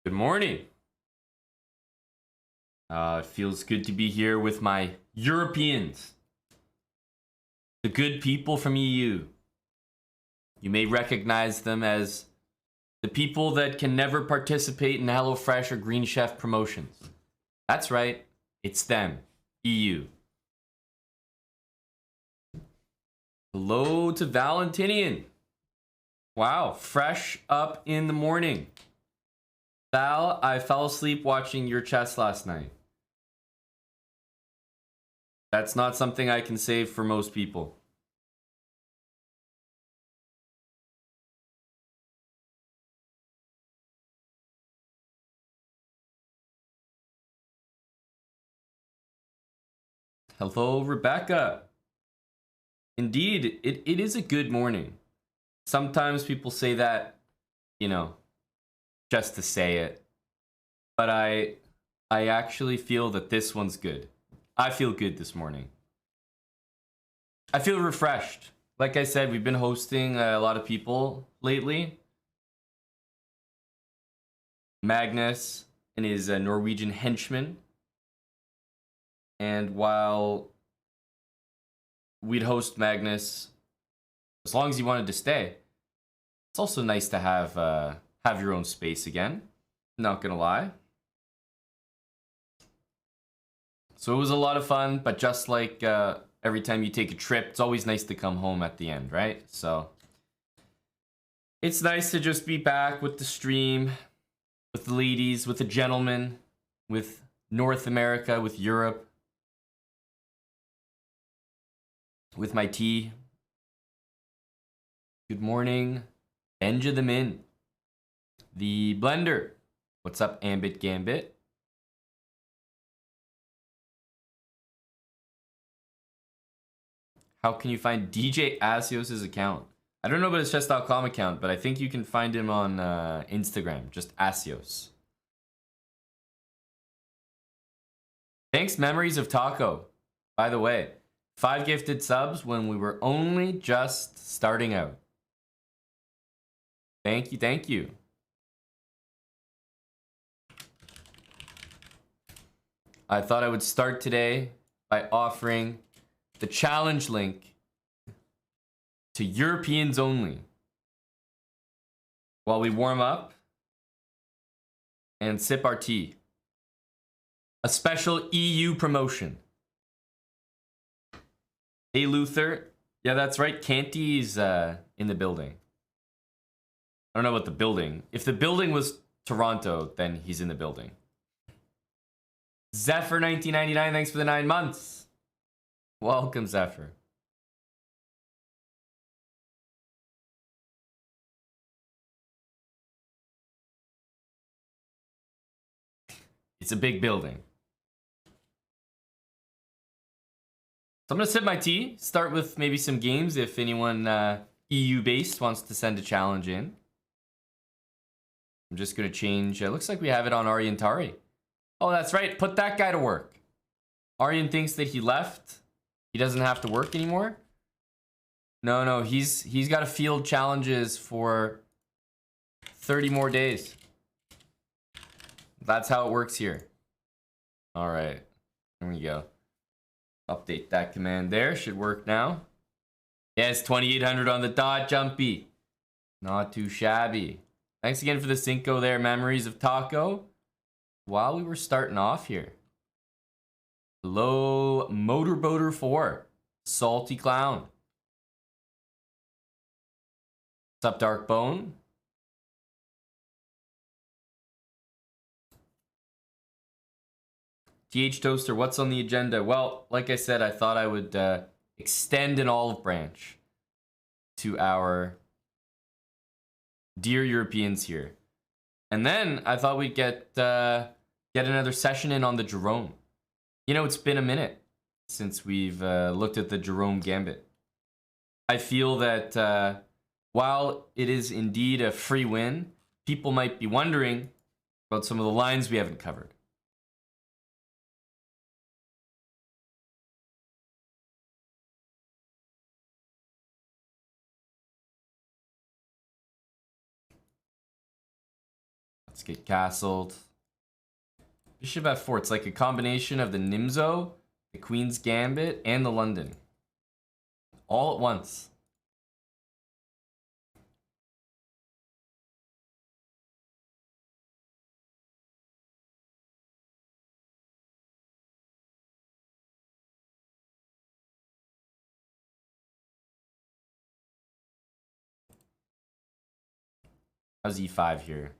Good morning. It feels good to be here with my Europeans, the good people from EU. You may recognize them as the people that can never participate in HelloFresh or Green Chef promotions. That's right, it's them, EU. Hello to Valentinian. Wow, fresh up in the morning. Val, I fell asleep watching your chess last night. That's not something I can say for most people. Hello, Rebecca. Indeed, it is a good morning. Sometimes people say that, just to say it. But I actually feel that this one's good. I feel good this morning. I feel refreshed. Like I said, we've been hosting a lot of people lately. Magnus and his Norwegian henchman. And while we'd host Magnus, as long as he wanted to stay, it's also nice to have your own space again. Not gonna lie. So it was a lot of fun, but just like every time you take a trip, it's always nice to come home at the end, right? So it's nice to just be back with the stream, with the ladies, with the gentlemen, with North America, with Europe, with my tea. Good morning, Benja the Min, the Blender. What's up, Ambit Gambit? How can you find DJ Asios' account? I don't know about his chess.com account, but I think you can find him on Instagram, just Asios. Thanks, Memories of Taco. By the way, 5 gifted subs when we were only just starting out. Thank you, thank you. I thought I would start today by offering the challenge link to Europeans only while we warm up and sip our tea. A special EU promotion. Hey, Luther. Yeah, that's right. Canty's in the building. I don't know about the building. If the building was Toronto, then he's in the building. Zephyr 1999, thanks for the 9 months. Welcome, Zephyr. It's a big building. So I'm gonna sip my tea, start with maybe some games if anyone EU-based wants to send a challenge in. I'm just gonna change, looks like we have it on Ariantari. Oh, that's right, put that guy to work. Aryan thinks that he left. He doesn't have to work anymore. No, he's got to field challenges for 30 more days. That's how it works here. All right, here we go. Update that command there. Should work now. Yes, 2800 on the dot, Jumpy. Not too shabby. Thanks again for the Cinco there, Memories of Taco. While we were starting off here. Hello, Motorboater 4. Salty Clown. What's up, Darkbone? TH Toaster, what's on the agenda? Well, like I said, I thought I would extend an olive branch to our dear Europeans here. And then I thought we'd get another session in on the Jerome. You know, it's been a minute since we've looked at the Jerome Gambit. I feel that while it is indeed a free win, people might be wondering about some of the lines we haven't covered. Let's get castled. Bishop f4. It's like a combination of the Nimzo, the Queen's Gambit, and the London. All at once. How's e5 here?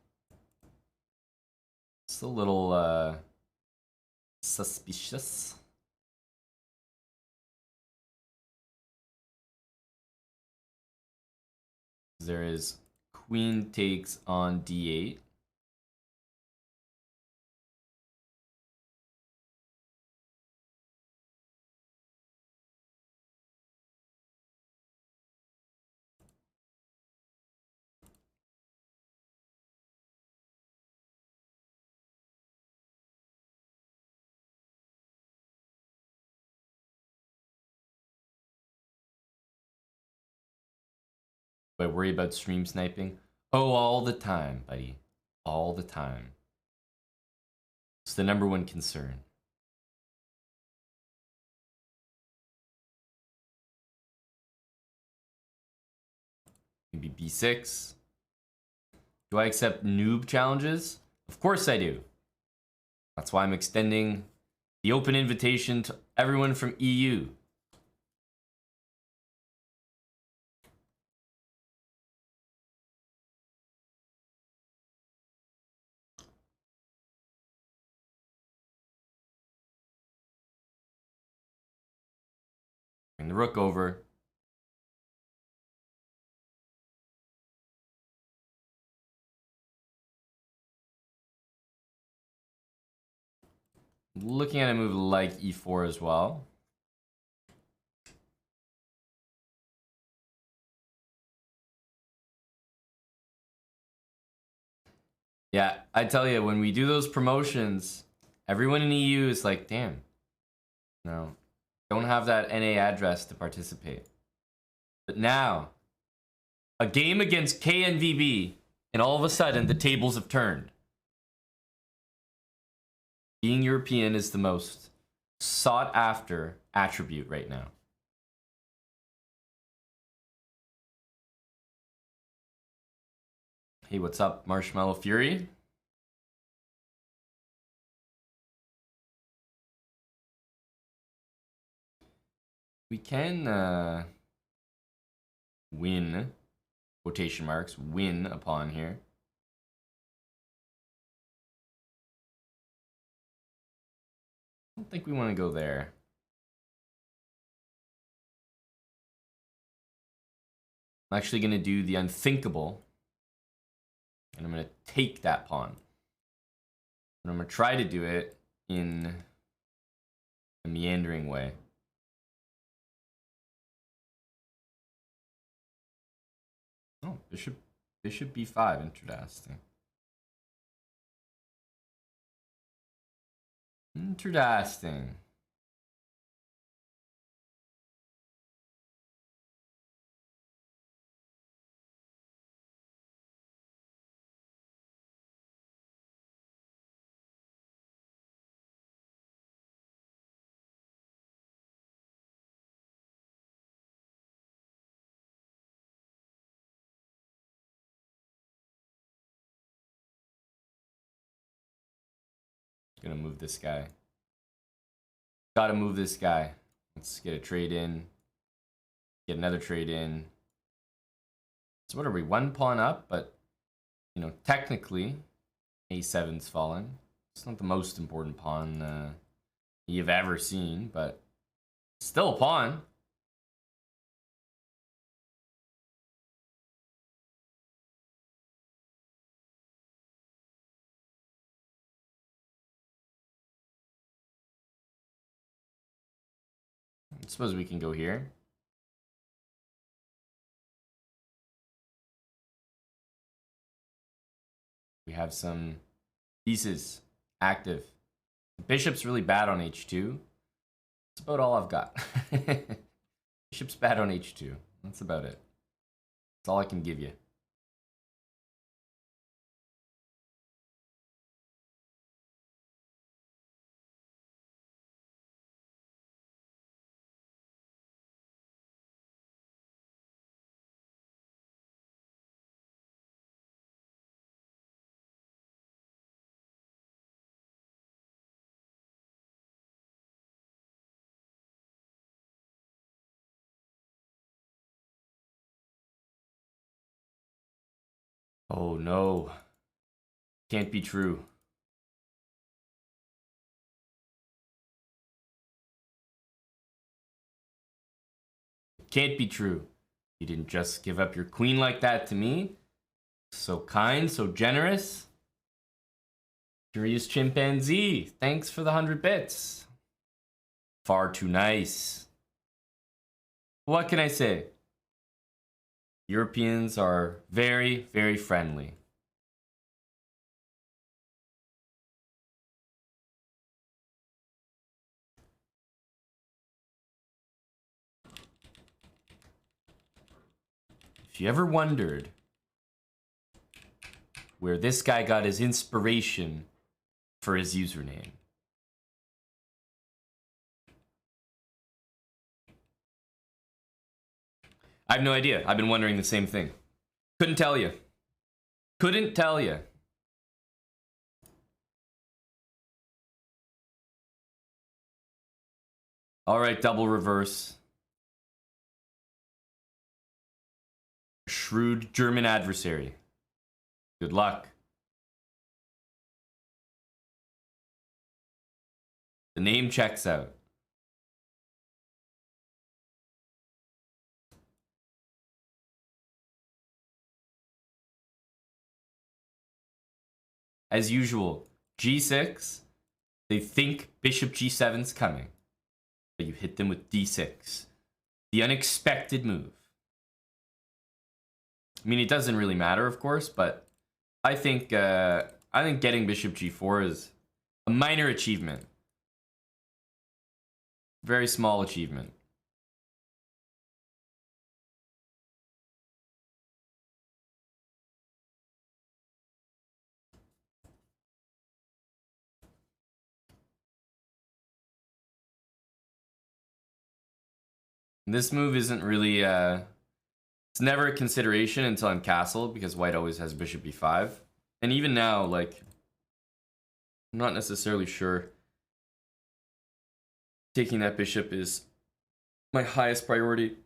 It's a little suspicious. There is queen takes on d8. Do I worry about stream sniping? Oh, all the time, buddy. All the time. It's the #1 concern. Maybe b6. Do I accept noob challenges? Of course I do. That's why I'm extending the open invitation to everyone from EU. Bring the rook over. Looking at a move like e4 as well. Yeah, I tell you, when we do those promotions, everyone in EU is like, damn, no, don't have that NA address to participate. But now, a game against KNVB, and all of a sudden the tables have turned. Being European is the most sought after attribute right now. Hey, what's up, Marshmallow Fury? We can win, quotation marks, win upon here. I don't think we want to go there. I'm actually going to do the unthinkable. And I'm going to take that pawn. And I'm going to try to do it in a meandering way. Oh, bishop b5, interesting. Interesting. Gonna move this guy. Gotta move this guy. Let's get a trade in. Get another trade in. So what are we? One pawn up, but you know, technically a7's fallen. It's not the most important pawn you've ever seen, but still a pawn. I suppose we can go here. We have some pieces active. The bishop's really bad on h2. That's about all I've got. Bishop's bad on h2. That's about it. That's all I can give you. Oh no. Can't be true. Can't be true. You didn't just give up your queen like that to me. So kind, so generous. Curious chimpanzee, thanks for the 100 bits. Far too nice. What can I say? Europeans are very, very friendly. If you ever wondered where this guy got his inspiration for his username, I have no idea. I've been wondering the same thing. Couldn't tell you. Couldn't tell you. All right, double reverse. A shrewd German adversary. Good luck. The name checks out. As usual, g6. They think bishop g7's coming, but you hit them with d6. The unexpected move. I mean, it doesn't really matter, of course, but I think getting bishop g4 is a minor achievement. Very small achievement. This move isn't really it's never a consideration until I'm castled, because white always has bishop b5. And even now, like, I'm not necessarily sure taking that bishop is my highest priority.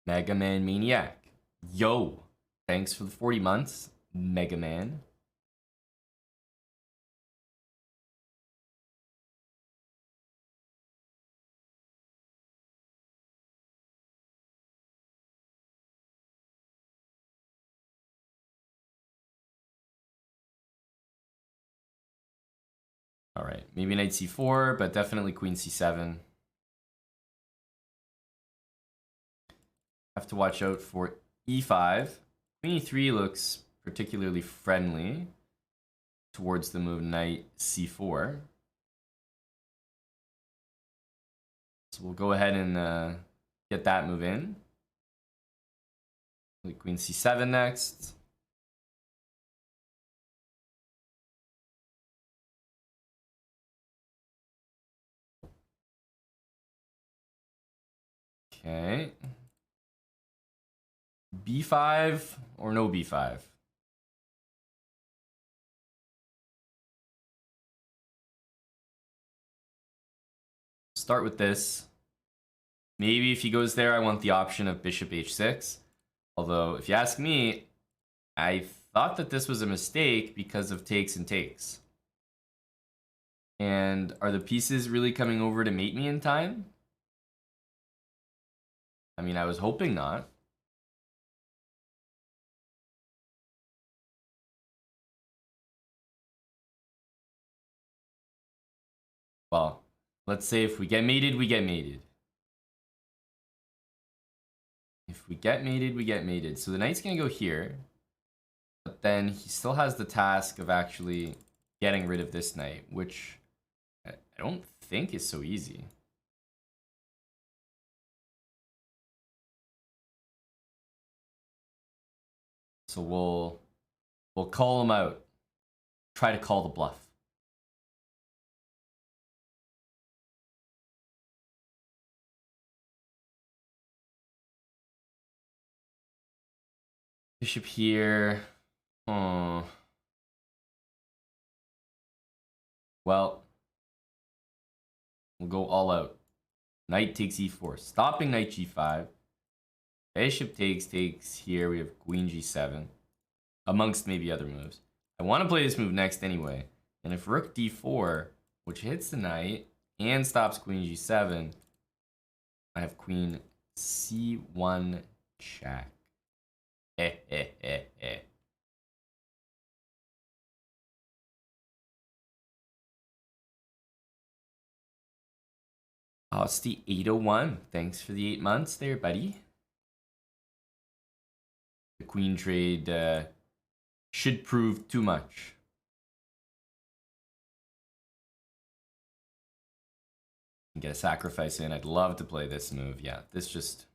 Mega Man Maniac. Yo, thanks for the 40 months, Mega Man. All right, maybe knight c4, but definitely queen c7. Have to watch out for e5. Queen e3 looks particularly friendly towards the move knight c4. So we'll go ahead and get that move in. Queen c7 next. Okay. b5 or no b5? Start with this. Maybe if he goes there, I want the option of bishop h6. Although, if you ask me, I thought that this was a mistake because of takes and takes. And are the pieces really coming over to mate me in time? I mean, I was hoping not. Well, let's say if we get mated, we get mated. If we get mated, we get mated. So the knight's gonna go here. But then he still has the task of actually getting rid of this knight, which I don't think is so easy. So we'll call him out. Try to call the bluff. Bishop here. Oh. Well, We'll go all out. Knight takes e4, stopping knight g5. Bishop takes here. We have queen g7, amongst maybe other moves. I want to play this move next anyway. And if rook d4, which hits the knight and stops queen g7, I have queen c1 check. Eh, eh, eh, eh. Austy 801. Thanks for the 8 months there, buddy. The queen trade should prove too much. Get a sacrifice in. I'd love to play this move. Yeah, this just...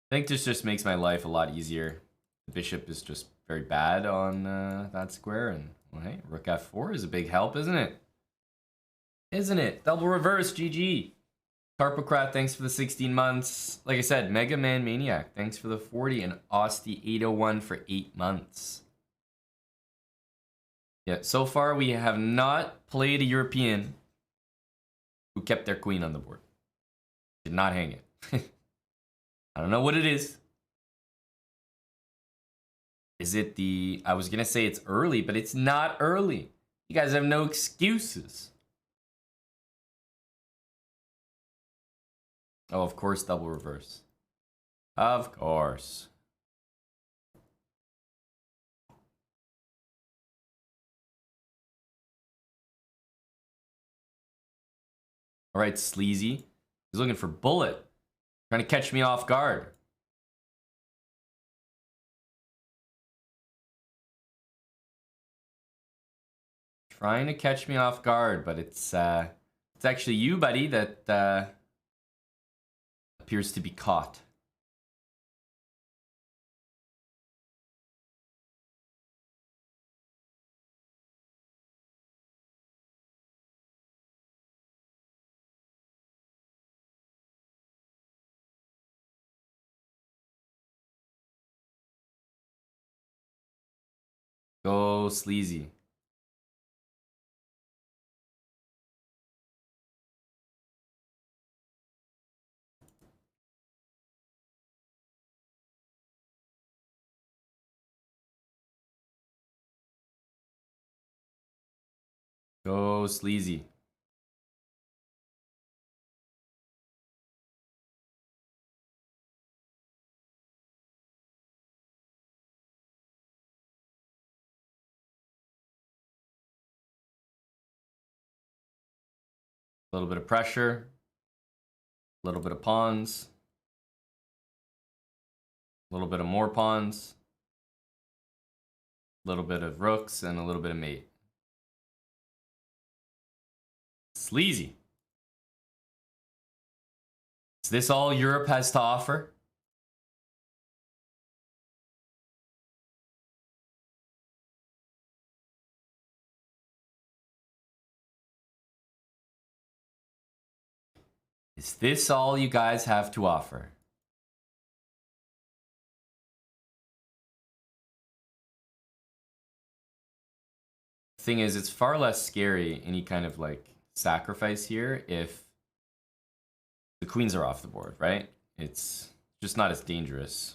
I think this just makes my life a lot easier. The bishop is just very bad on that square. And, well, hey, rook f4 is a big help, isn't it? Isn't it? Double reverse, GG. Carpocrat, thanks for the 16 months. Like I said, Mega Man Maniac, thanks for the 40. And Austy 801 for 8 months. Yeah, so far we have not played a European who kept their queen on the board. Did not hang it. I don't know what it is. Is it the... I was going to say it's early, but it's not early. You guys have no excuses. Oh, of course, double reverse. Of course. All right, Sleazy. He's looking for bullet. Trying to catch me off guard. Trying to catch me off guard, but it's actually you, buddy, that appears to be caught. Go Sleazy. Go Sleazy. A little bit of pressure. A little bit of pawns. A little bit of more pawns. A little bit of rooks and a little bit of mate. Sleazy. Is this all Europe has to offer? Is this all you guys have to offer? Thing is, it's far less scary, any kind of like sacrifice here, if the queens are off the board, right? It's just not as dangerous.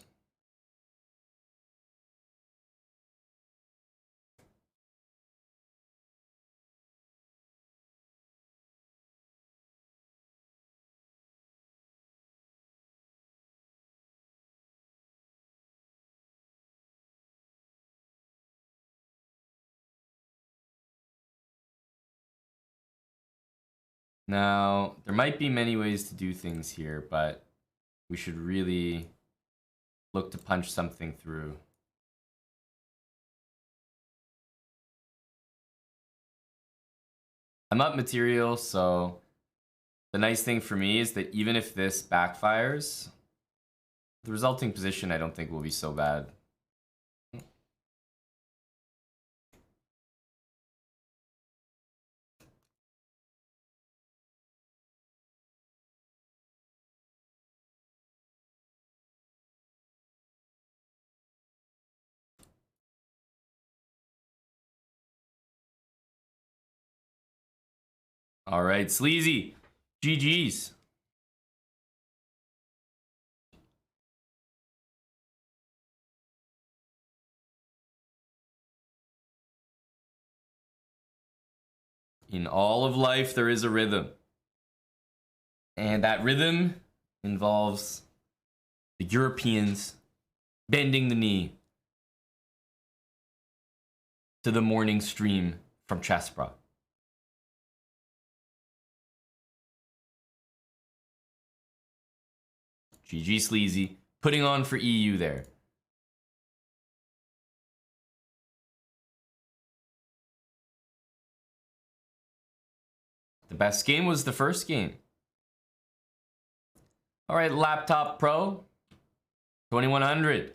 Now, there might be many ways to do things here, but we should really look to punch something through. I'm up material, so the nice thing for me is that even if this backfires, the resulting position I don't think will be so bad. All right, Sleazy. GG's. In all of life, there is a rhythm. And that rhythm involves the Europeans bending the knee to the morning stream from Chessbra. GG Sleazy, putting on for EU there. The best game was the first game. All right, Laptop Pro, 2100.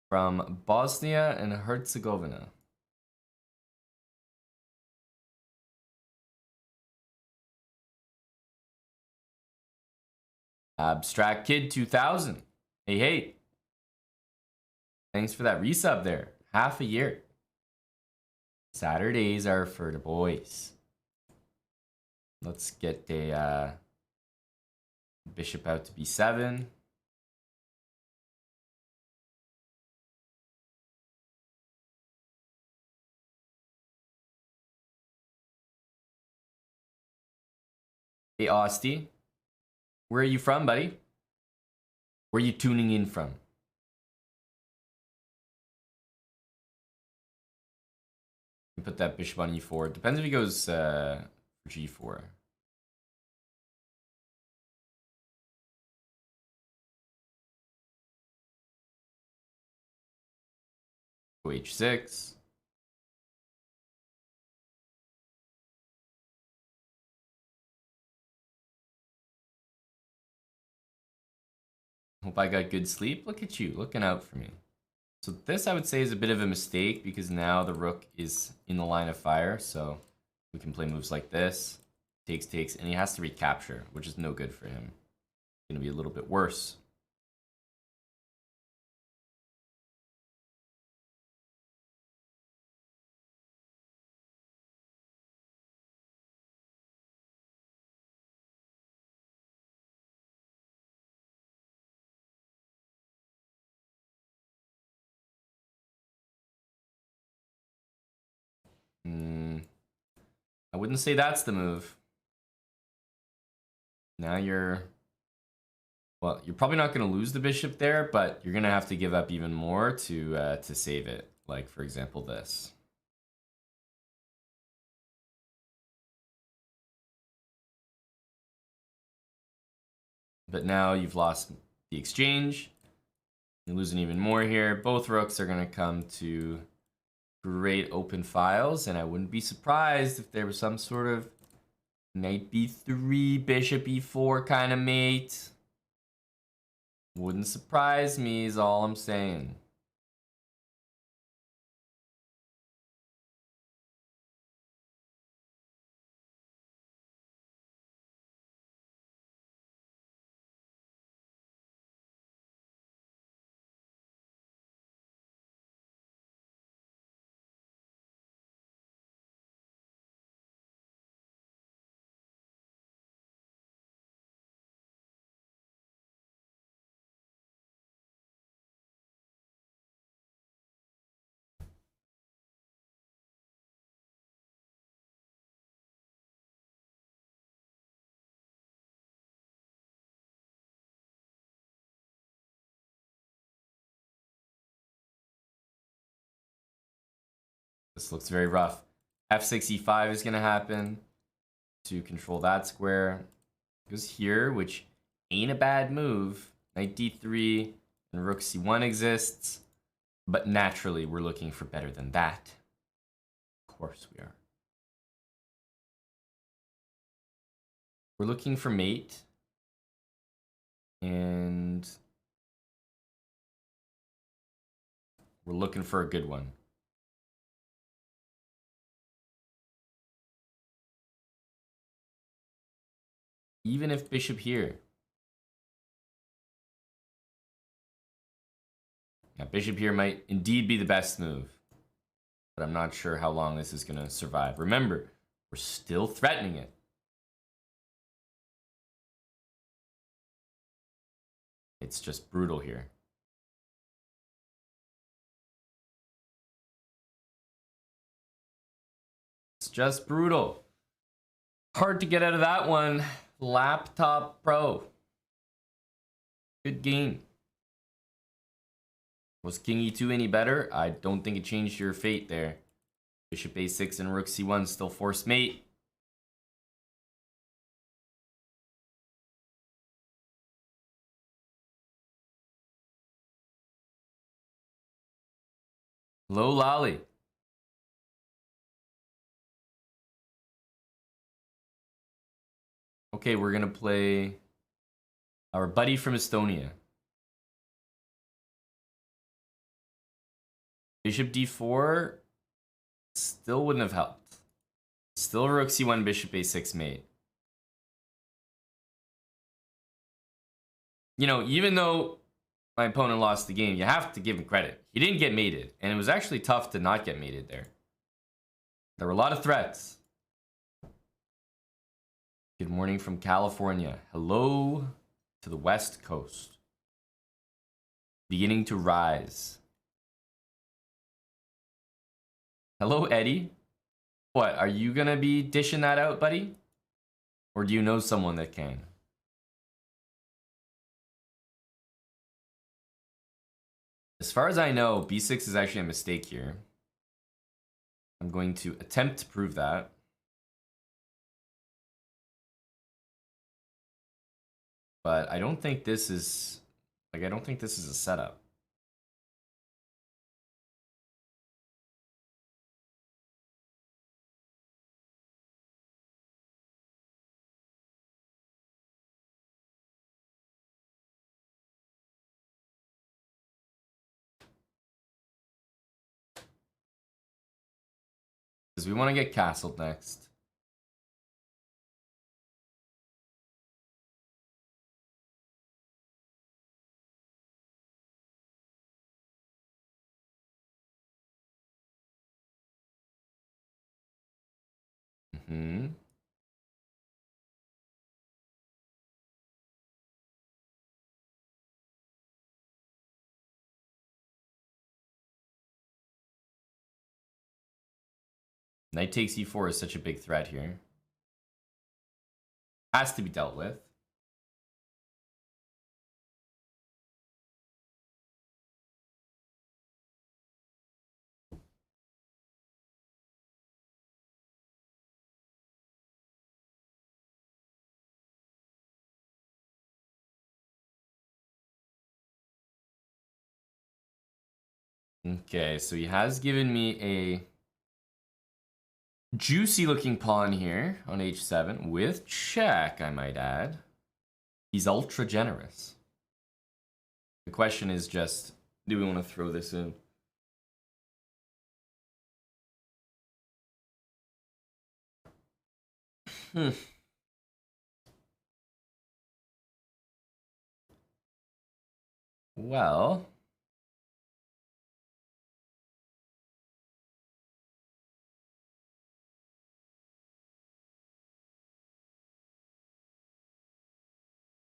From Bosnia and Herzegovina. Abstract Kid 2000. Hey, hey. Thanks for that resub there. Half a year. Saturdays are for the boys. Let's get a bishop out to b7. Hey, Austie. Where are you from, buddy? Where are you tuning in from? Put that bishop on e4. Depends if he goes for g4. Go h6. Hope I got good sleep. Look at you, looking out for me. So this, I would say, is a bit of a mistake because now the rook is in the line of fire. So we can play moves like this. Takes, and he has to recapture, which is no good for him. It's going to be a little bit worse. I wouldn't say that's the move. Now you're probably not going to lose the bishop there, but you're going to have to give up even more to save it. Like, for example, this. But now you've lost the exchange. You're losing even more here. Both rooks are going to come to great open files, and I wouldn't be surprised if there was some sort of knight b3, bishop e4 kind of mate. Wouldn't surprise me is all I'm saying. This looks very rough. f6 e5 is going to happen to control that square. Goes here, which ain't a bad move. Knight d3 and rook c1 exists. But naturally, we're looking for better than that. Of course we are. We're looking for mate. And we're looking for a good one. Even if bishop here. Yeah, bishop here might indeed be the best move. but I'm not sure how long this is going to survive. Remember, we're still threatening it. It's just brutal here. It's just brutal. Hard to get out of that one. Laptop Pro. Good game. Was King E2 any better? I don't think it changed your fate there. Bishop A6 and Rook C1 still forced mate. Hello, Lolly. Okay, we're gonna play our buddy from Estonia. Bishop D4 still wouldn't have helped. Still Rook C1, Bishop A6 mate. You know, even though my opponent lost the game, you have to give him credit. He didn't get mated, and it was actually tough to not get mated there. There were a lot of threats. Good morning from California. Hello to the West Coast. Beginning to rise. Hello, Eddie. What, are you gonna be dishing that out, buddy? Or do you know someone that can? As far as I know, B6 is actually a mistake here. I'm going to attempt to prove that. But I don't think this is, I don't think this is a setup. Because we want to get castled next. Knight takes e4 is such a big threat here. Has to be dealt with. Okay, so he has given me a juicy looking pawn here on h7 with check, I might add. He's ultra generous. The question is just, do we want to throw this in? Well,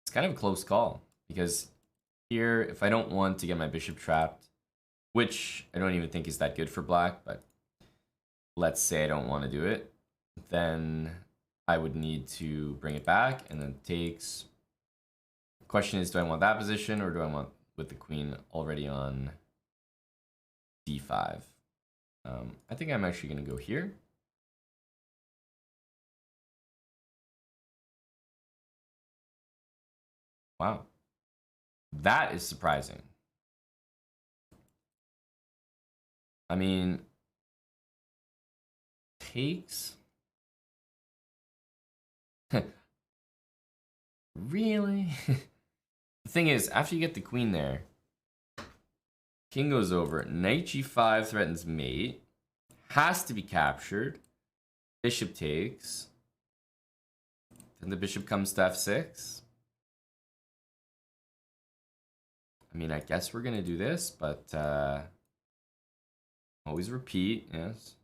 it's kind of a close call because here, if I don't want to get my bishop trapped, which I don't even think is that good for black, but let's say I don't want to do it, then I would need to bring it back and then takes. Question is, do I want that position or do I want with the queen already on d5? I think I'm actually going to go here. Wow. That is surprising. I mean, takes. Really? The thing is, after you get the queen there, king goes over, knight g5 threatens mate, has to be captured, bishop takes, then the bishop comes to f6. I mean, I guess we're gonna do this, but Always repeat, yes.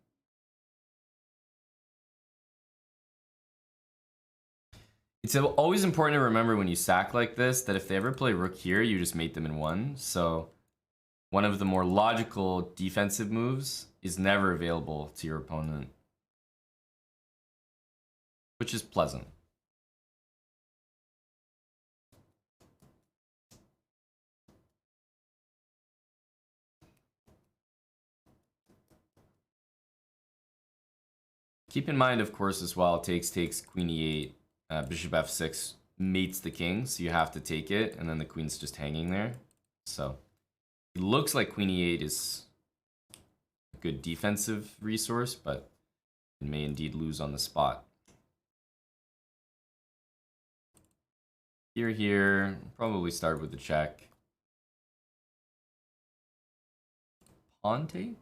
It's always important to remember when you sack like this that if they ever play rook here, you just mate them in one. So one of the more logical defensive moves is never available to your opponent, which is pleasant. Keep in mind, of course, as well, takes queen e8, bishop f6 mates the king, so you have to take it, and then the queen's just hanging there. So it looks like queen e8 is a good defensive resource, but it may indeed lose on the spot. Here, probably start with the check. Pawn takes?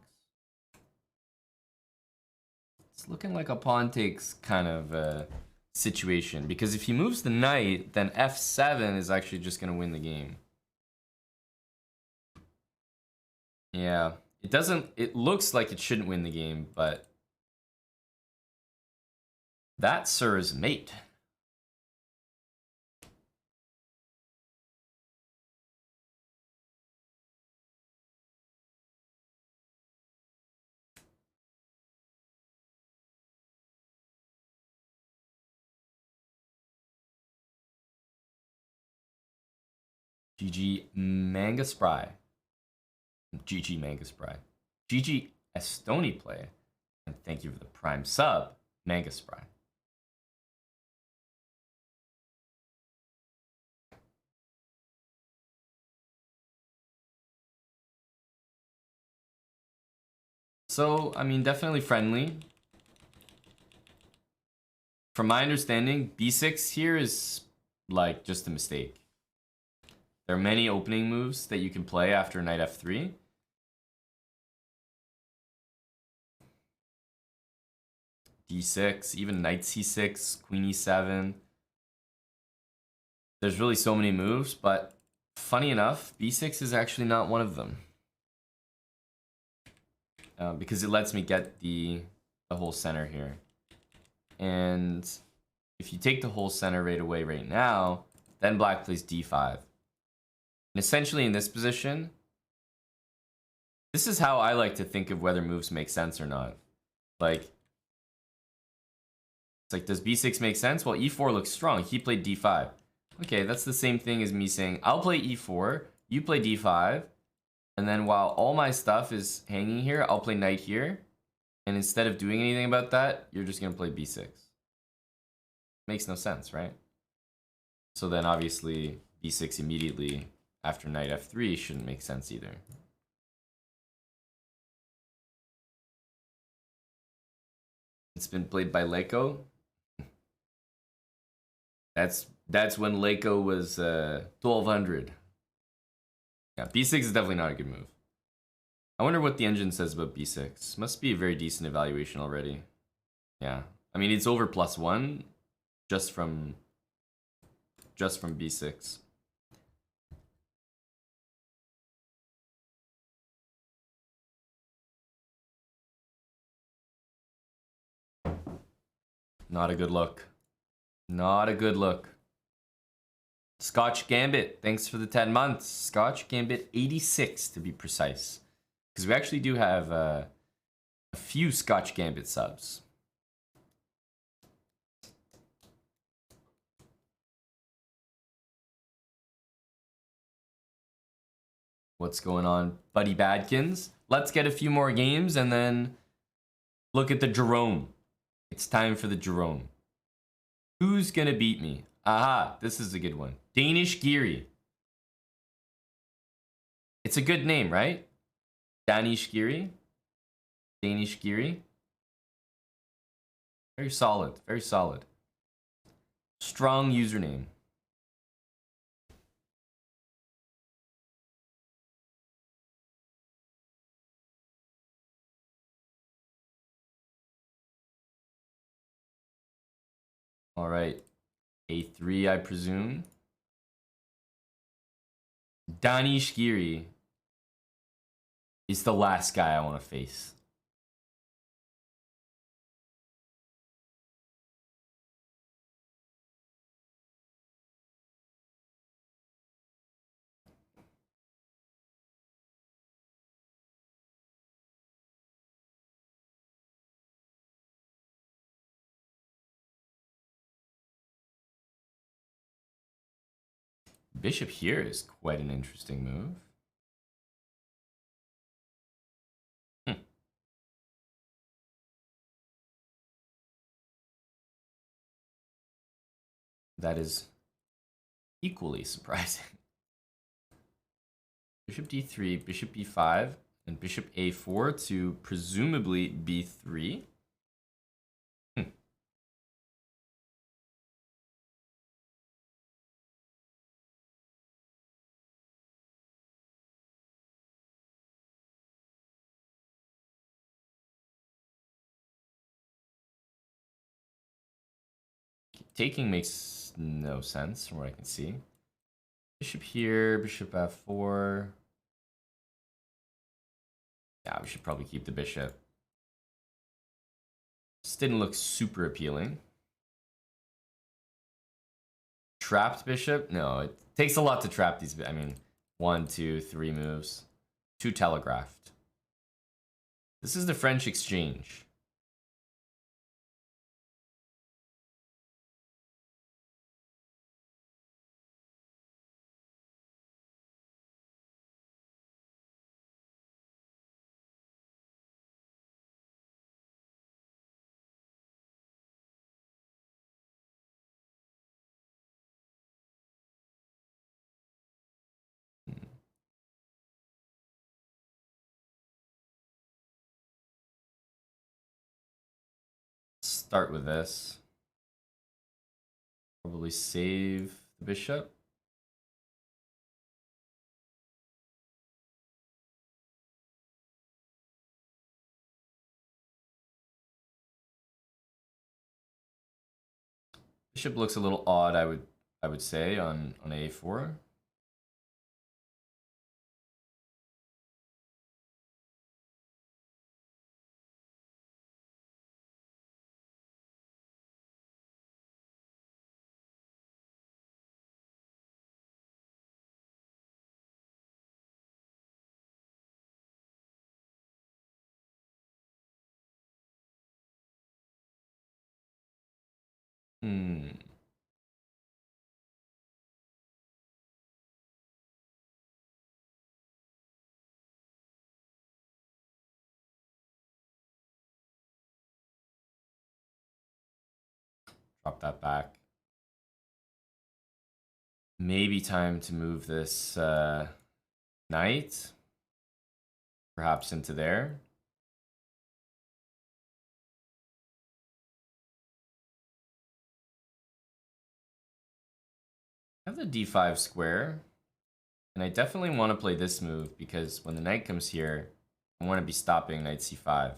It's looking like a pawn takes kind of situation, because if he moves the knight, then f7 is actually just going to win the game. Yeah, it looks like it shouldn't win the game, but that, sir, is mate. GG Manga Spry. GG Manga Spry. GG Estoni Play. And thank you for the prime sub, Manga Spry. So, I mean, definitely friendly. From my understanding, b6 here is like just a mistake. There are many opening moves that you can play after knight f3. d6, even knight c6, queen e7. There's really so many moves, but funny enough, b6 is actually not one of them. Because it lets me get the whole center here. And if you take the whole center right away right now, then black plays d5. And essentially in this position, this is how I like to think of whether moves make sense or not. Like, it's like, does b6 make sense? Well, e4 looks strong. He played d5. Okay, that's the same thing as me saying, I'll play e4, you play d5, and then while all my stuff is hanging here, I'll play knight here. And instead of doing anything about that, you're just going to play b6. Makes no sense, right? So then obviously b6 immediately after knight f3 shouldn't make sense either. It's been played by Leiko. That's when Leiko was 1200. Yeah, b6 is definitely not a good move. I wonder what the engine says about b6. Must be a very decent evaluation already. Yeah, I mean, it's over +1 just from b6. Not a good look. Not a good look. Scotch Gambit, thanks for the 10 months. Scotch Gambit 86 to be precise. Because we actually do have a few Scotch Gambit subs. What's going on, Buddy Badkins? Let's get a few more games and then look at the Jerome. It's time for the Jerome. Who's gonna beat me? Aha, this is a good one. Danish Giri. It's a good name, right? Danish Giri. Danish Giri. Very solid, very solid. Strong username. All right, A3, I presume. Danish Giri. He's the last guy I want to face. Bishop here is quite an interesting move. That is equally surprising. Bishop d3, bishop b5, and bishop a4 to presumably b3. Taking makes no sense from what I can see. Bishop here, bishop f4. Yeah, we should probably keep the bishop. This didn't look super appealing. Trapped bishop? No, it takes a lot to trap these. I mean, 1, 2, 3 moves. 2 telegraphed. This is the French exchange. Start with this. Probably save the bishop. Bishop looks a little odd, I would say, on a4. Drop that back. Maybe time to move this knight. Perhaps into there. I have the d5 square. And I definitely want to play this move because when the knight comes here, I want to be stopping knight c5,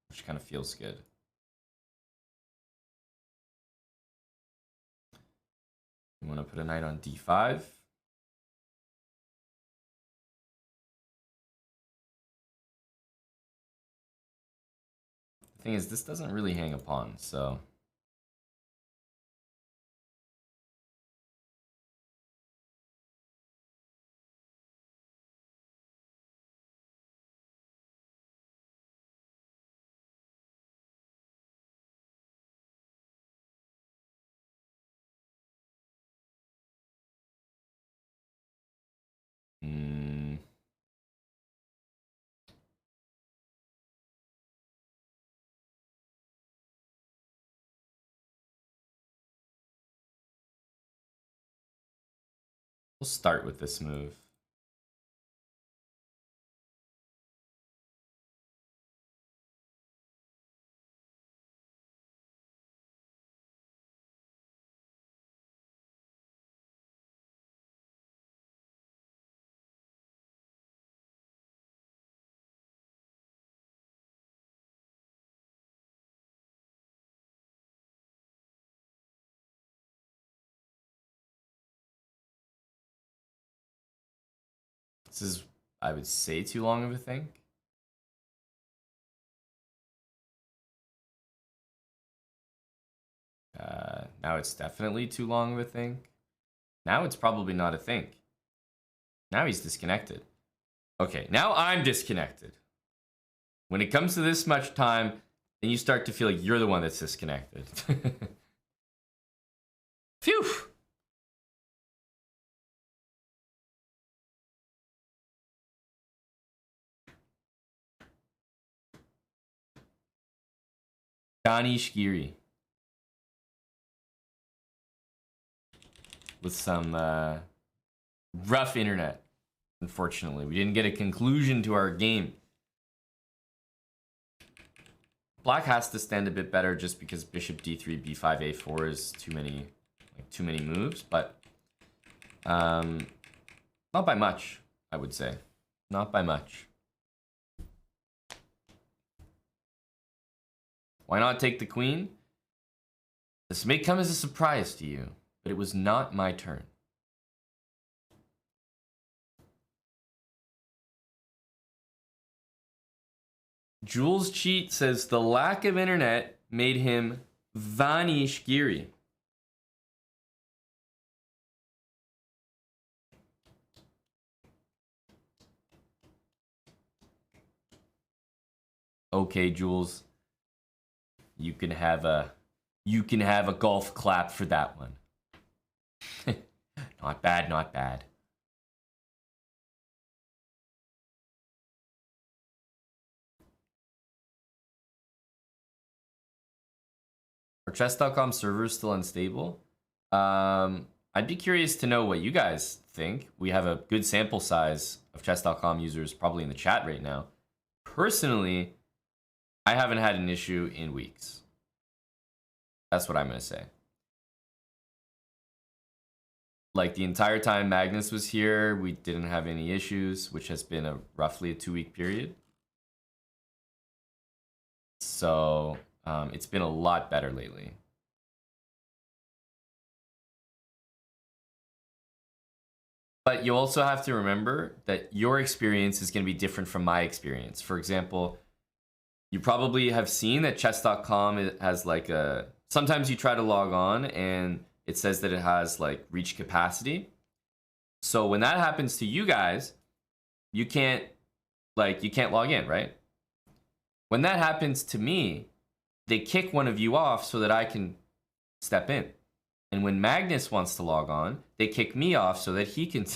which kind of feels good. You want to put a knight on d5. The thing is, this doesn't really hang a pawn, so... We'll start with this move. This is, I would say too long of a think. Now it's definitely too long of a think. Now it's probably not a think. Now he's disconnected. Okay, now I'm disconnected. When it comes to this much time, then you start to feel like you're the one that's disconnected. Phew! Danish Giri. With some rough internet, unfortunately. We didn't get a conclusion to our game. Black has to stand a bit better just because bishop d3, b5, a4 is too many moves, but not by much, I would say. Not by much. Why not take the queen? This may come as a surprise to you, but it was not my turn. Jules Cheat says the lack of internet made him vanish Giri. Okay, Jules. You can have a golf clap for that one. Not bad, not bad. Are chess.com servers still unstable? I'd be curious to know what you guys think. We have a good sample size of chess.com users probably in the chat right now. Personally, I haven't had an issue in weeks. That's what I'm going to say. Like the entire time Magnus was here, we didn't have any issues, which has been roughly a 2-week period. So it's been a lot better lately. But you also have to remember that your experience is going to be different from my experience. For example, you probably have seen that chess.com has like a... Sometimes you try to log on and it says that it has like reach capacity. So when that happens to you guys, you can't log in, right? When that happens to me, they kick one of you off so that I can step in. And when Magnus wants to log on, they kick me off so that he can...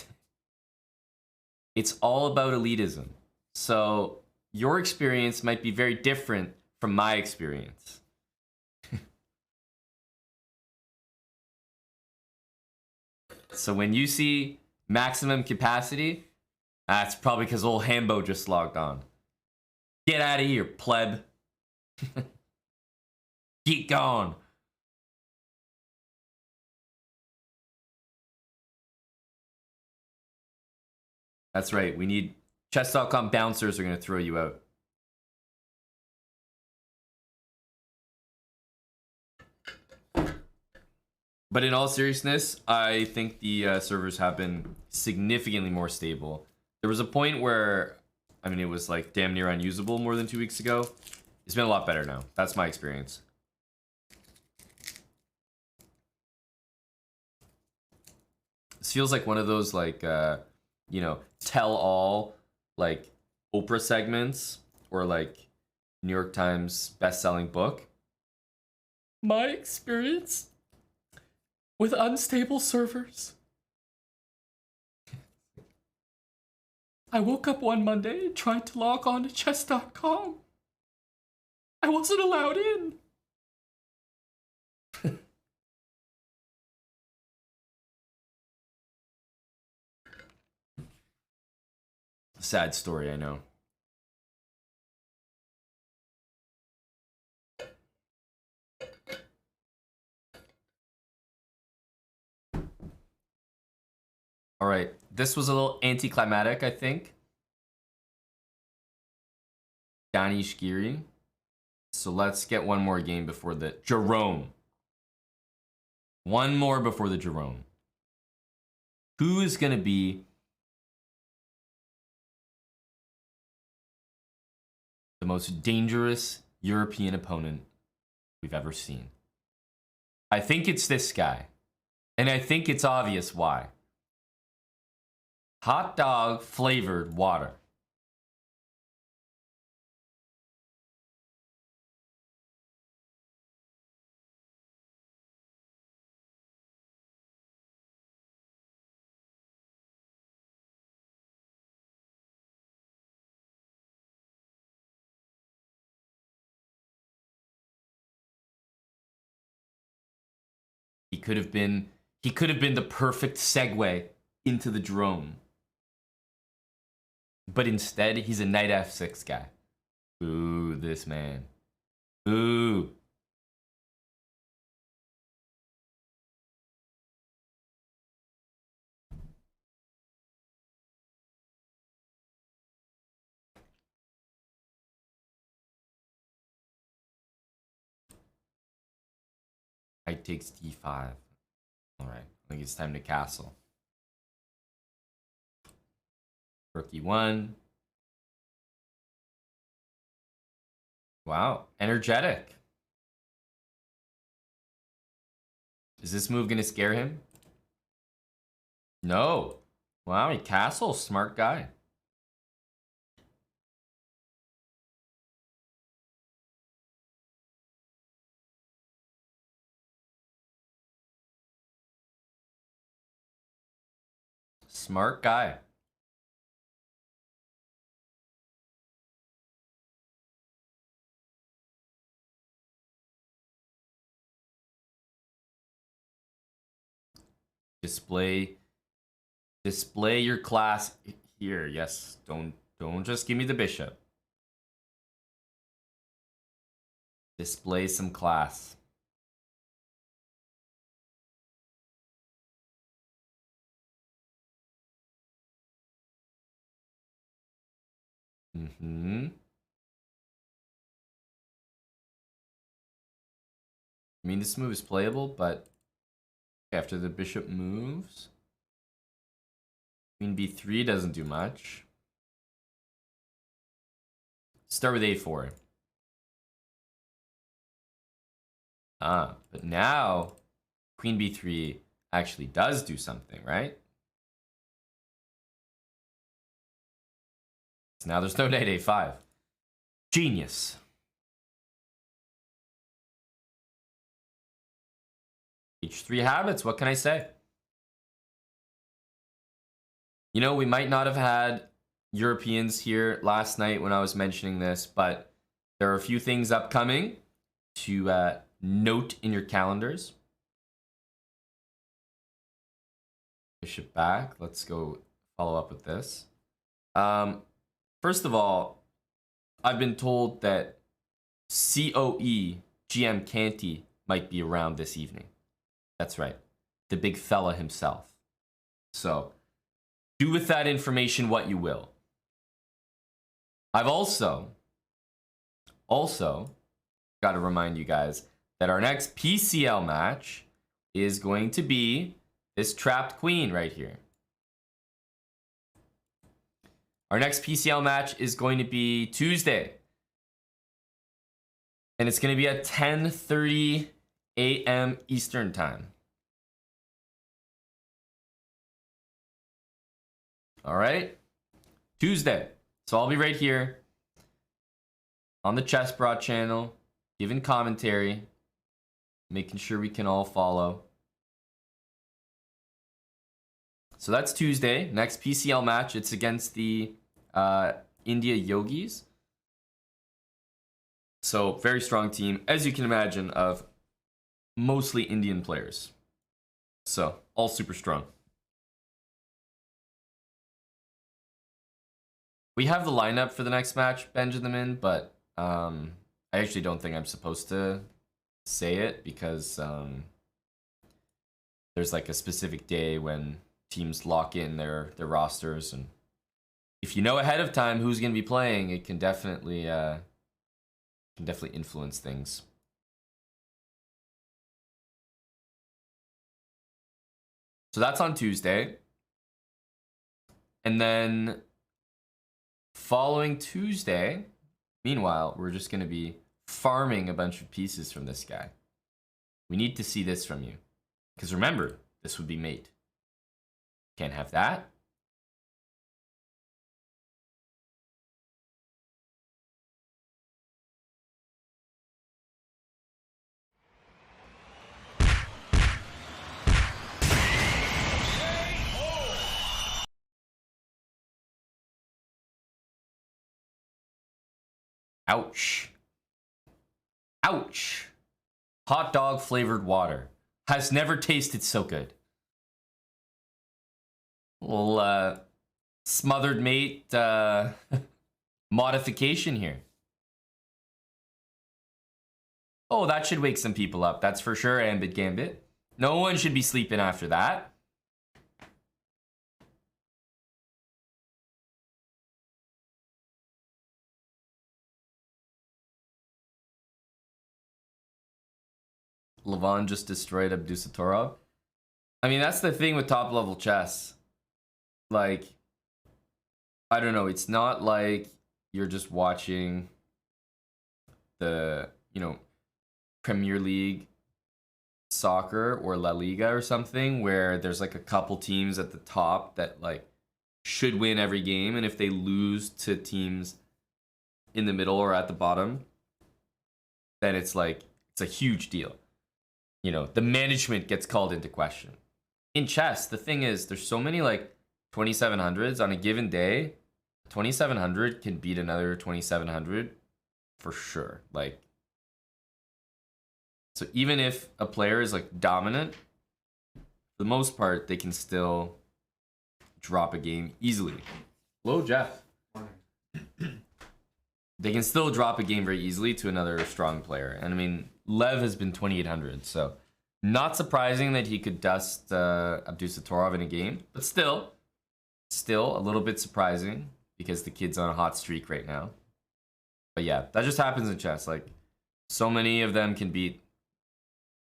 It's all about elitism. So your experience might be very different from my experience. So when you see maximum capacity, that's probably because old Hambo just logged on. Get out of here, pleb. Get gone. That's right. We need... Chess.com bouncers are going to throw you out. But in all seriousness, I think the servers have been significantly more stable. There was a point where, I mean, it was like damn near unusable more than 2 weeks ago. It's been a lot better now. That's my experience. This feels like one of those like, you know, tell-all like Oprah segments or like New York Times best-selling book. My experience with unstable servers. I woke up one Monday and tried to log on to chess.com. I wasn't allowed in. Sad story, I know. All right, this was a little anticlimactic, I think. Danish Giri. So let's get one more game before the Jerome. One more before the Jerome. Who is going to be the most dangerous European opponent we've ever seen. I think it's this guy. And I think it's obvious why. Hot dog flavored water. He could have been the perfect segue into the drone. But instead, he's a knight f6 guy. Ooh, this man. Ooh. Knight takes d5. All right, I think it's time to castle. Rook e1. Wow, energetic. Is this move gonna scare him? No. Wow, he castles. Smart guy. Smart guy. Display your class here. Yes, don't just give me the bishop. Display some class. I mean, this move is playable, but after the bishop moves, queen b3 doesn't do much. Start with a4. But now queen b3 actually does do something, right? So now there's no knight a5. Genius. h3 habits, what can I say? You know, we might not have had Europeans here last night when I was mentioning this, but there are a few things upcoming to note in your calendars. Bishop back. Let's go follow up with this. First of all, I've been told that COE GM Canty might be around this evening. That's right. The big fella himself. So, do with that information what you will. I've also got to remind you guys that our next PCL match is going to be this trapped queen right here. Our next PCL match is going to be Tuesday. And it's going to be at 10:30 a.m. Eastern time. All right? Tuesday. So I'll be right here on the Chessbrot channel, giving commentary, making sure we can all follow. So that's Tuesday. Next PCL match, it's against the India Yogis. So very strong team, as you can imagine, of mostly Indian players. So all super strong. We have the lineup for the next match, Benjamin, but I actually don't think I'm supposed to say it because there's like a specific day when teams lock in their rosters, and if you know ahead of time who's going to be playing, it can definitely influence things. So that's on Tuesday. And then following Tuesday, Meanwhile, we're just going to be farming a bunch of pieces from this guy. We need to see this from you. Because remember, this would be mate. Can't have that. Ouch. Ouch. Hot dog flavored water. Has never tasted so good. Little smothered mate modification here. Oh, that should wake some people up. That's for sure, Ambit Gambit. No one should be sleeping after that. Levon just destroyed Abdusatorov. I mean, that's the thing with top level chess. Like, I don't know. It's not like you're just watching the, you know, Premier League soccer or La Liga or something where there's like a couple teams at the top that like should win every game. And if they lose to teams in the middle or at the bottom, then it's like, it's a huge deal. You know, the management gets called into question. In chess, the thing is, there's so many like 2700s on a given day. 2700 can beat another 2700 for sure. Like, so even if a player is like dominant, for the most part, they can still drop a game easily. Hello, Jeff. They can still drop a game very easily to another strong player. And I mean, Lev has been 2800, so not surprising that he could dust Abdusatorov in a game, but still a little bit surprising because the kid's on a hot streak right now. But yeah, that just happens in chess. Like, so many of them can beat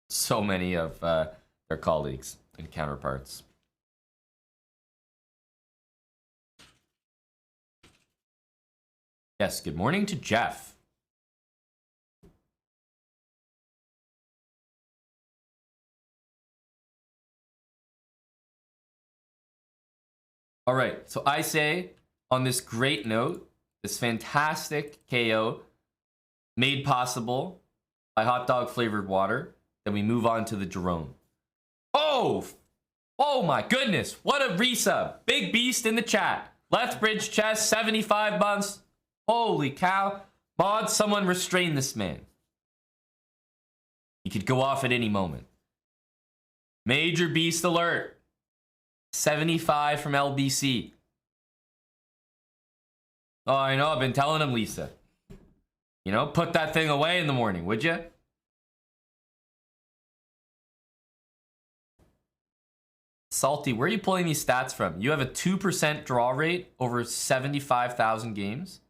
so many of their colleagues and counterparts. Yes, good morning to Jeff. All right, so I say on this great note, this fantastic KO made possible by hot dog flavored water, then we move on to the Jerome. Oh my goodness, what a resub. Big beast in the chat. Left bridge chess, 75 months. Holy cow. Mod, someone restrain this man. He could go off at any moment. Major beast alert. 75 from LBC. Oh, I know. I've been telling him, Lisa. You know, put that thing away in the morning, would you? Salty, where are you pulling these stats from? You have a 2% draw rate over 75,000 games?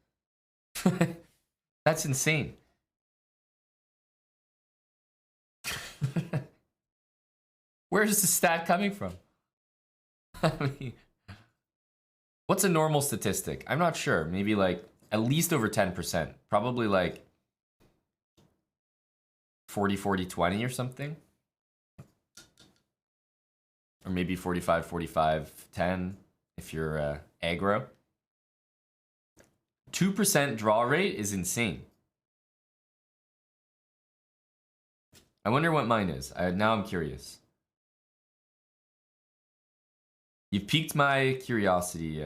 That's insane. Where is the stat coming from? I mean, what's a normal statistic? I'm not sure. Maybe like at least over 10%. Probably like 40, 40, 20 or something. Or maybe 45, 45, 10 if you're aggro. 2% draw rate is insane. I wonder what mine is. Now I'm curious. You've piqued my curiosity,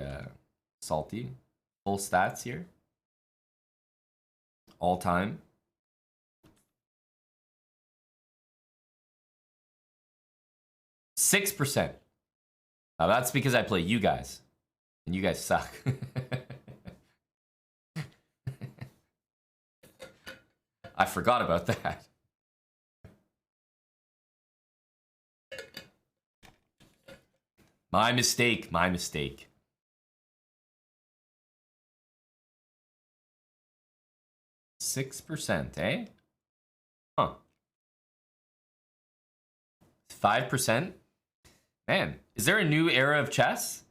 Salty. Full stats here. All time. %6. Now that's because I play you guys. And you guys suck. I forgot about that. My mistake, my mistake. %6, eh? Huh. 5%? Man, is there a new era of chess?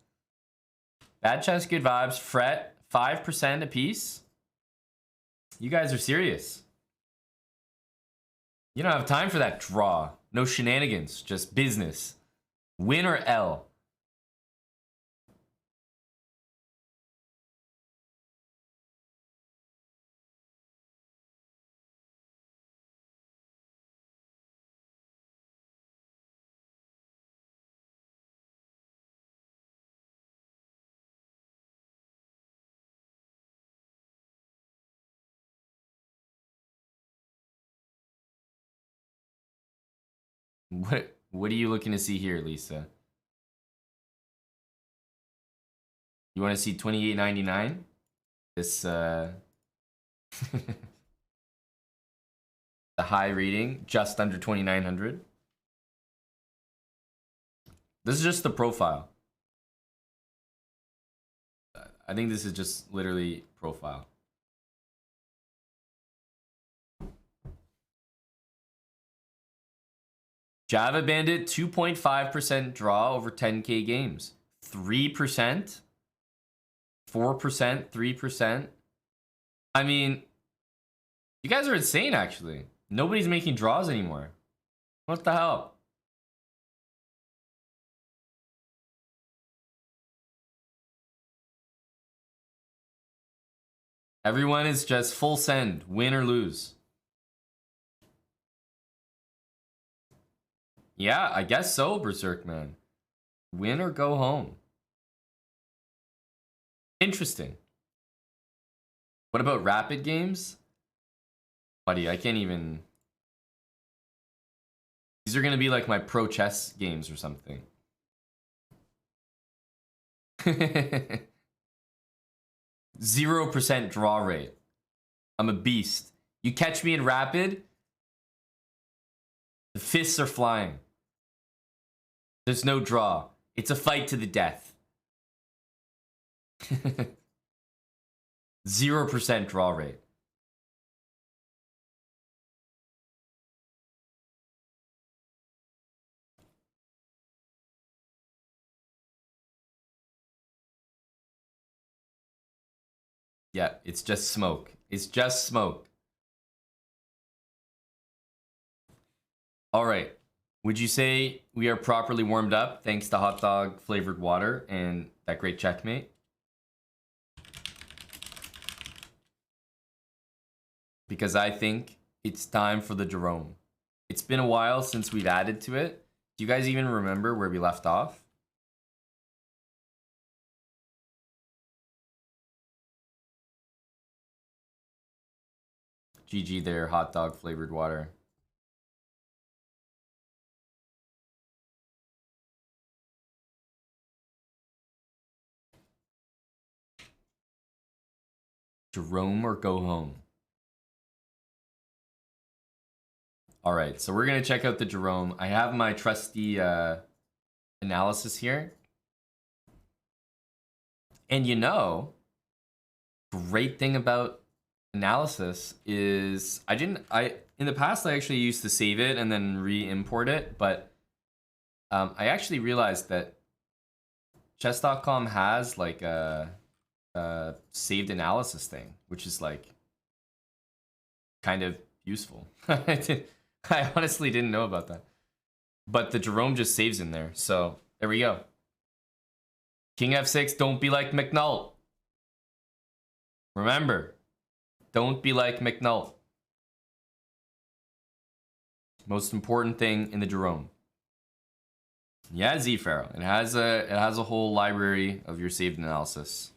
Bad chess, good vibes. Fret, 5% apiece. You guys are serious. You don't have time for that draw. No shenanigans, just business. Win or L. What are you looking to see here, Lisa? You want to see 28.99? This the high reading, just under 2,900. This is just the profile. I think this is just literally profile. Java Bandit, 2.5% draw over 10K games. 3%? 4%? 3%? I mean, you guys are insane, actually. Nobody's making draws anymore. What the hell? Everyone is just full send, win or lose. Yeah, I guess so, Berserk Man. Win or go home. Interesting. What about rapid games? Buddy, I can't even... These are gonna be like my pro chess games or something. 0% draw rate. I'm a beast. You catch me in rapid, the fists are flying. There's no draw. It's a fight to the death. 0% draw rate. Yeah, it's just smoke. It's just smoke. All right. Would you say we are properly warmed up thanks to hot dog flavored water and that great checkmate? Because I think it's time for the Jerome. It's been a while since we've added to it. Do you guys even remember where we left off? GG there, hot dog flavored water. Jerome or go home? All right, so we're gonna check out the Jerome. I have my trusty analysis here. And you know, great thing about analysis is in the past I actually used to save it and then re-import it, but I actually realized that chess.com has like a saved analysis thing, which is like kind of useful. I honestly didn't know about that, but the Jerome just saves in there, so there we go. King f6, don't be like McNull. Remember, don't be like McNull. Most important thing in the Jerome. Yeah, Z-Pharaoh. It has a whole library of your saved analysis.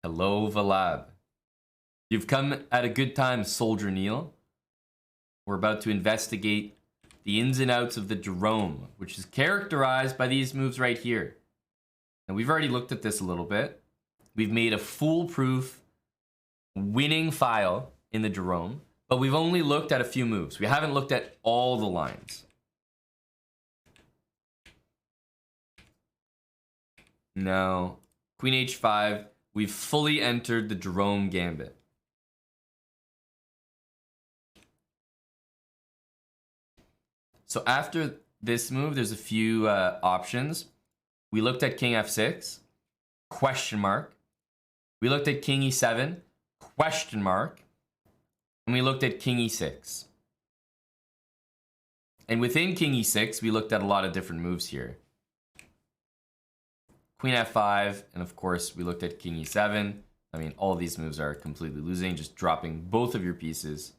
Hello, Valab. You've come at a good time, Soldier Neil. We're about to investigate the ins and outs of the Jerome, which is characterized by these moves right here. And we've already looked at this a little bit. We've made a foolproof winning file in the Jerome, but we've only looked at a few moves. We haven't looked at all the lines. No. Queen h5. We've fully entered the Jerome gambit. So after this move, there's a few options. We looked at king f6, question mark. We looked at king e7, question mark. And we looked at king e6. And within king e6, we looked at a lot of different moves here. Queen f5, and of course, we looked at king e7. I mean, all of these moves are completely losing, just dropping both of your pieces.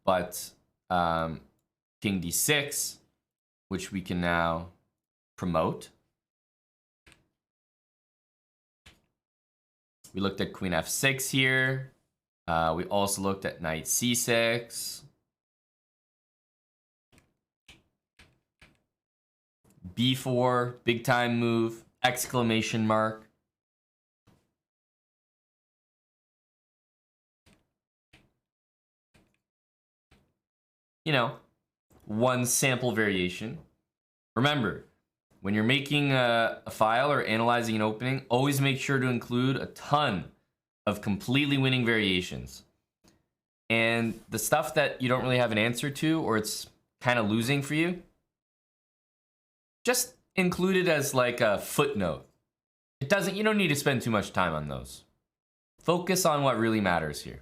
But king d6, which we can now promote. We looked at queen f6 here. We also looked at knight c6. b4, big time move, exclamation mark. You know, one sample variation. Remember, when you're making a file or analyzing an opening, always make sure to include a ton of completely winning variations. And the stuff that you don't really have an answer to, or it's kind of losing for you, just include it as like a footnote. You don't need to spend too much time on those. Focus on what really matters here.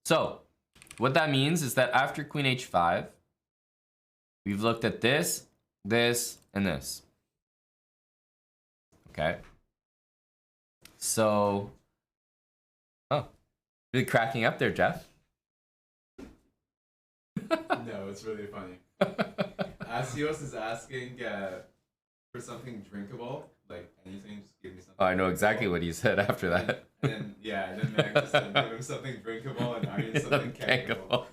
So, what that means is that after queen h5, we've looked at this, this, and this. Okay. So, oh, really cracking up there, Jeff. No, it's really funny. Asios is asking for something drinkable, like anything, just give me something. Oh, I know exactly what he said after that. And then Meg just said, give him something drinkable, and Aryan something cankable.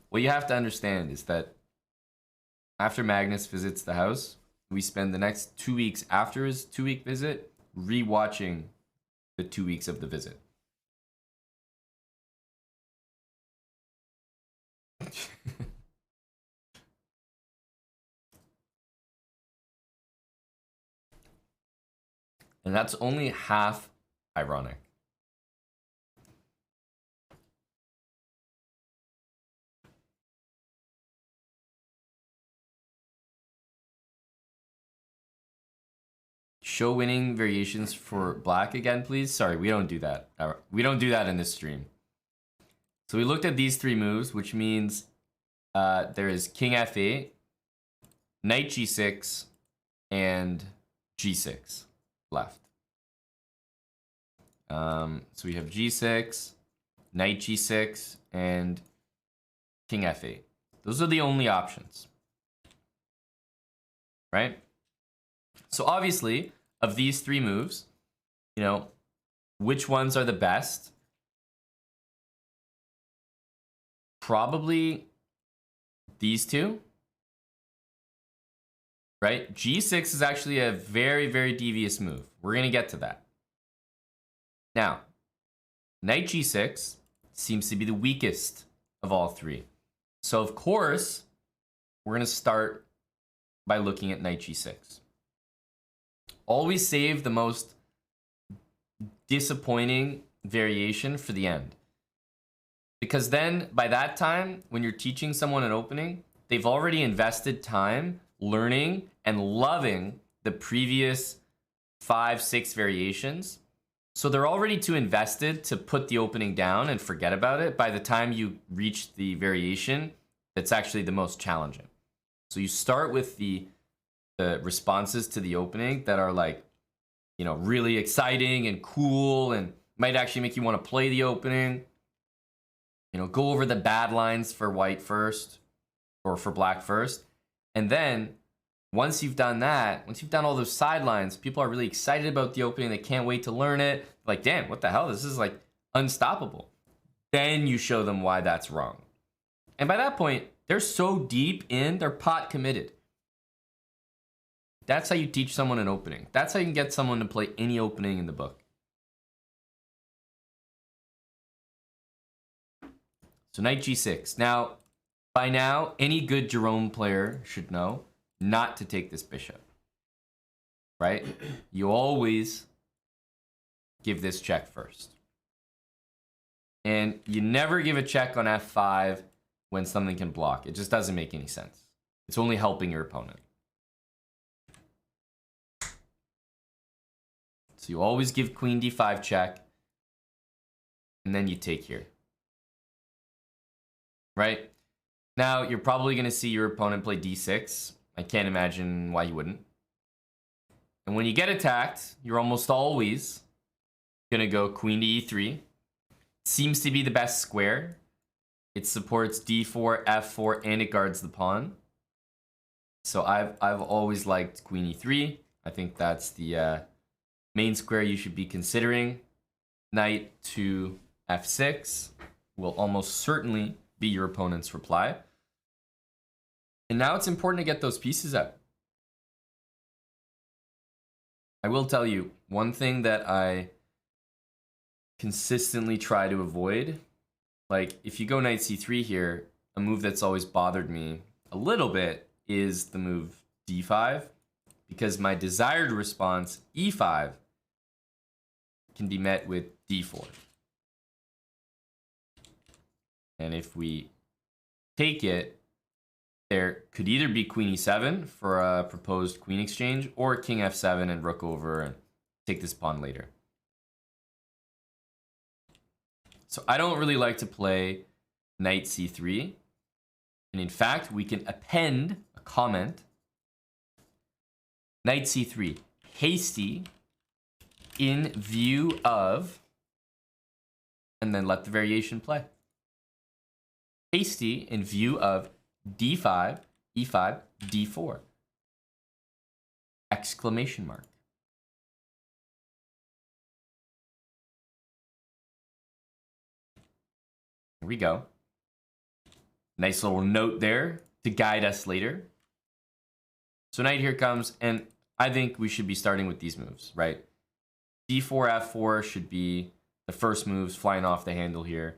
What you have to understand is that after Magnus visits the house, we spend the next 2 weeks after his 2-week visit rewatching the 2 weeks of the visit. And that's only half ironic. Show winning variations for black again, please. Sorry, we don't do that. We don't do that in this stream. So we looked at these 3 moves, which means there is king f8, knight g6, and g6 left. So we have g6, knight g6, and king f8. Those are the only options, right? So obviously, of these 3 moves, you know, which ones are the best? Probably these 2, right? G6 is actually a very, very devious move. We're going to get to that. Now, knight g6 seems to be the weakest of all 3. So, of course, we're going to start by looking at knight g6. Always save the most disappointing variation for the end. Because then, by that time, when you're teaching someone an opening, they've already invested time learning and loving the previous 5, 6 variations. So they're already too invested to put the opening down and forget about it by the time you reach the variation that's actually the most challenging. So you start with the responses to the opening that are like, you know, really exciting and cool and might actually make you want to play the opening. You know, go over the bad lines for white first or for black first. And then once you've done that, once you've done all those sidelines, people are really excited about the opening. They can't wait to learn it. Like, damn, what the hell? This is like unstoppable. Then you show them why that's wrong. And by that point, they're so deep in, they're pot committed. That's how you teach someone an opening. That's how you can get someone to play any opening in the book. So knight g6. Now, by now, any good Jerome player should know not to take this bishop. right? You always give this check first. And you never give a check on f5 when something can block. It just doesn't make any sense. It's only helping your opponent. So you always give queen d5 check, and then you take here. Right? Now, you're probably going to see your opponent play d6. I can't imagine why you wouldn't. And when you get attacked, you're almost always going to go queen to e3. Seems to be the best square. It supports d4, f4, and it guards the pawn. So I've always liked queen e3. I think that's the main square you should be considering. Knight to f6 will almost certainly be your opponent's reply. And now it's important to get those pieces out. I will tell you, one thing that I consistently try to avoid, like if you go knight c3 here, a move that's always bothered me a little bit is the move d5, because my desired response, e5, can be met with d4. And if we take it, there could either be queen e7 for a proposed queen exchange, or king f7 and rook over and take this pawn later. So I don't really like to play knight c3. And in fact, we can append a comment. Knight c3, hasty in view of, and then let the variation play. Hasty in view of d5, e5, d4. Exclamation mark. Here we go. Nice little note there to guide us later. So knight here comes, and I think we should be starting with these moves, right? d4, f4 should be the first moves flying off the handle here.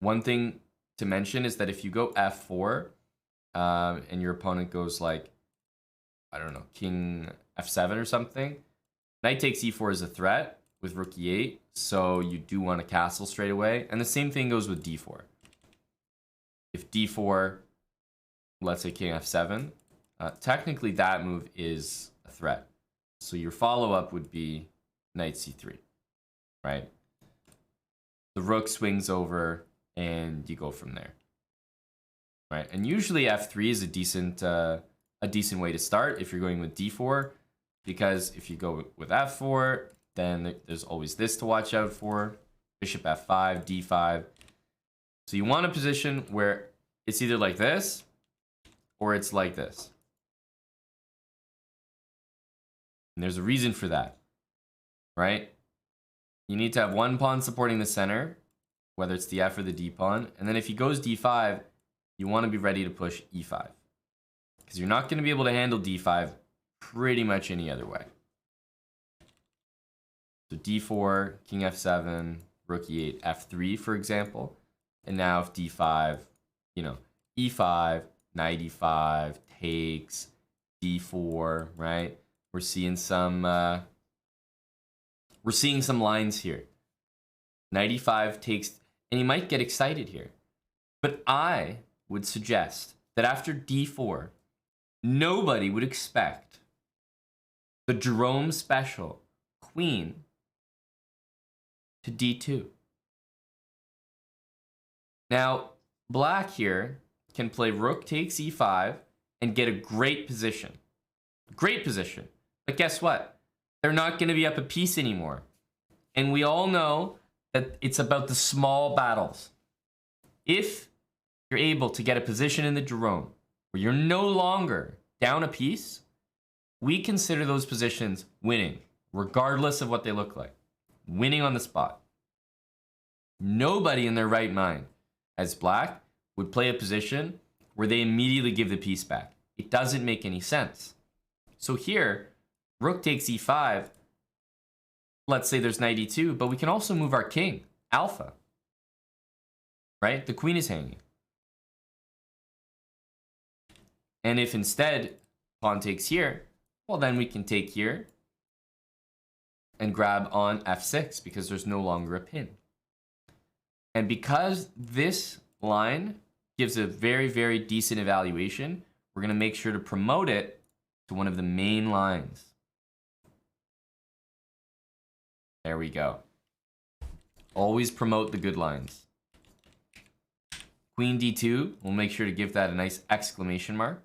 One thing to mention is that if you go f4 and your opponent goes like, I don't know, king f7 or something, knight takes e4 is a threat with rook e8, so you do want to castle straight away. And the same thing goes with d4. If d4, let's say king f7, technically that move is a threat. So your follow-up would be knight c3, right? The rook swings over, and you go from there, right? And usually f3 is a decent way to start if you're going with d4, because if you go with f4, then there's always this to watch out for, bishop f5, d5. So you want a position where it's either like this or it's like this. And there's a reason for that, right? You need to have one pawn supporting the center, whether it's the f or the d pawn. And then if he goes d5, you want to be ready to push e5, because you're not going to be able to handle d5 pretty much any other way. So d4, king f7, rook e8, f3, for example. And now if d5, you know, e5, knight e5, takes, d4, right? We're seeing some lines here. Knight e5 takes, and you might get excited here. But I would suggest that after d4, nobody would expect the Jerome special queen to d2. Now, black here can play rook takes e5 and get a great position. Great position. But guess what? They're not going to be up a piece anymore. And we all know that it's about the small battles. If you're able to get a position in the Jerome where you're no longer down a piece, we consider those positions winning, regardless of what they look like. Winning on the spot. Nobody in their right mind, as black, would play a position where they immediately give the piece back. It doesn't make any sense. So here, rook takes e5. Let's say there's knight e2, but we can also move our king, alpha. Right? The queen is hanging. And if instead pawn takes here, well, then we can take here and grab on f6 because there's no longer a pin. And because this line gives a very, very decent evaluation, we're going to make sure to promote it to one of the main lines. There we go. Always promote the good lines. Queen d2, we'll make sure to give that a nice exclamation mark.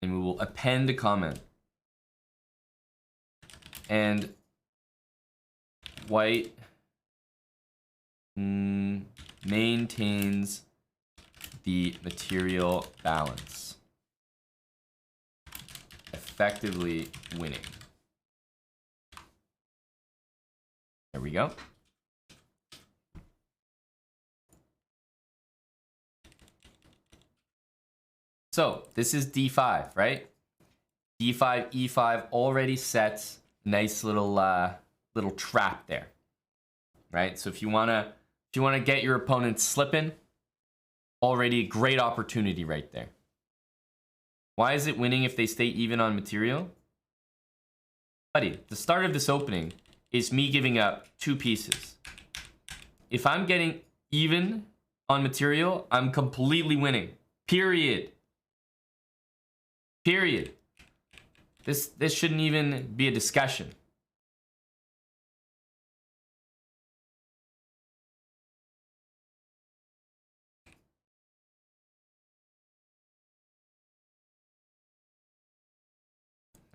And we will append a comment. And white maintains the material balance, effectively winning. There we go. So this is d5, right? d5, e5 already sets nice little little trap there, right? So if you wanna get your opponent slipping, already a great opportunity right there. Why is it winning if they stay even on material? Buddy, the start of this opening is me giving up 2 pieces. If I'm getting even on material, I'm completely winning. Period. Period. This shouldn't even be a discussion.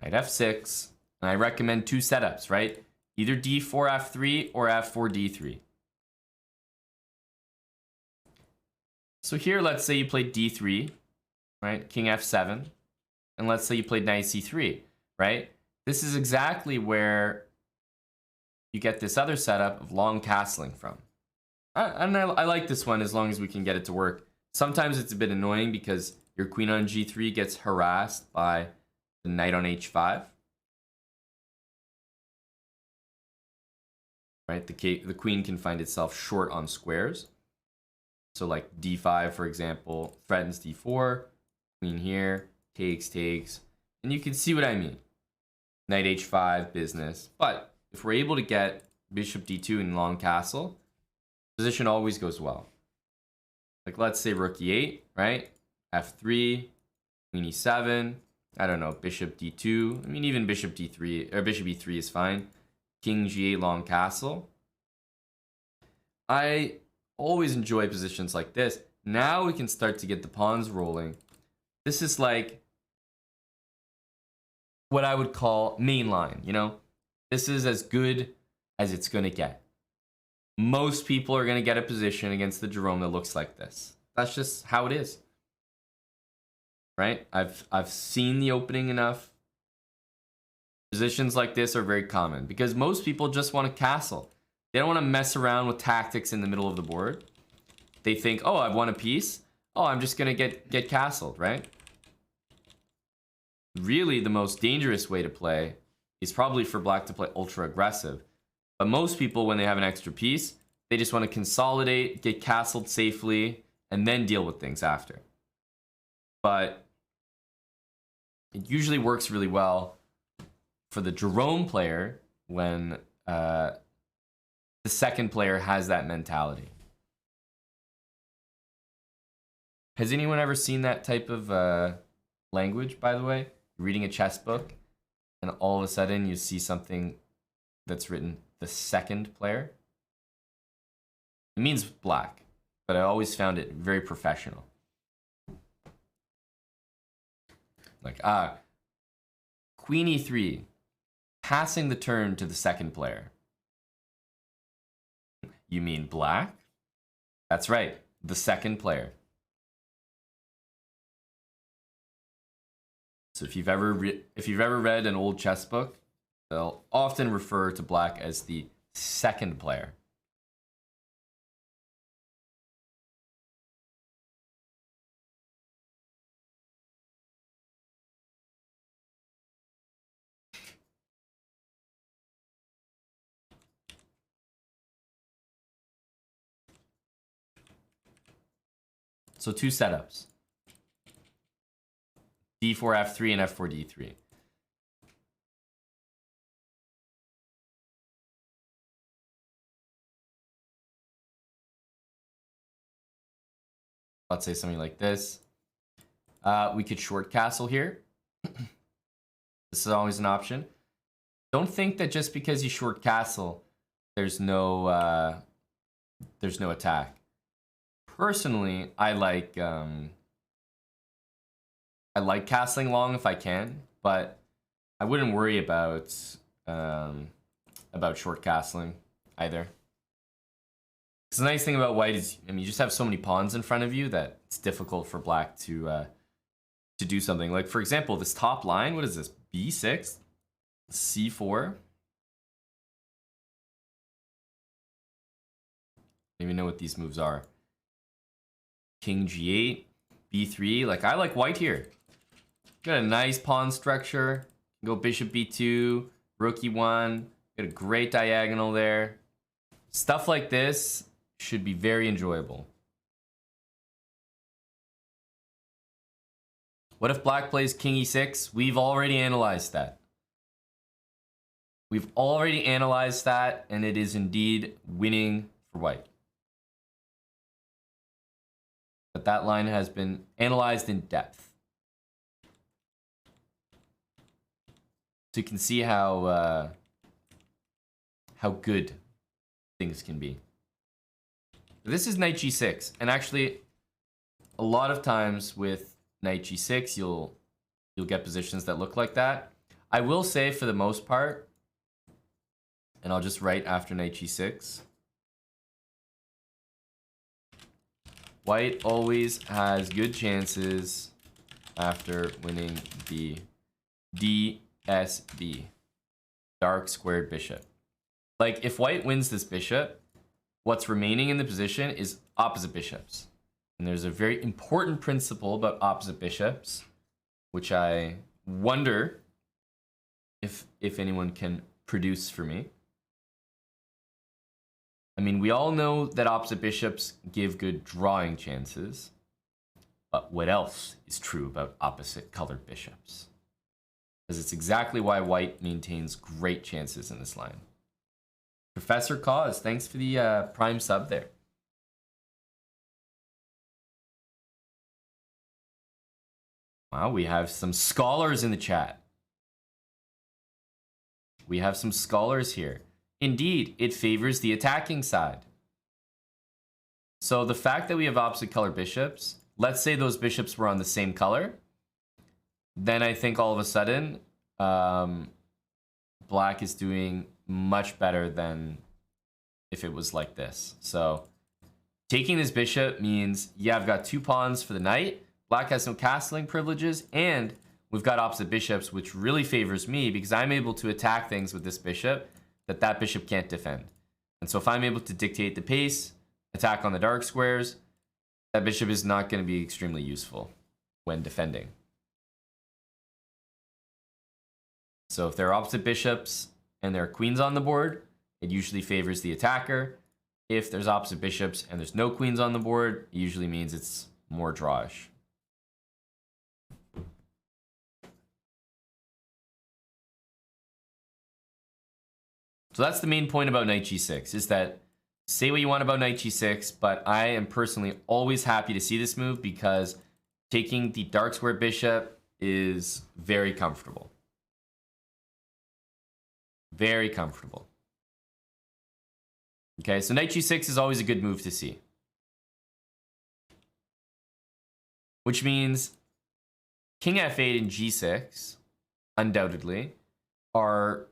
Right, f6, and I recommend 2 setups, right? Either d4 f3 or f4 d3. So here, let's say you played d3, right? King f7, and let's say you played knight c3, right? This is exactly where you get this other setup of long castling from. And I like this one as long as we can get it to work. Sometimes it's a bit annoying because your queen on g3 gets harassed by the knight on h5. Right, the queen can find itself short on squares. So like d5, for example, threatens d4, queen here, takes, and you can see what I mean. Knight h5 business. But if we're able to get bishop d2 in long castle, position always goes well. Like let's say rook e8, right? f3, queen e7, I don't know, bishop d2. I mean, even bishop d3 or bishop e3 is fine. King g8 long castle. I always enjoy positions like this. Now we can start to get the pawns rolling. This is like what I would call mainline, you know? This is as good as it's going to get. Most people are going to get a position against the Jerome that looks like this. That's just how it is. Right? I've seen the opening enough. Positions like this are very common because most people just want to castle. They don't want to mess around with tactics in the middle of the board. They think, oh, I've won a piece. Oh, I'm just going to get castled, right? Really, the most dangerous way to play is probably for black to play ultra aggressive. But most people, when they have an extra piece, they just want to consolidate, get castled safely, and then deal with things after. But it usually works really well for the Jerome player when the second player has that mentality. Has anyone ever seen that type of language, by the way? Reading a chess book, and all of a sudden you see something that's written the second player? It means black, but I always found it very professional. Like, queen e3, passing the turn to the second player. You mean black? That's right, the second player. So if you've ever read an old chess book, they'll often refer to black as the second player. So 2 setups. D4, F3, and F4, D3. Let's say something like this. We could short castle here. This is always an option. Don't think that just because you short castle, there's no attack. Personally, I like castling long if I can, but I wouldn't worry about short castling either. Because the nice thing about white is, I mean, you just have so many pawns in front of you that it's difficult for black to do something. Like, for example, this top line, what is this? B6, C4. I don't even know what these moves are. King G8, B3. Like, I like white here. Got a nice pawn structure. Go bishop B2, rook E1. Got a great diagonal there. Stuff like this should be very enjoyable. What if black plays King E6? We've already analyzed that. We've already analyzed that, and it is indeed winning for white. But that line has been analyzed in depth. So you can see how good things can be. This is knight G6, and actually, a lot of times with knight G6, you'll get positions that look like that. I will say, for the most part, and I'll just write after knight G6. White always has good chances after winning the DSB, dark squared bishop. Like, if white wins this bishop, what's remaining in the position is opposite bishops. And there's a very important principle about opposite bishops, which I wonder if anyone can produce for me. I mean, we all know that opposite bishops give good drawing chances, but what else is true about opposite colored bishops? Because it's exactly why white maintains great chances in this line. Professor Cause, thanks for the prime sub there. Wow, we have some scholars in the chat. We have some scholars here. Indeed, it favors the attacking side. So the fact that we have opposite color bishops, let's say those bishops were on the same color, then I think all of a sudden, black is doing much better than if it was like this. So taking this bishop means, yeah, I've got 2 pawns for the knight. Black has no castling privileges, and we've got opposite bishops, which really favors me because I'm able to attack things with this bishop that bishop can't defend. And so if I'm able to dictate the pace, attack on the dark squares, that bishop is not going to be extremely useful when defending. So if there are opposite bishops and there are queens on the board, it usually favors the attacker. If there's opposite bishops and there's no queens on the board, it usually means it's more drawish. So that's the main point about knight G6, is that say what you want about knight G6, but I am personally always happy to see this move because taking the dark square bishop is very comfortable. Very comfortable. Okay, so knight G6 is always a good move to see. Which means King F8 and G6, undoubtedly, are,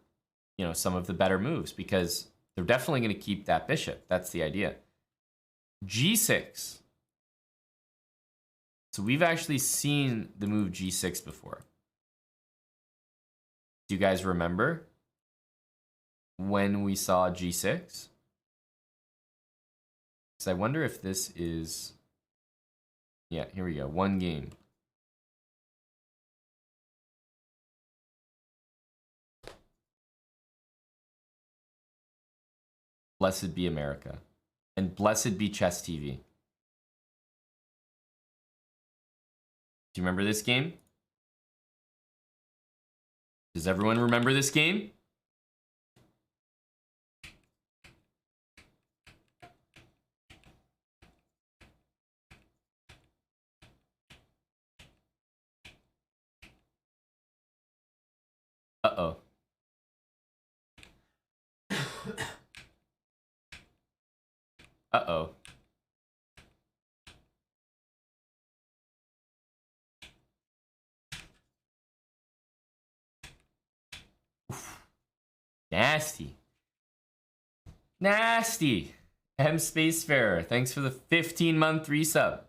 you know, some of the better moves because they're definitely going to keep that bishop. That's the idea. G6. So we've actually seen the move G6 before. Do you guys remember when we saw G6? So I wonder if this is... Yeah, here we go. One game. Blessed be America. And blessed be Chess TV. Do you remember this game? Does everyone remember this game? Uh-oh. Uh-oh. Nasty. Nasty. M Spacefarer, thanks for the 15-month resub.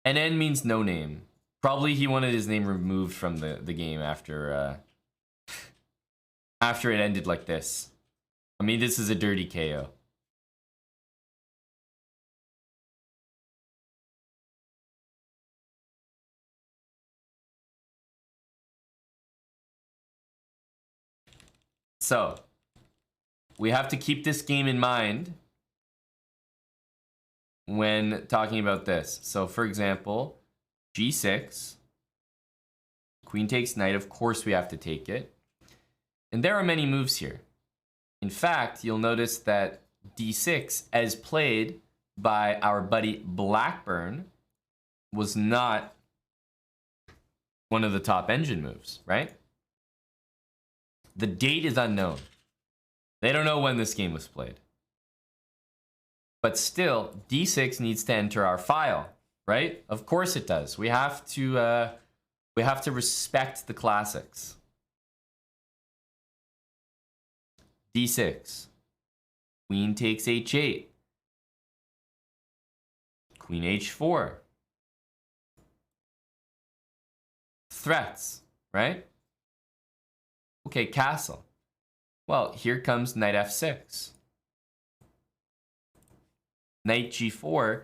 NN means no name. Probably he wanted his name removed from the game after after it ended like this. I mean, this is a dirty KO. So, we have to keep this game in mind when talking about this. So, for example, G6, queen takes knight. Of course, we have to take it. And there are many moves here. In fact, you'll notice that D6, as played by our buddy Blackburn, was not one of the top engine moves, right? The date is unknown. They don't know when this game was played. But still, D6 needs to enter our file, right? Of course it does. We have to respect the classics. D6. Queen takes H8. Queen H4. Threats, right? Okay, castle. Well, here comes knight F6. Knight G4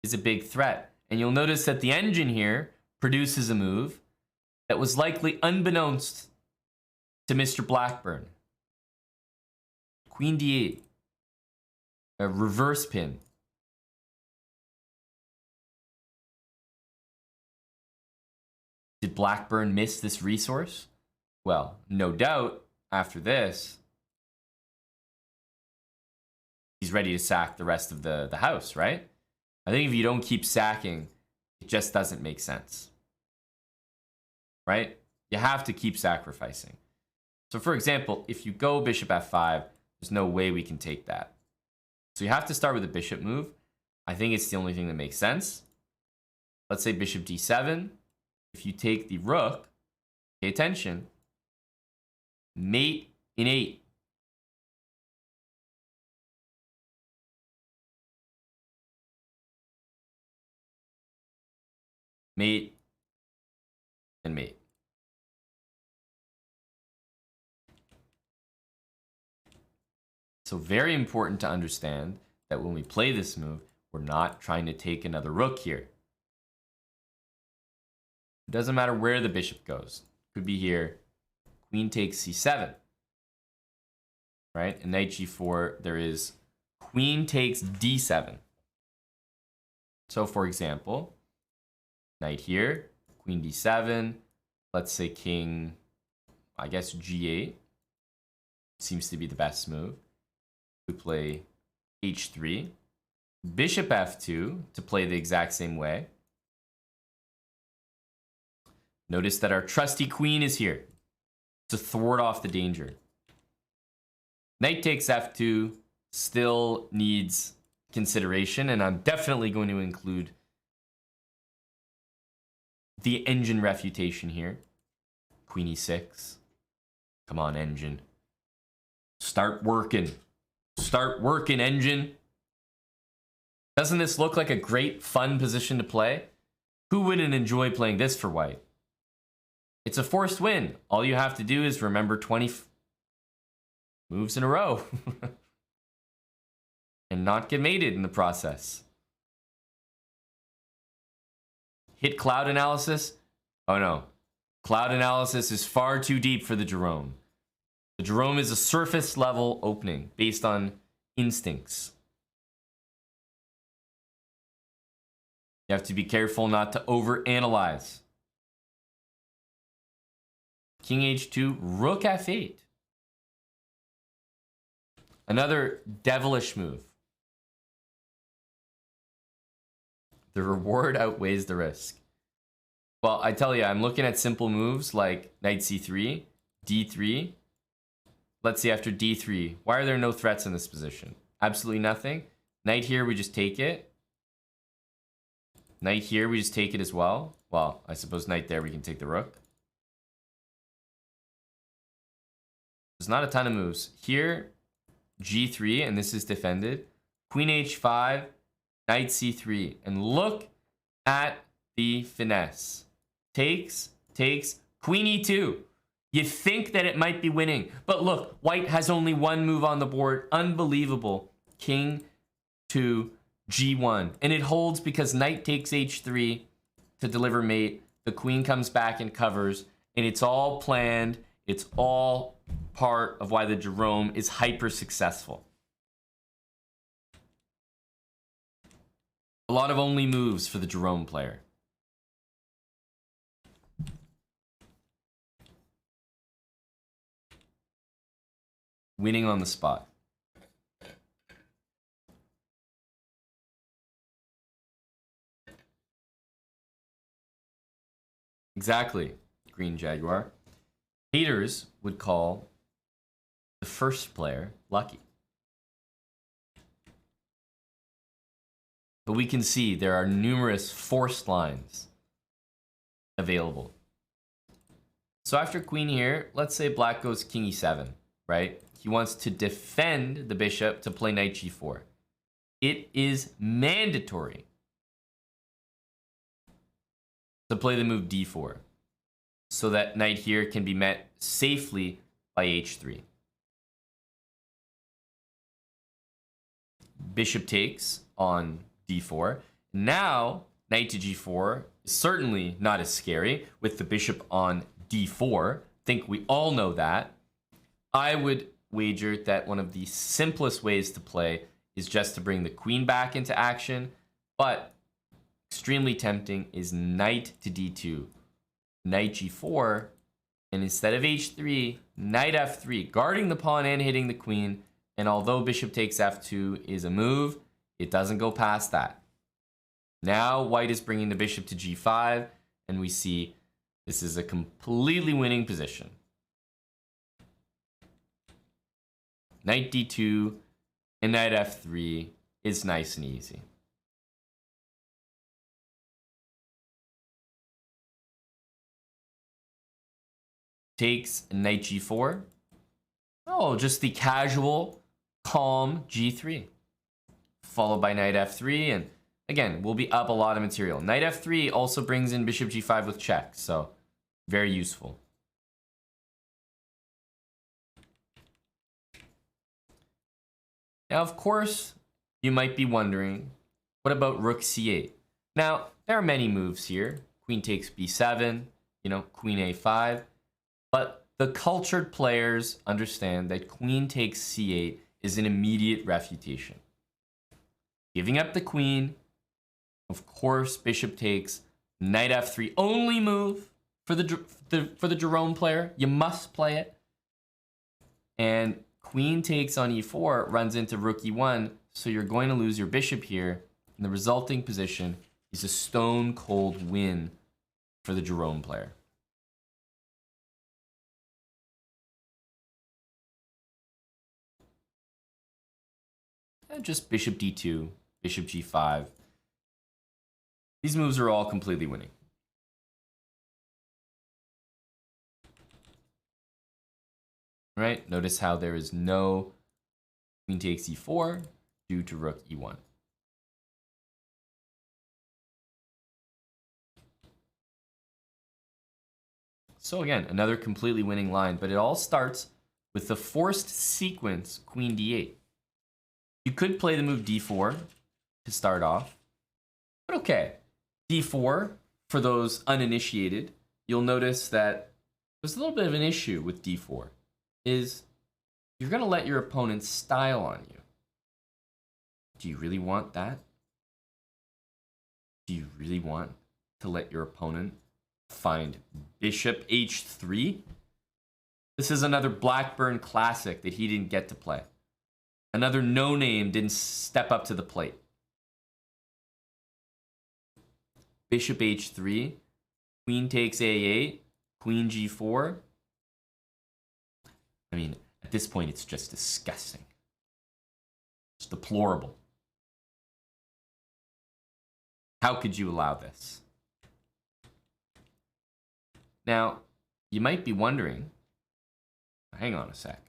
is a big threat. And you'll notice that the engine here produces a move that was likely unbeknownst to Mr. Blackburn. Queen D8. A reverse pin. Did Blackburn miss this resource? Well, no doubt, after this, he's ready to sack the rest of the house, right? I think if you don't keep sacking, it just doesn't make sense. Right? You have to keep sacrificing. So for example, if you go bishop f5, there's no way we can take that. So you have to start with a bishop move. I think it's the only thing that makes sense. Let's say bishop d7. If you take the rook, pay attention, mate in 8. Mate and mate. So very important to understand that when we play this move, we're not trying to take another rook here. It doesn't matter where the bishop goes. Could be here. Queen takes c7. Right? And knight g4, there is queen takes d7. So for example, knight here, queen d7. Let's say king, I guess g8 seems to be the best move. We play h3. Bishop f2 to play the exact same way. Notice that our trusty queen is here to thwart off the danger. Knight takes f2 still needs consideration, and I'm definitely going to include the engine refutation here. Queen e6. Come on, engine. Start working. Start working, engine. Doesn't this look like a great, fun position to play? Who wouldn't enjoy playing this for white? It's a forced win. All you have to do is remember 20 moves in a row. And not get mated in the process. Hit cloud analysis? Oh no. Cloud analysis is far too deep for the Jerome. The Jerome is a surface level opening based on instincts. You have to be careful not to overanalyze. King h2, rook f8. Another devilish move. The reward outweighs the risk. Well, I tell you, I'm looking at simple moves like knight c3, d3. Let's see, after d3, why are there no threats in this position? Absolutely nothing. Knight here, we just take it. Knight here, we just take it as well. Well, I suppose knight there, we can take the rook. There's not a ton of moves. Here, g3, and this is defended. Queen h5, knight c3. And look at the finesse. Takes, queen e2. You think that it might be winning. But look, white has only one move on the board. Unbelievable. King to g1. And it holds because knight takes h3 to deliver mate. The queen comes back and covers. And it's all planned. It's all part of why the Jerome is hyper successful. A lot of only moves for the Jerome player. Winning on the spot. Exactly, Green Jaguar. Haters would call the first player lucky. But we can see there are numerous forced lines available. So after queen here, let's say black goes king e7, right? He wants to defend the bishop to play knight g4. It is mandatory to play the move d4 so that knight here can be met safely by h3. Bishop takes on d4. Now, knight to g4 is certainly not as scary with the bishop on d4. I think we all know that. I would wager that one of the simplest ways to play is just to bring the queen back into action, but extremely tempting is knight to d2, knight g4, and instead of h3, knight f3, guarding the pawn and hitting the queen. And although bishop takes f2 is a move, it doesn't go past that. Now white is bringing the bishop to g5, and we see this is a completely winning position. Knight d2 and knight f3 is nice and easy. Takes knight g4. Oh, just the casual, calm g3. Followed by knight f3, and again, we'll be up a lot of material. Knight f3 also brings in bishop g5 with check, so very useful. Now, of course, you might be wondering, what about rook c8? Now, there are many moves here. Queen takes b7, queen a5. But the cultured players understand that queen takes c8 is an immediate refutation. Giving up the queen, of course, bishop takes, knight f3, only move for the Jerome player. You must play it. And queen takes on e4 runs into rook e1, so you're going to lose your bishop here. And the resulting position is a stone cold win for the Jerome player. And just bishop d2, bishop g5. These moves are all completely winning. Right? Notice how there is no queen takes e4 due to rook e1. So again, another completely winning line, but it all starts with the forced sequence queen d8. You could play the move d4 to start off, but okay. d4, for those uninitiated, you'll notice that there's a little bit of an issue with d4, is you're going to let your opponent style on you. Do you really want that? Do Do you really want to let your opponent find bishop h3? This is another Blackburn classic that he didn't get to play. Another no-name didn't step up to the plate. Bishop h3, queen takes a8, queen g4. I mean, at this point, it's just disgusting. It's deplorable. How could you allow this? Now, you might be wondering, hang on a sec.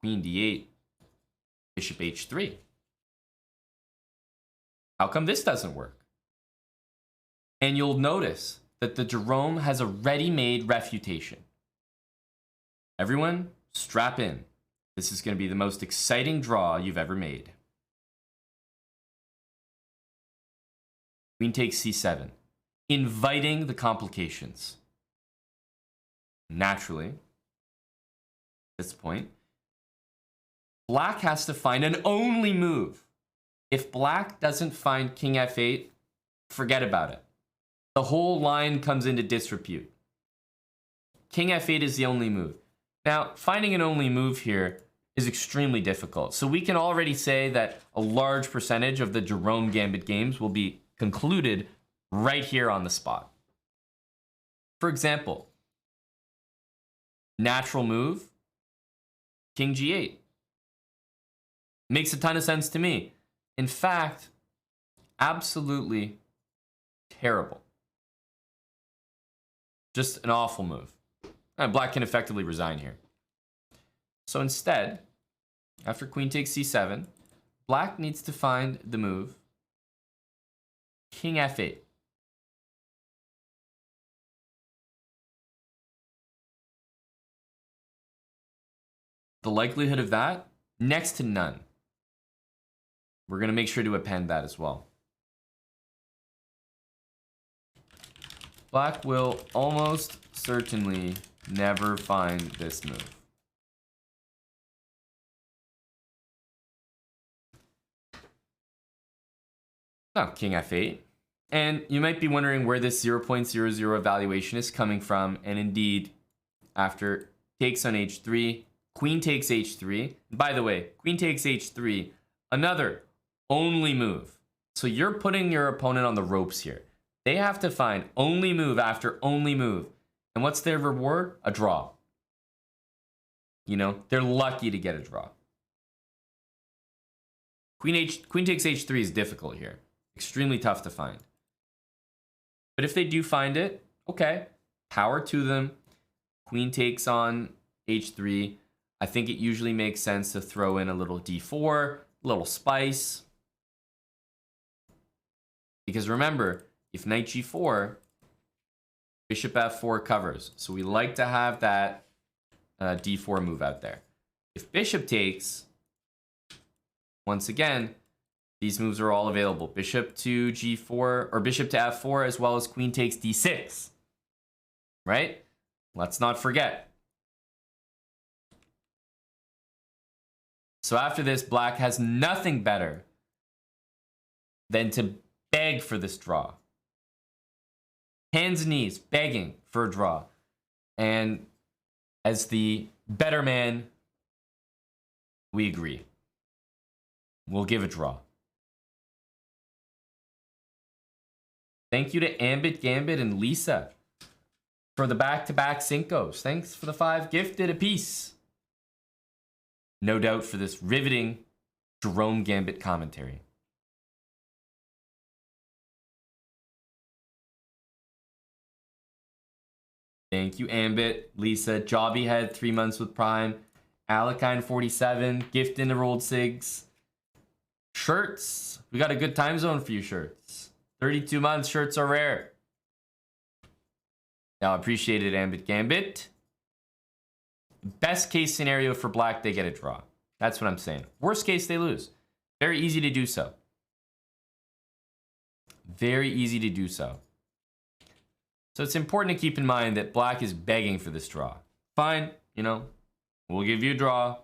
Queen d8, bishop h3. How come this doesn't work? And you'll notice that the Jerome has a ready-made refutation. Everyone, strap in. This is going to be the most exciting draw you've ever made. Queen takes c7, inviting the complications. Naturally, at this point, Black has to find an only move. If Black doesn't find king f8, forget about it. The whole line comes into disrepute. King f8 is the only move. Now, finding an only move here is extremely difficult. So we can already say that a large percentage of the Jerome Gambit games will be concluded right here on the spot. For example, natural move, king g8. Makes a ton of sense to me. In fact, absolutely terrible. Just an awful move. Black can effectively resign here. So instead, after queen takes c7, Black needs to find the move king f8. The likelihood of that, next to none. We're going to make sure to append that as well. Black will almost certainly never find this move. Oh, king f8. And you might be wondering where this 0.00 evaluation is coming from. And indeed, after takes on h3, queen takes h3. By the way, queen takes h3, another only move. So you're putting your opponent on the ropes here. They have to find only move after only move. And what's their reward? A draw. You know, they're lucky to get a draw. Queen takes h3 is difficult here. Extremely tough to find. But if they do find it, okay, power to them. Queen takes on h3. I think it usually makes sense to throw in a little d4, a little spice. Because remember, if knight g4, bishop f4 covers. So we like to have that d4 move out there. If bishop takes, once again, these moves are all available. Bishop to g4, or bishop to f4, as well as queen takes d6. Right? Let's not forget. So after this, Black has nothing better than to beg for this draw. Hands and knees, begging for a draw. And as the better man, we agree. We'll give a draw. Thank you to Ambit, Gambit, and Lisa for the back-to-back Cincos. Thanks for the 5 gifted apiece. No doubt for this riveting Jerome Gambit commentary. Thank you, Ambit, Lisa, Jobby had 3 months with Prime, Alekine47, gift in the rolled SIGs. Shirts, we got a good time zone for you, shirts. 32 months, shirts are rare. Now, appreciate it, Ambit Gambit. Best case scenario for Black, they get a draw. That's what I'm saying. Worst case, they lose. Very easy to do so. Very easy to do so. So it's important to keep in mind that Black is begging for this draw. Fine, you know, we'll give you a draw.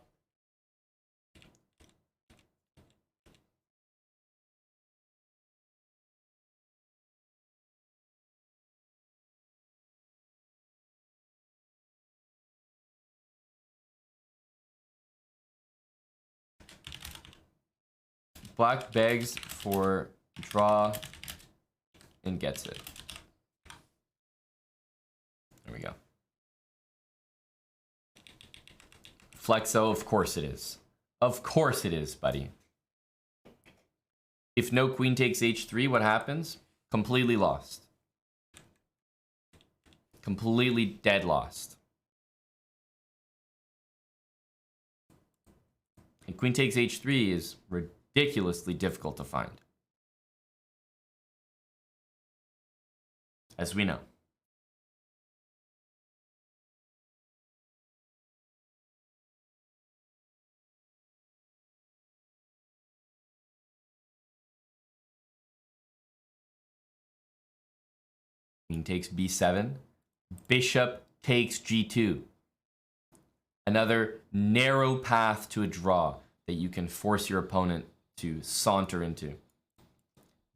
Black begs for draw and gets it. There we go. Flexo, of course it is. Of course it is, buddy. If no queen takes h3, what happens? Completely lost. Completely dead lost. And queen takes h3 is ridiculously difficult to find, as we know. Queen takes b7. Bishop takes g2. Another narrow path to a draw that you can force your opponent to saunter into.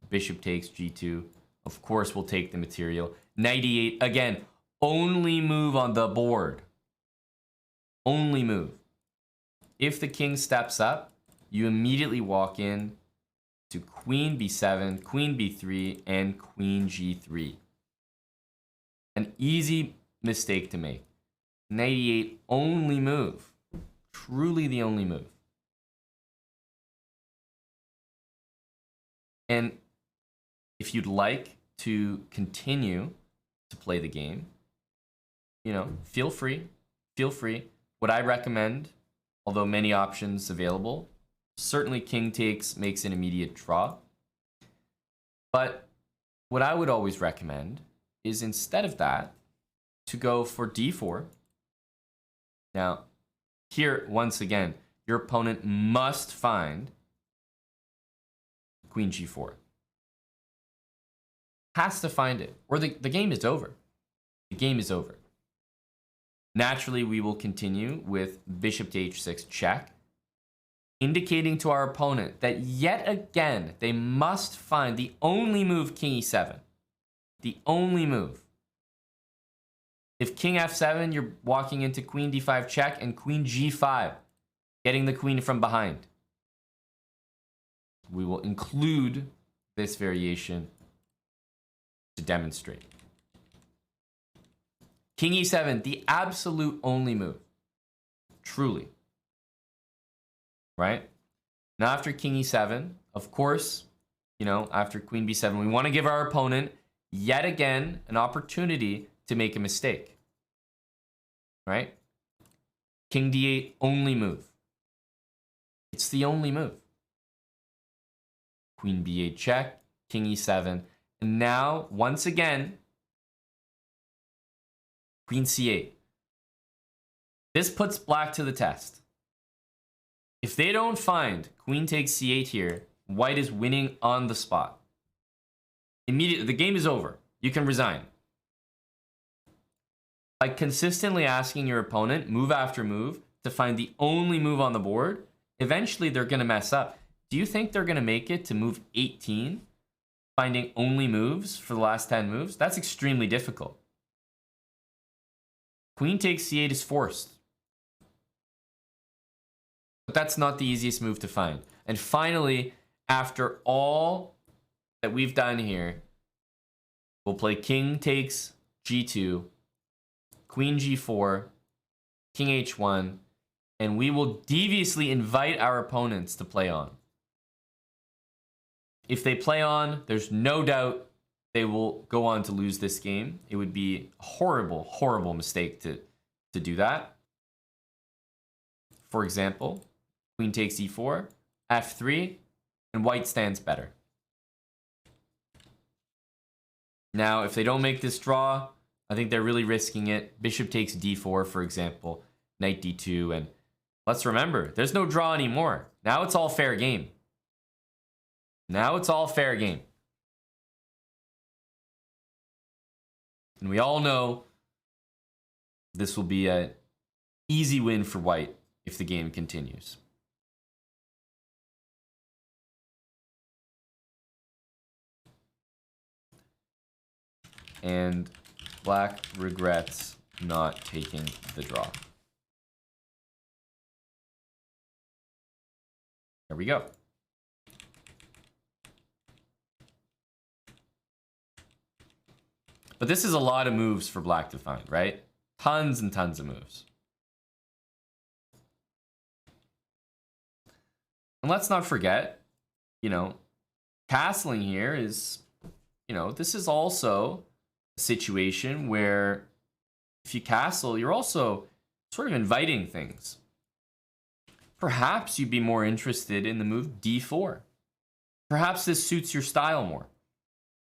Bishop takes g2. Of course, we'll take the material. Knight e8. Again, only move on the board. Only move. If the king steps up, you immediately walk in to queen b7, queen b3, and queen g3. An easy mistake to make. Knight e8, only move. Truly the only move. And if you'd like to continue to play the game, you know, feel free. Feel free. What I recommend, although many options available, certainly king takes makes an immediate draw. But what I would always recommend is, instead of that, to go for d4. Now, here, once again, your opponent must find queen g4. Has to find it, or the game is over. The game is over. Naturally, we will continue with bishop to h6 check, indicating to our opponent that yet again, they must find the only move, king e7. The only move. If king f7, you're walking into queen d5 check and queen g5, getting the queen from behind. We will include this variation to demonstrate. King e7, the absolute only move. Truly. Right? Now after king e7, of course, you know, after queen b7, we want to give our opponent yet again an opportunity to make a mistake. Right? King d8, only move. It's the only move. Queen b8 check, king e7, and now, once again, queen c8. This puts black to the test. If they don't find queen takes c8 here, white is winning on the spot. Immediately, the game is over. You can resign. By consistently asking your opponent, move after move, to find the only move on the board, eventually they're going to mess up. Do you think they're going to make it to move 18, finding only moves for the last 10 moves? That's extremely difficult. Queen takes c8 is forced. But that's not the easiest move to find. And finally, after all that we've done here, we'll play king takes g2, queen g4, king h1, and we will deviously invite our opponents to play on. If they play on, there's no doubt they will go on to lose this game. It would be a horrible, horrible mistake to do that. For example, queen takes e4, f3, and white stands better. Now, if they don't make this draw, I think they're really risking it. Bishop takes d4, for example, knight d2, and let's remember, there's no draw anymore. Now it's all fair game. Now it's all fair game. And we all know this will be an easy win for white if the game continues. And black regrets not taking the draw. There we go. But this is a lot of moves for black to find, right? Tons and tons of moves. And let's not forget, you know, castling here is, you know, this is also a situation where if you castle, you're also sort of inviting things. Perhaps you'd be more interested in the move d4. Perhaps this suits your style more,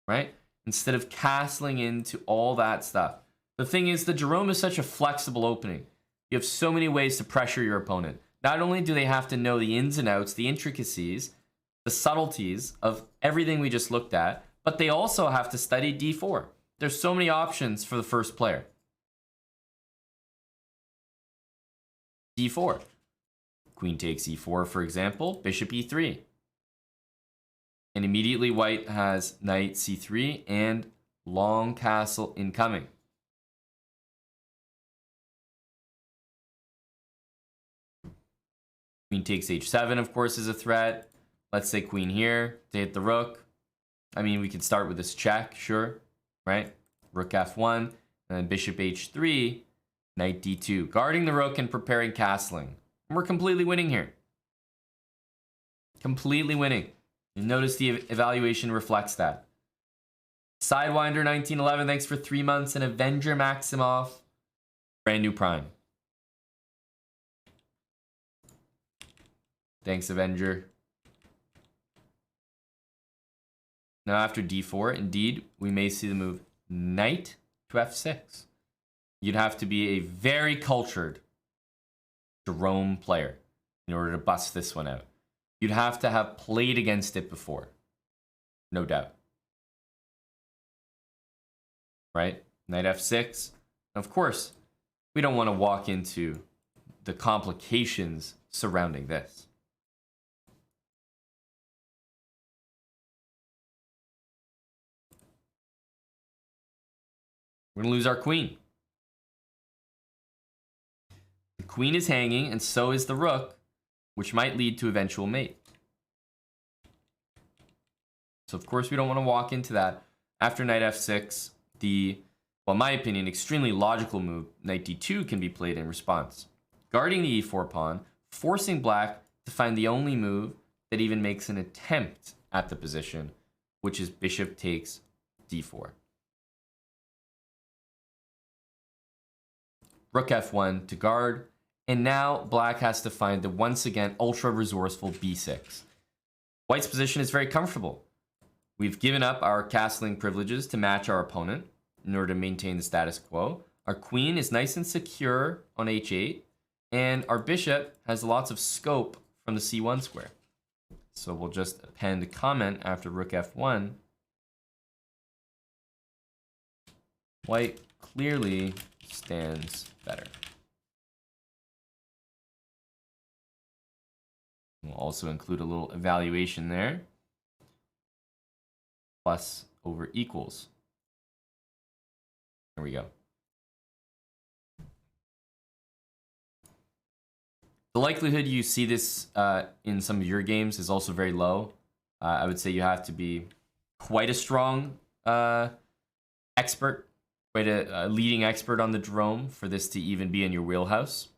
right? Instead of castling into all that stuff. The thing is, the Jerome is such a flexible opening. You have so many ways to pressure your opponent. Not only do they have to know the ins and outs, the intricacies, the subtleties of everything we just looked at, but they also have to study d4. There's so many options for the first player. d4. Queen takes e4, for example. Bishop e3. And immediately white has knight c3 and long castle incoming. Queen takes h7, of course, is a threat. Let's say queen here to hit the rook. I mean, we could start with this check, sure, right? Rook f1, and then bishop h3, knight d2. Guarding the rook and preparing castling. And we're completely winning here. Completely winning. You notice the evaluation reflects that. Sidewinder 1911, thanks for 3 months. And Avenger Maximoff, brand new Prime. Thanks, Avenger. Now after d4, indeed, we may see the move knight to f6. You'd have to be a very cultured Jerome player in order to bust this one out. You'd have to have played against it before. No doubt. Right? Knight f6. Of course, we don't want to walk into the complications surrounding this. We're going to lose our queen. The queen is hanging, and so is the rook, which might lead to eventual mate. So, of course, we don't want to walk into that. After knight f6, the, well, in my opinion, extremely logical move, knight d2, can be played in response. Guarding the e4 pawn, forcing black to find the only move that even makes an attempt at the position, which is bishop takes d4. Rook f1 to guard, and now black has to find the once again ultra resourceful b6. White's position is very comfortable. We've given up our castling privileges to match our opponent in order to maintain the status quo. Our queen is nice and secure on h8, and our bishop has lots of scope from the c1 square. So we'll just append a comment after rook f1. White clearly stands better. We'll also include a little evaluation there. Plus over equals. There we go. The likelihood you see this in some of your games is also very low. I would say you have to be quite a strong expert, quite a leading expert on the Jerome for this to even be in your wheelhouse.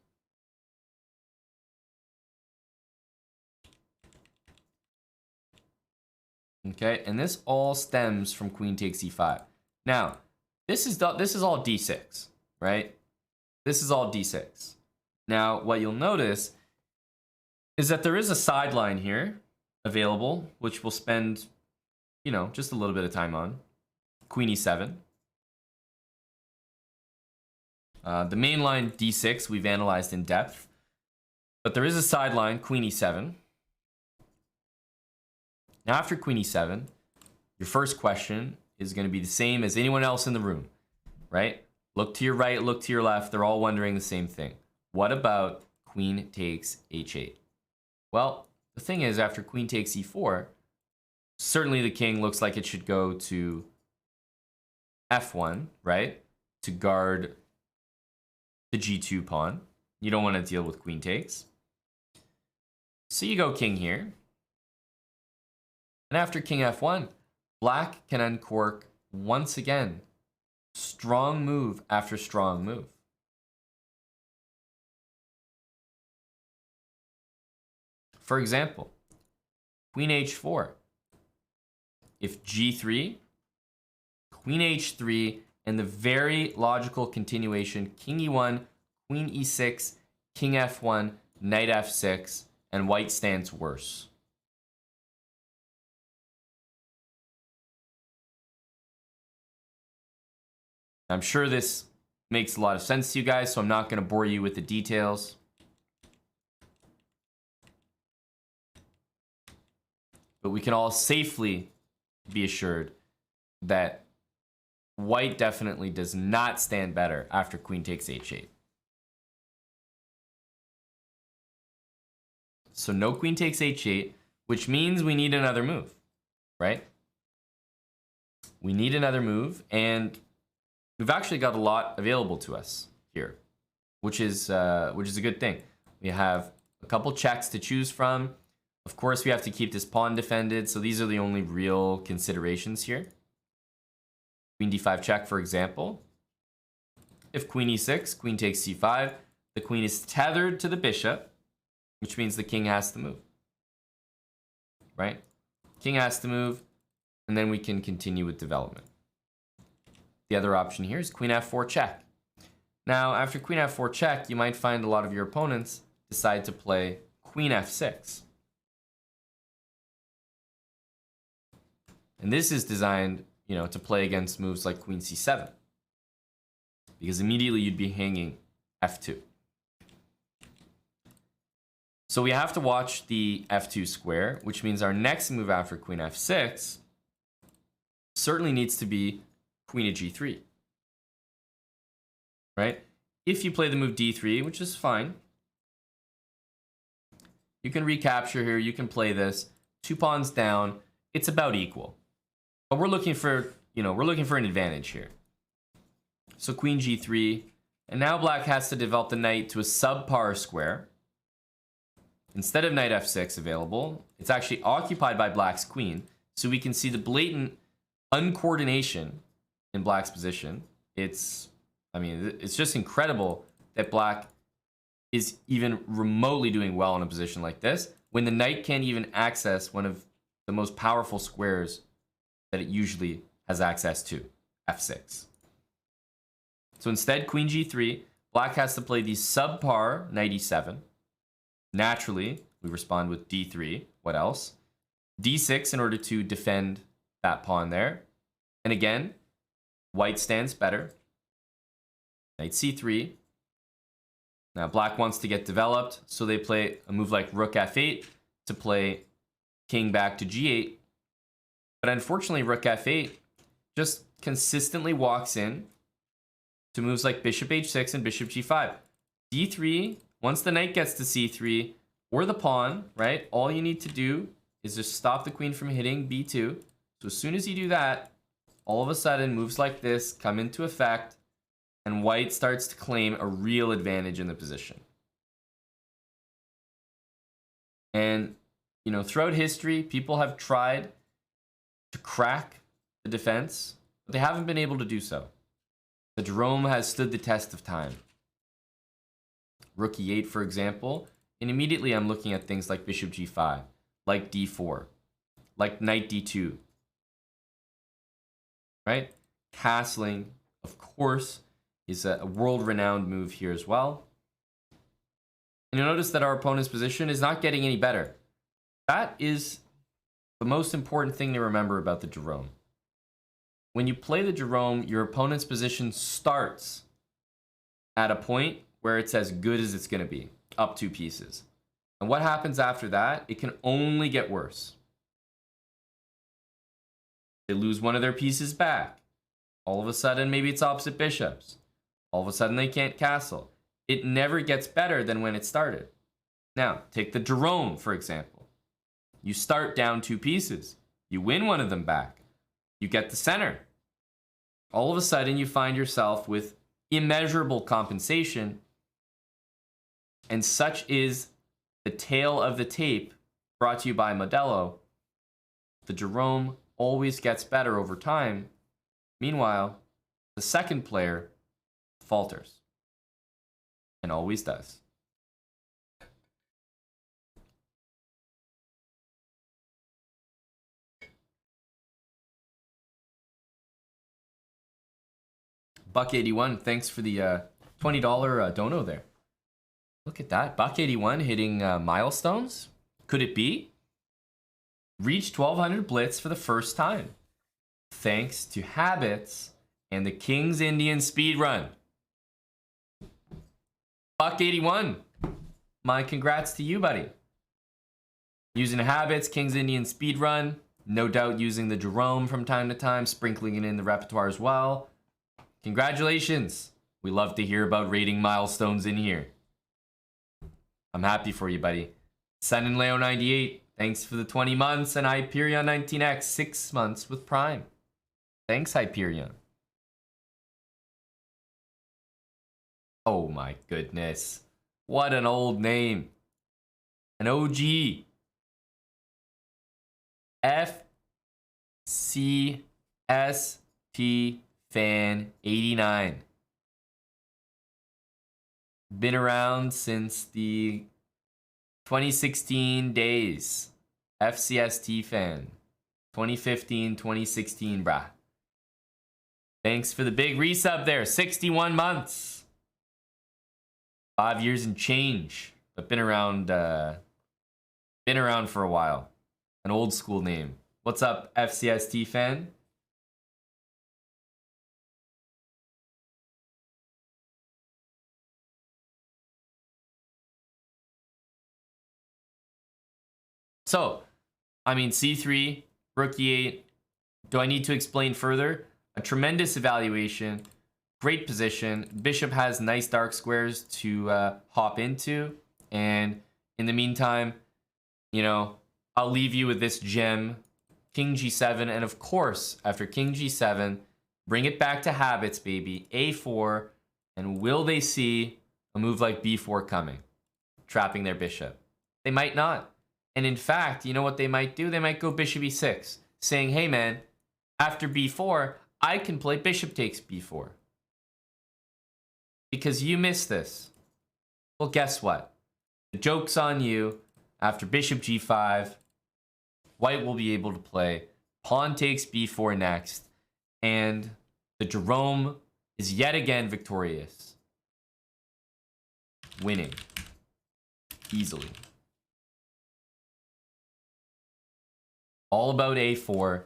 Okay, and this all stems from queen takes e5. Now, this is all d6, right? This is all d6. Now, what you'll notice is that there is a sideline here available, which we'll spend, you know, just a little bit of time on. Queen e7. The main line d6 we've analyzed in depth, but there is a sideline, queen e7. Now after queen e7, your first question is going to be the same as anyone else in the room, right? Look to your right, look to your left. They're all wondering the same thing. What about queen takes h8? Well, the thing is, after queen takes e4, certainly the king looks like it should go to f1, right? To guard the g2 pawn. You don't want to deal with queen takes. So you go king here. And after king f1, black can uncork once again strong move after strong move. For example, queen h4. If g3, queen h3, and the very logical continuation, king e1, queen e6, king f1, knight f6, and white stands worse. I'm sure this makes a lot of sense to you guys, so I'm not going to bore you with the details. But we can all safely be assured that white definitely does not stand better after queen takes h8. So no queen takes h8, which means we need another move, right? We need another move, and we've actually got a lot available to us here, which is a good thing. We have a couple checks to choose from. Of course, we have to keep this pawn defended, so these are the only real considerations here. Queen d5 check, for example. If queen e6, queen takes c5, the queen is tethered to the bishop, which means the king has to move, right? King has to move, and then we can continue with development. The other option here is queen f4 check. Now, after queen f4 check, you might find a lot of your opponents decide to play queen f6. And this is designed, to play against moves like queen c7. Because immediately you'd be hanging f2. So we have to watch the f2 square, which means our next move after queen f6 certainly needs to be queen to g3. Right? If you play the move d3, which is fine, you can recapture here, you can play this. 2 pawns down, it's about equal. But we're looking for, an advantage here. So queen g3, and now black has to develop the knight to a subpar square. Instead of knight f6 available, it's actually occupied by black's queen, so we can see the blatant uncoordination in black's position. It's just incredible that black is even remotely doing well in a position like this, when the knight can't even access one of the most powerful squares that it usually has access to, f6. So instead, queen g3, black has to play the subpar knight e7. Naturally, we respond with d3. What else? d6 in order to defend that pawn there. And again, white stands better. Knight c3. Now black wants to get developed, so they play a move like rook f8 to play king back to g8. But unfortunately, rook f8 just consistently walks in to moves like bishop h6 and bishop g5. d3, once the knight gets to c3, or the pawn, right? All you need to do is just stop the queen from hitting b2. So as soon as you do that, all of a sudden moves like this come into effect, and white starts to claim a real advantage in the position. And, throughout history, people have tried to crack the defense, but they haven't been able to do so. The Jerome has stood the test of time. Rook e8, for example, and immediately I'm looking at things like bishop g5, like d4, like knight d2, right? Castling, of course, is a world-renowned move here as well. And you'll notice that our opponent's position is not getting any better. That is the most important thing to remember about the Jerome. When you play the Jerome, your opponent's position starts at a point where it's as good as it's going to be, up 2 pieces. And what happens after that? It can only get worse. They lose one of their pieces back. All of a sudden, maybe it's opposite bishops. All of a sudden, they can't castle. It never gets better than when it started. Now, take the Jerome, for example. You start down 2 pieces. You win one of them back. You get the center. All of a sudden, you find yourself with immeasurable compensation. And such is the tale of the tape brought to you by Modelo. The Jerome always gets better over time. Meanwhile, the second player falters. And always does. Buck81, thanks for the $20 dono there. Look at that. Buck81 hitting milestones. Could it be? Reached 1200 blitz for the first time. Thanks to Habits and the King's Indian speed run. Buck81, my congrats to you, buddy. Using Habits, King's Indian speed run. No doubt using the Jerome from time to time, sprinkling it in the repertoire as well. Congratulations. We love to hear about rating milestones in here. I'm happy for you, buddy. Sun and Leo 98, thanks for the 20 months. And Hyperion 19X, 6 months with Prime. Thanks, Hyperion. Oh my goodness. What an old name. An OG. FCST Fan 89. Been around since the 2016 days. FCST fan. 2015, 2016, brah. Thanks for the big resub there. 61 months. 5 years and change. But been around for a while. An old school name. What's up, FCST fan? So, I mean, C3, Rookie 8. Do I need to explain further? A tremendous evaluation. Great position. Bishop has nice dark squares to hop into. And in the meantime, you know, I'll leave you with this gem. King G7. And of course, after King G7, bring it back to Habits, baby. A4. And will they see a move like B4 coming? Trapping their bishop. They might not. And in fact, you know what they might do? They might go bishop e6, saying, hey man, after b4, I can play bishop takes b4. Because you missed this. Well, guess what? The joke's on you. After bishop g5, white will be able to play pawn takes b4 next. And the Jerome is yet again victorious. Winning. Easily. All about a4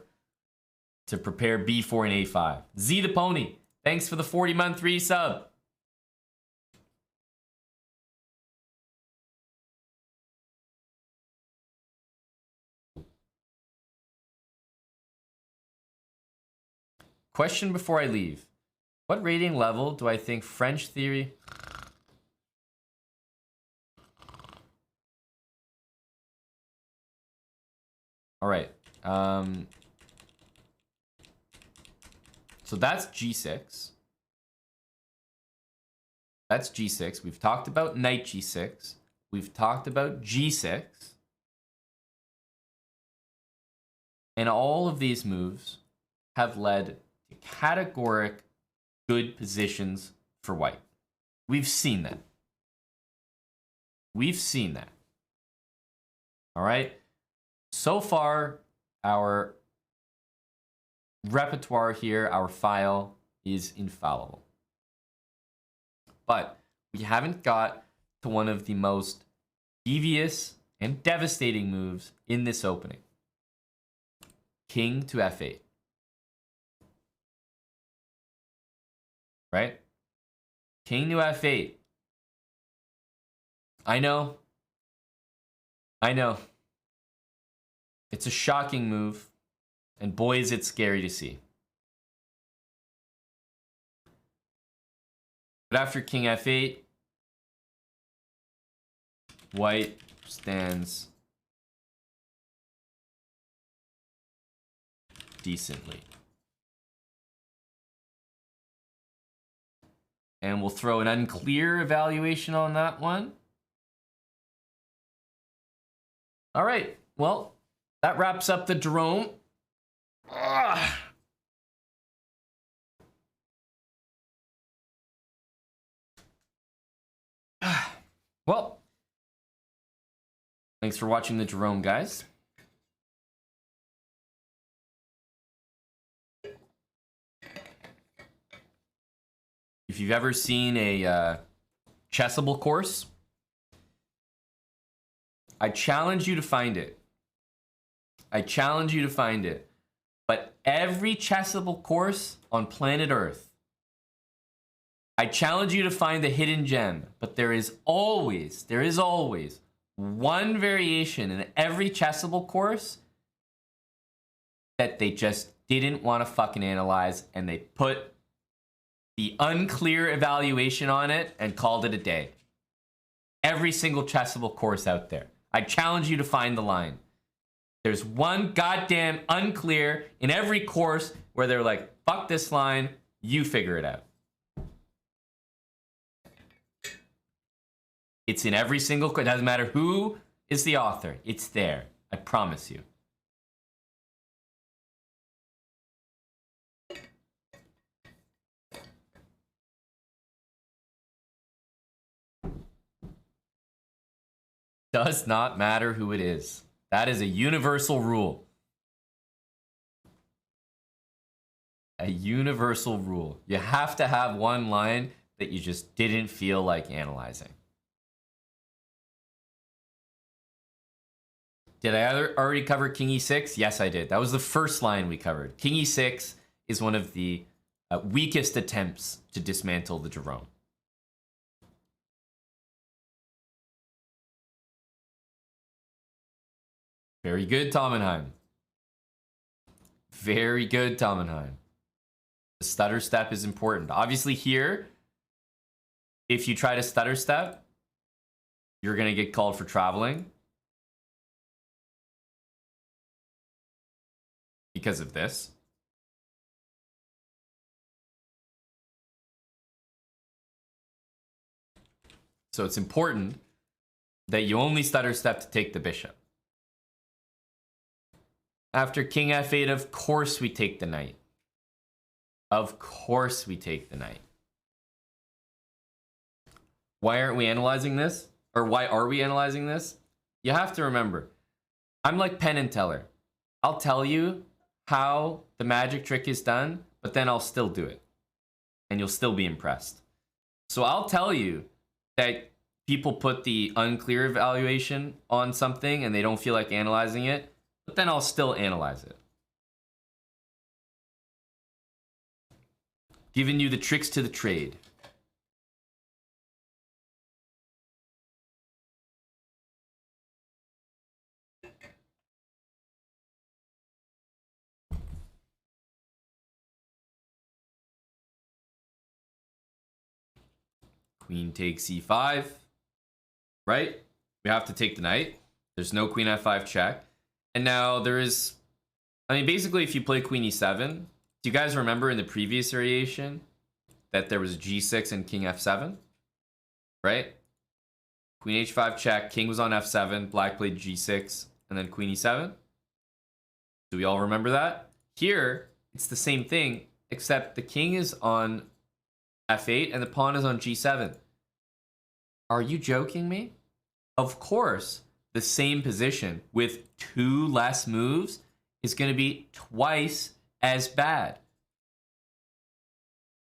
to prepare b4 and a5. Z the Pony, thanks for the 40-month resub. Question before I leave. What rating level do I think French theory... All right. So that's G6. That's G6. We've talked about knight G6. We've talked about G6. And all of these moves have led to categoric good positions for white. We've seen that. We've seen that. All right. So far, our repertoire here, our file, is infallible. But we haven't got to one of the most devious and devastating moves in this opening. King to f8. Right? King to f8. I know. It's a shocking move, and boy is it scary to see. But after King f8, white stands decently. And we'll throw an unclear evaluation on that one. All right, well, that wraps up the Jerome. Well, thanks for watching the Jerome, guys. If you've ever seen a Chessable course, I challenge you to find it. I challenge you to find it. But every Chessable course on planet Earth, I challenge you to find the hidden gem. But there is always one variation in every Chessable course that they just didn't want to fucking analyze, and they put the unclear evaluation on it and called it a day. Every single Chessable course out there. I challenge you to find the line. There's one goddamn unclear in every course where they're like, fuck this line, you figure it out. It's in every single course. It doesn't matter who is the author. It's there. I promise you. Does not matter who it is. That is a universal rule. A universal rule. You have to have one line that you just didn't feel like analyzing. Did I already cover King E6? Yes, I did. That was the first line we covered. King E6 is one of the weakest attempts to dismantle the Jerome. Very good, Tomenheim. Very good, Tomenheim. The stutter step is important. Obviously here, if you try to stutter step, you're going to get called for traveling. Because of this. So it's important that you only stutter step to take the bishop. After King F8, of course we take the knight. Of course we take the knight. Why aren't we analyzing this? Or why are we analyzing this? You have to remember, I'm like Penn and Teller. I'll tell you how the magic trick is done, but then I'll still do it. And you'll still be impressed. So I'll tell you that people put the unclear evaluation on something and they don't feel like analyzing it. But then I'll still analyze it. Giving you the tricks to the trade. Queen takes c5. Right? We have to take the knight. There's no queen f5 check. And now there is, I mean, basically if you play queen e7, do you guys remember in the previous variation that there was g6 and king f7? Right? Queen h5 check, king was on f7, black played g6, and then queen e7. Do we all remember that? Here, it's the same thing, except the king is on f8 and the pawn is on g7. Are you joking me? Of course. The same position with 2 less moves is going to be twice as bad.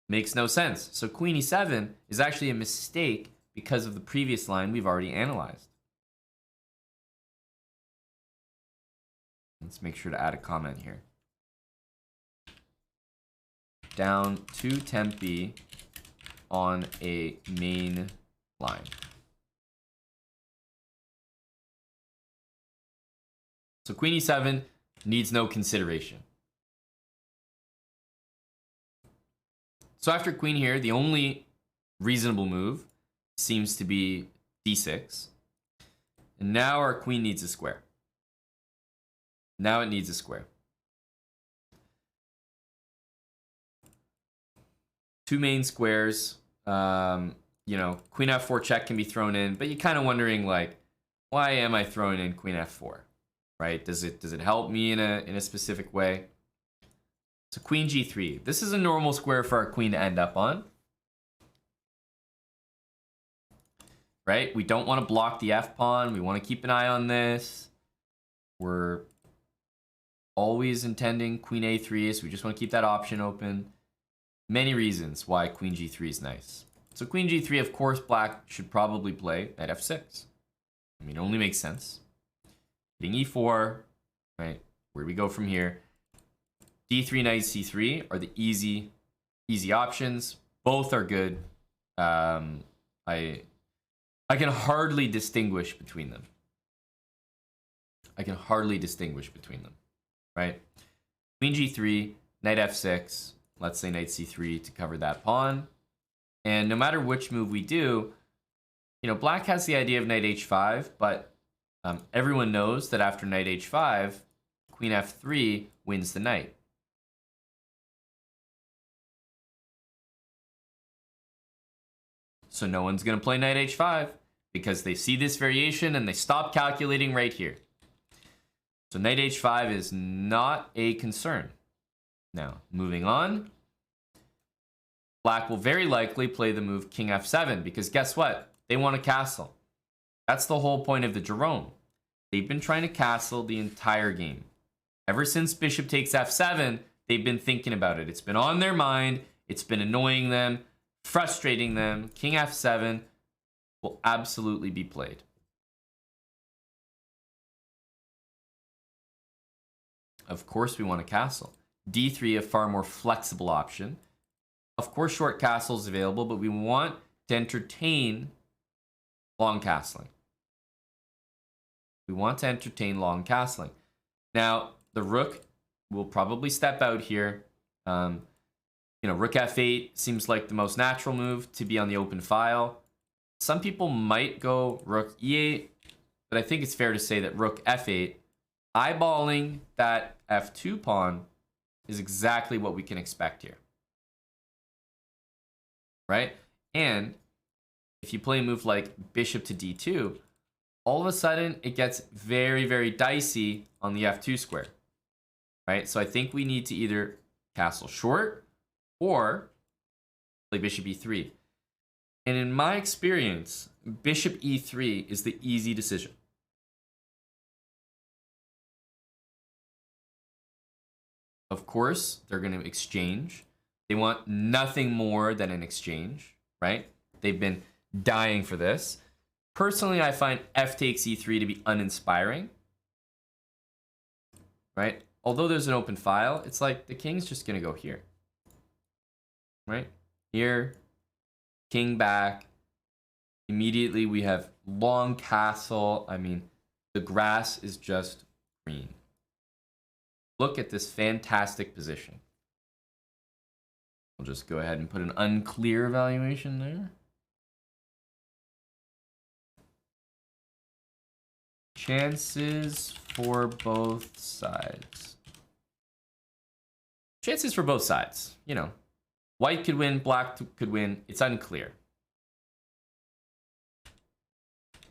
Makes no sense. So queen e7 is actually a mistake because of the previous line we've already analyzed. Let's make sure to add a comment here. Down to Tempe on a main line. So queen e7 needs no consideration. So after queen here, the only reasonable move seems to be d6. And now our queen needs a square. Now it needs a square. Two main squares. You know, queen f4 check can be thrown in, but you're kind of wondering, like, why am I throwing in queen f4? Right? Does it help me in a specific way? So queen g3. This is a normal square for our queen to end up on. right? We don't want to block the f-pawn. We want to keep an eye on this. We're always intending queen a3, so we just want to keep that option open. Many reasons why queen g3 is nice. So queen g3, of course, black should probably play knight f6. I mean, it only makes sense. Hitting e4, right? Where we go from here. d3, knight c3 are the easy options. Both are good. I can hardly distinguish between them. Right? Queen g3, knight f6. Let's say knight c3 to cover that pawn. And no matter which move we do, you know, black has the idea of knight h5, but everyone knows that after knight h5, queen f3 wins the knight. So no one's going to play knight h5 because they see this variation and they stop calculating right here. So knight h5 is not a concern. Now, moving on. Black will very likely play the move king f7 because guess what? They want a castle. That's the whole point of the Jerome. They've been trying to castle the entire game. Ever since bishop takes f7, they've been thinking about it. It's been on their mind. It's been annoying them, frustrating them. King f7 will absolutely be played. Of course, we want a castle. d3, a far more flexible option. Of course, short castle is available, but we want to entertain long castling. Now, the rook will probably step out here. You know, rook f8 seems like the most natural move to be on the open file. Some people might go rook e8, but I think it's fair to say that rook f8, eyeballing that f2 pawn, is exactly what we can expect here. Right? And if you play a move like bishop to d2, all of a sudden it gets very, very dicey on the f2 square. Right? So I think we need to either castle short or play bishop e3. And in my experience, bishop e3 is the easy decision. Of course, they're going to exchange. They want nothing more than an exchange, right? They've been dying for this. Personally, I find f takes e3 to be uninspiring, right? Although there's an open file, it's like the king's just going to go here, right? Here, king back. Immediately, we have long castle. I mean, the grass is just green. Look at this fantastic position. We'll just go ahead and put an unclear evaluation there. Chances for both sides. Chances for both sides. You know, white could win, black could win. It's unclear.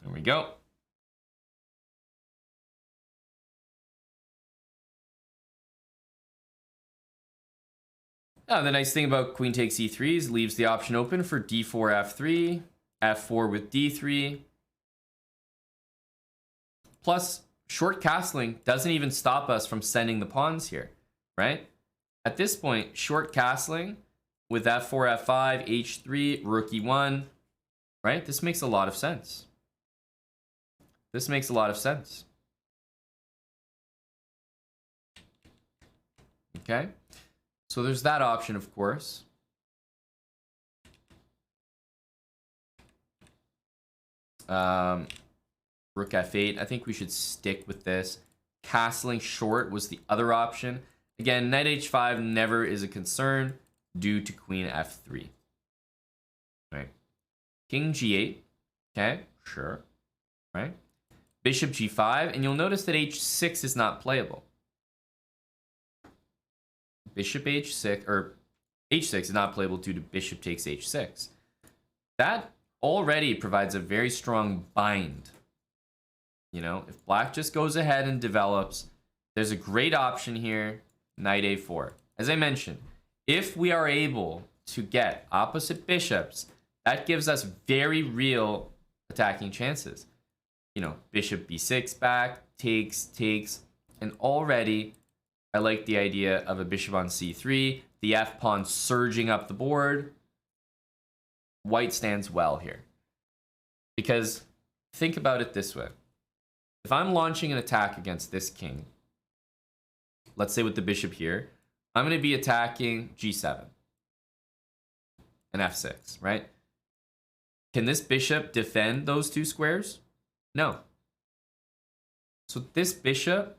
There we go. The nice thing about queen takes e3 is leaves the option open for d4, f3, f4 with d3. Plus, short castling doesn't even stop us from sending the pawns here, right? At this point, short castling with f4, f5, h3, rook e1, right? This makes a lot of sense. Okay. So there's that option, of course. Rook f8. I think we should stick with this. Castling short was the other option. Again, knight h5 never is a concern due to queen f3. Right. King g8. Okay, sure. Right. Bishop g5, and you'll notice that h6 is not playable. Bishop h6, or h6 is not playable due to bishop takes h6. That already provides a very strong bind. You know, if black just goes ahead and develops, there's a great option here, knight a4. As I mentioned, if we are able to get opposite bishops, that gives us very real attacking chances. You know, bishop b6 back, takes, and already I like the idea of a bishop on c3, the f-pawn surging up the board. White stands well here. Because think about it this way. If I'm launching an attack against this king, let's say with the bishop here, I'm going to be attacking g7 and f6, right? Can this bishop defend those two squares? No. So this bishop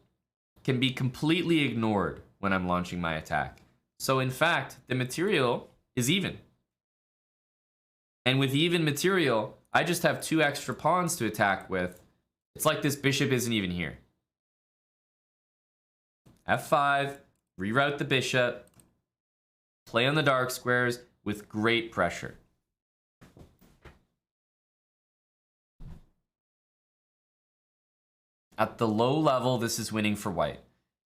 can be completely ignored when I'm launching my attack. So in fact, the material is even. And with even material, I just have 2 extra pawns to attack with. It's like this bishop isn't even here. f5, reroute the bishop, play on the dark squares with great pressure. At the low level, this is winning for white.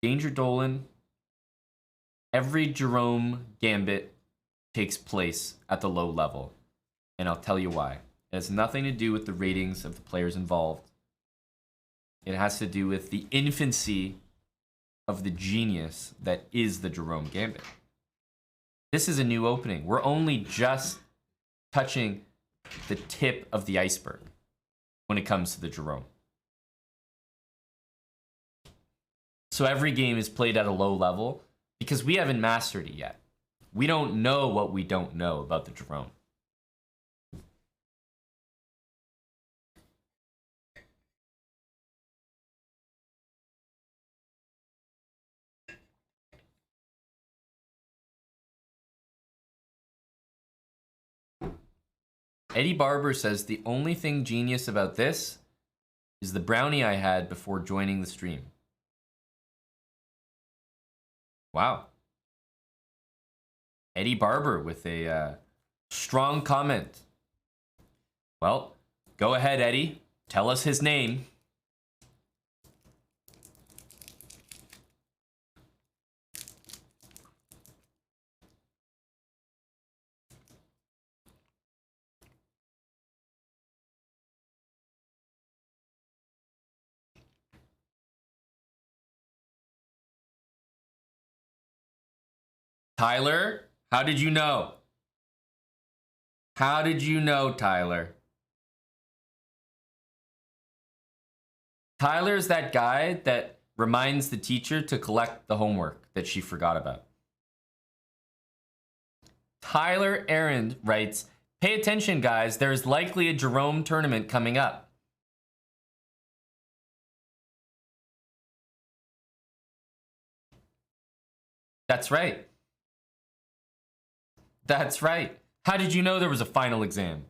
Danger Dolan, every Jerome Gambit takes place at the low level. And I'll tell you why. It has nothing to do with the ratings of the players involved. It has to do with the infancy of the genius that is the Jerome Gambit. This is a new opening. We're only just touching the tip of the iceberg when it comes to the Jerome. So every game is played at a low level because we haven't mastered it yet. We don't know what we don't know about the Jerome. Eddie Barber says the only thing genius about this is the brownie I had before joining the stream. Wow. Eddie Barber with a strong comment. Well, go ahead, Eddie. Tell us his name. Tyler, how did you know? How did you know, Tyler? Tyler's that guy that reminds the teacher to collect the homework that she forgot about. Tyler Aaron writes, pay attention, guys. There's likely a Jerome tournament coming up. That's right. That's right. How did you know there was a final exam?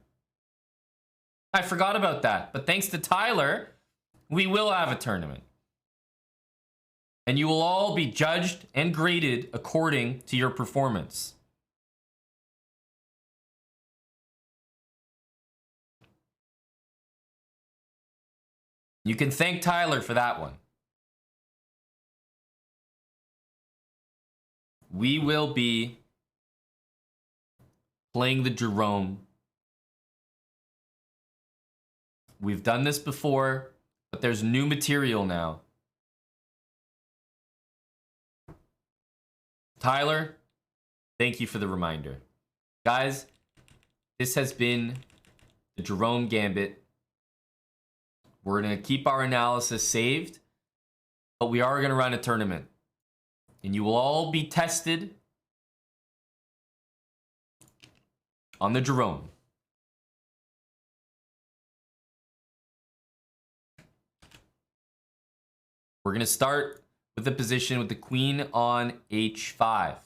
I forgot about that, but thanks to Tyler, we will have a tournament. And you will all be judged and graded according to your performance. You can thank Tyler for that one. We will be playing the Jerome. We've done this before, but there's new material now. Tyler, thank you for the reminder. Guys, this has been the Jerome Gambit. We're going to keep our analysis saved, but we are going to run a tournament. And you will all be tested on the Jerome. We're going to start with the position with the queen on h5.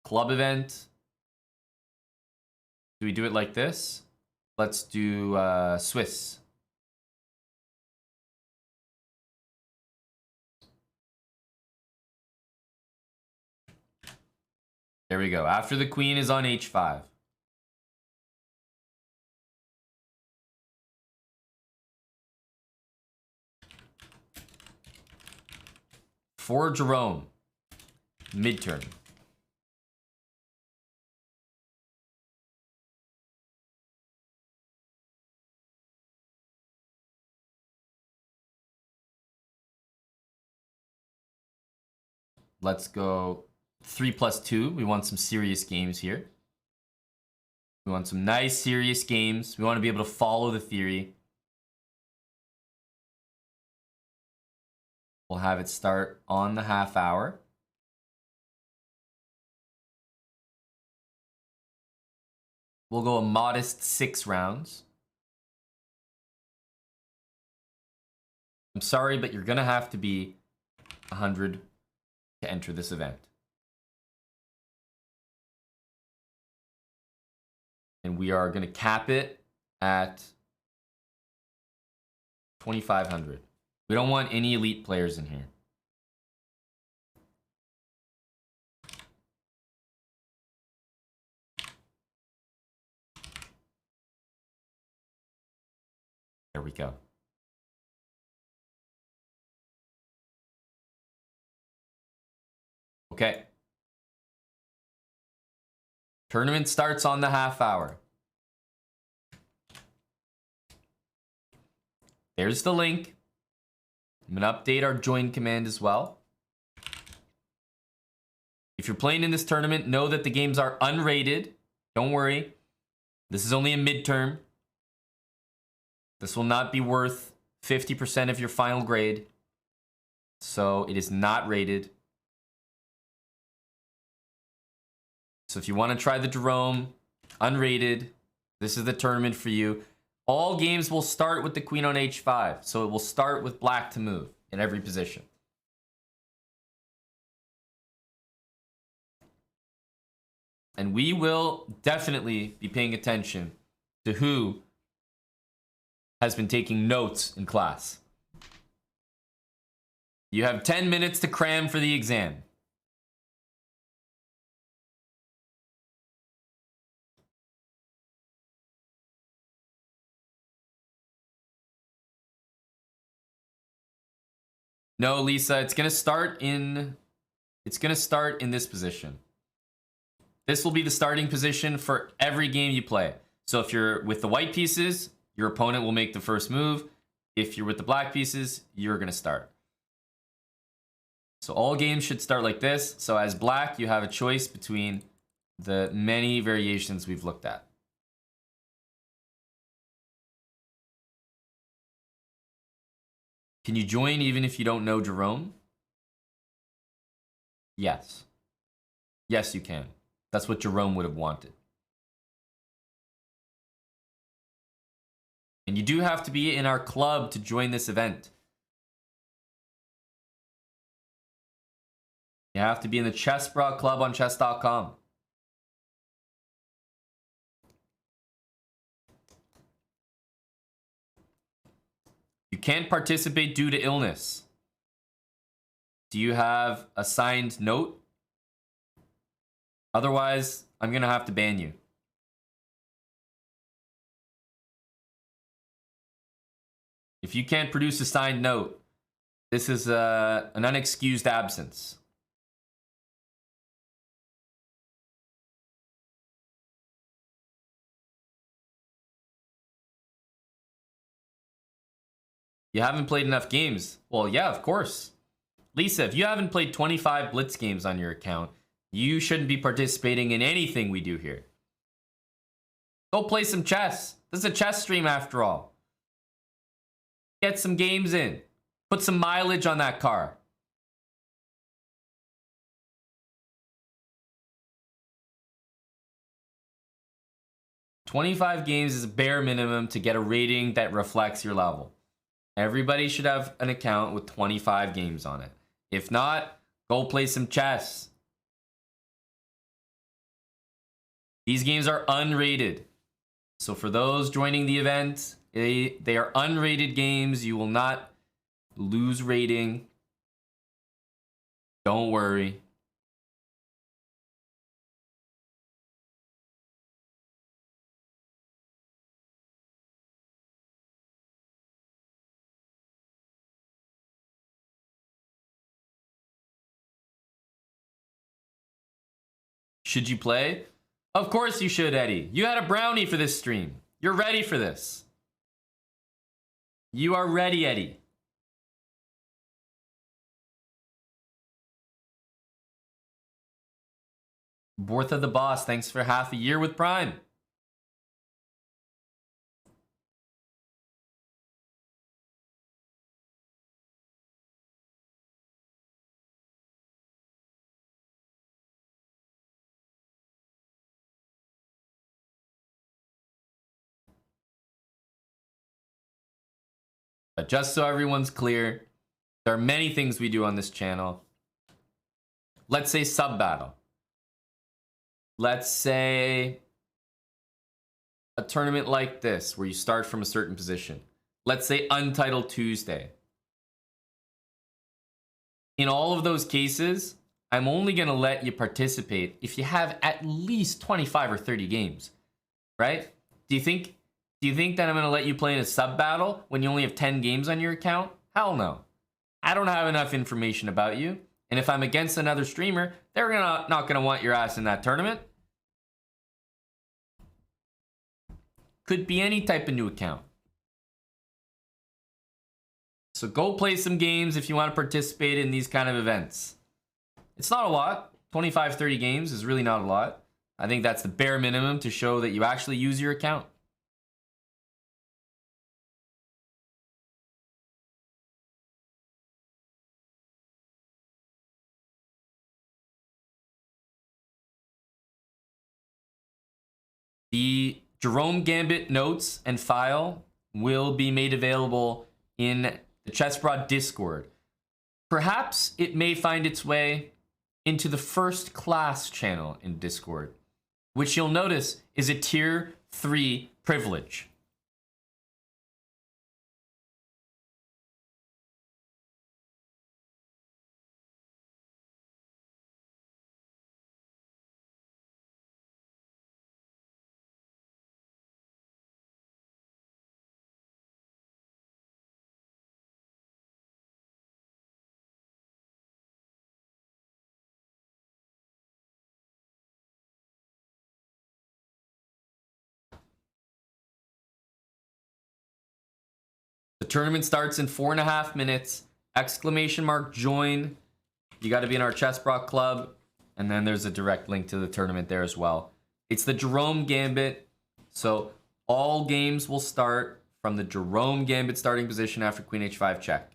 Club event. Do we do it like this? Let's do Swiss. There we go. After the queen is on h5. For Jerome, midturn. Let's go 3+2. We want some serious games here. We want some nice serious games. We want to be able to follow the theory. We'll have it start on the half hour. We'll go a modest 6 rounds. I'm sorry, but you're going to have to be 100 to enter this event. And we are going to cap it at 2,500. We don't want any elite players in here. There we go. Okay. Tournament starts on the half hour. There's the link. I'm going to update our join command as well. If you're playing in this tournament, know that the games are unrated. Don't worry. This is only a midterm. This will not be worth 50% of your final grade. So it is not rated. So if you want to try the Jerome, unrated, this is the tournament for you. All games will start with the queen on h5. So it will start with black to move in every position. And we will definitely be paying attention to who has been taking notes in class. You have 10 minutes to cram for the exam. No, Lisa, it's going to start in this position. This will be the starting position for every game you play. So if you're with the white pieces, your opponent will make the first move. If you're with the black pieces, you're going to start. So all games should start like this. So as black, you have a choice between the many variations we've looked at. Can you join even if you don't know Jerome? Yes. Yes, you can. That's what Jerome would have wanted. And you do have to be in our club to join this event. You have to be in the Chessbrah Club on chess.com. You can't participate due to illness. Do you have a signed note? Otherwise, I'm going to have to ban you. If you can't produce a signed note, this is an unexcused absence. You haven't played enough games. Well, yeah, of course. Lisa, if you haven't played 25 Blitz games on your account, you shouldn't be participating in anything we do here. Go play some chess. This is a chess stream after all. Get some games in. Put some mileage on that car. $25 games is a bare minimum to get a rating that reflects your level. Everybody should have an account with 25 games on it. If not, go play some chess. These games are unrated. So for those joining the event, they are unrated games. You will not lose rating. Don't worry. Should you play? Of course you should, Eddie. You had a brownie for this stream. You're ready for this. You are ready, Eddie. Bortha the Boss, thanks for half a year with Prime. But just so everyone's clear, there are many things we do on this channel. Let's say sub battle. Let's say a tournament like this where you start from a certain position. Let's say Untitled Tuesday. In all of those cases, I'm only going to let you participate if you have at least 25 or 30 games, right? Do you think that I'm going to let you play in a sub battle when you only have 10 games on your account? Hell no. I don't have enough information about you. And if I'm against another streamer, they're not going to want your ass in that tournament. Could be any type of new account. So go play some games if you want to participate in these kind of events. It's not a lot. 25, 30 games is really not a lot. I think that's the bare minimum to show that you actually use your account. The Jerome Gambit notes and file will be made available in the Chessbrad Discord. Perhaps it may find its way into the first class channel in Discord, which you'll notice is a tier 3 privilege. The tournament starts in 4.5 minutes. Exclamation mark join. You got to be in our Chessbrad club. And then there's a direct link to the tournament there as well. It's the Jerome Gambit. So all games will start from the Jerome Gambit starting position after Queen H5 check.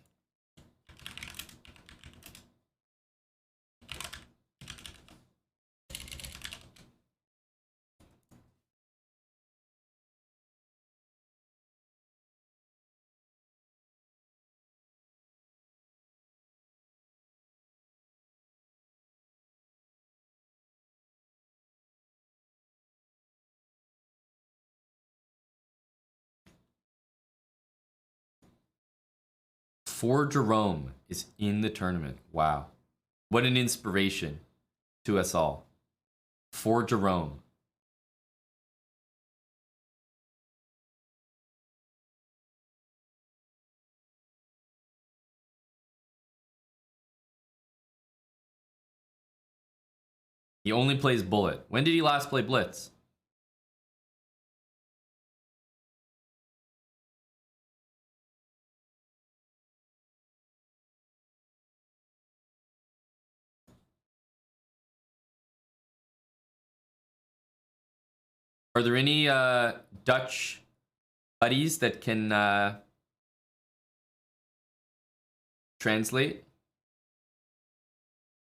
For Jerome is in the tournament. Wow. What an inspiration to us all. For Jerome. He only plays Bullet. When did he last play Blitz? Are there any Dutch buddies that can translate?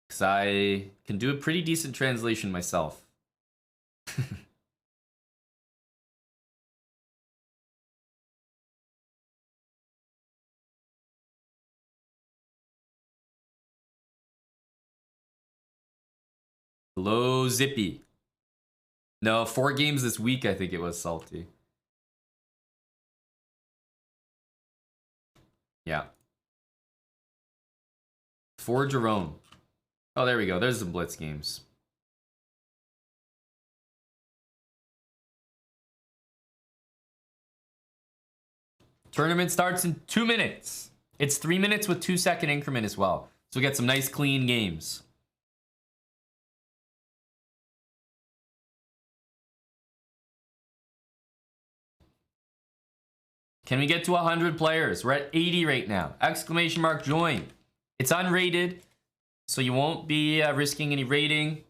Because I can do a pretty decent translation myself. Hello, Zippy. No, 4 games this week, I think it was, Salty. Yeah. For Jerome. Oh, there we go. There's some Blitz games. Tournament starts in 2 minutes. It's 3 minutes with 2-second increment as well. So we get some nice clean games. Can we get to 100 players? We're at 80 right now. Exclamation mark join. It's unrated, so you won't be risking any rating.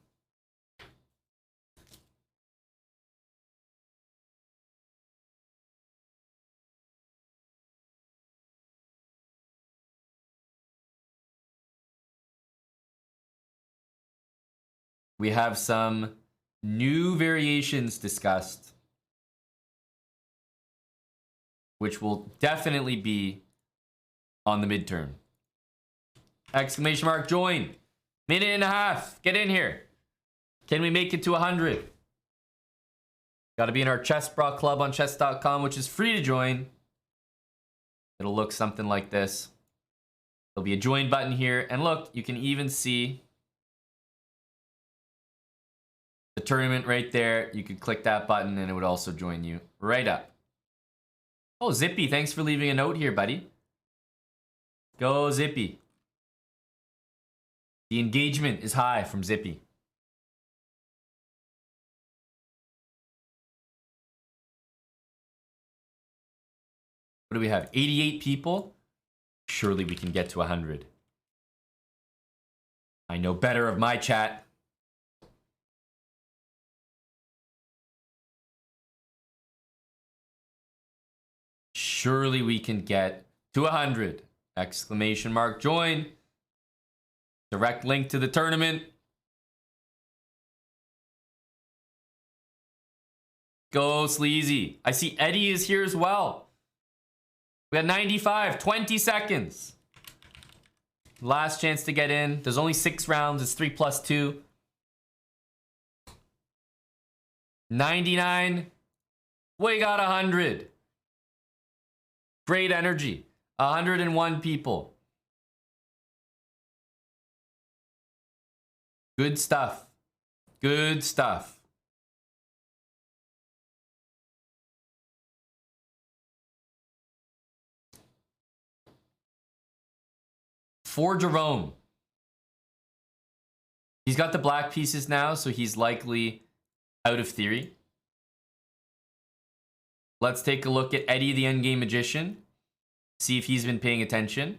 we have some new variations discussed, which will definitely be on the midterm. Exclamation mark, join. Minute and a half. Get in here. Can we make it to 100? Got to be in our Chessbrah club on chess.com, which is free to join. It'll look something like this. There'll be a join button here. And look, you can even see the tournament right there. You could click that button and it would also join you right up. Oh, Zippy, thanks for leaving a note here, buddy. Go, Zippy. The engagement is high from Zippy. What do we have? 88 people? Surely we can get to 100. I know better of my chat. Surely we can get to 100. Exclamation mark, join. Direct link to the tournament. Go, Sleazy. I see Eddie is here as well. We got 95, 20 seconds. Last chance to get in. There's only 6 rounds. It's 3 plus 2. 99. We got 100. Great energy. 101 people. Good stuff. Good stuff. For Jerome. He's got the black pieces now, so he's likely out of theory. Let's take a look at Eddie the Endgame Magician. See if he's been paying attention.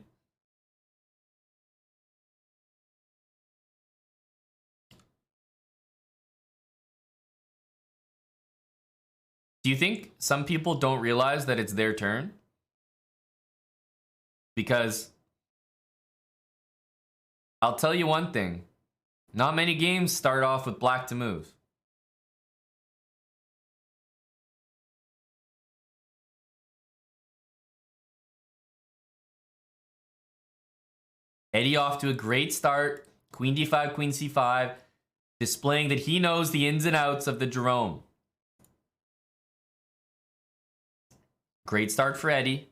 Do you think some people don't realize that it's their turn? Because I'll tell you one thing. Not many games start off with black to move. Eddie off to a great start. Queen d5, queen c5. Displaying that he knows the ins and outs of the Jerome. Great start for Eddie.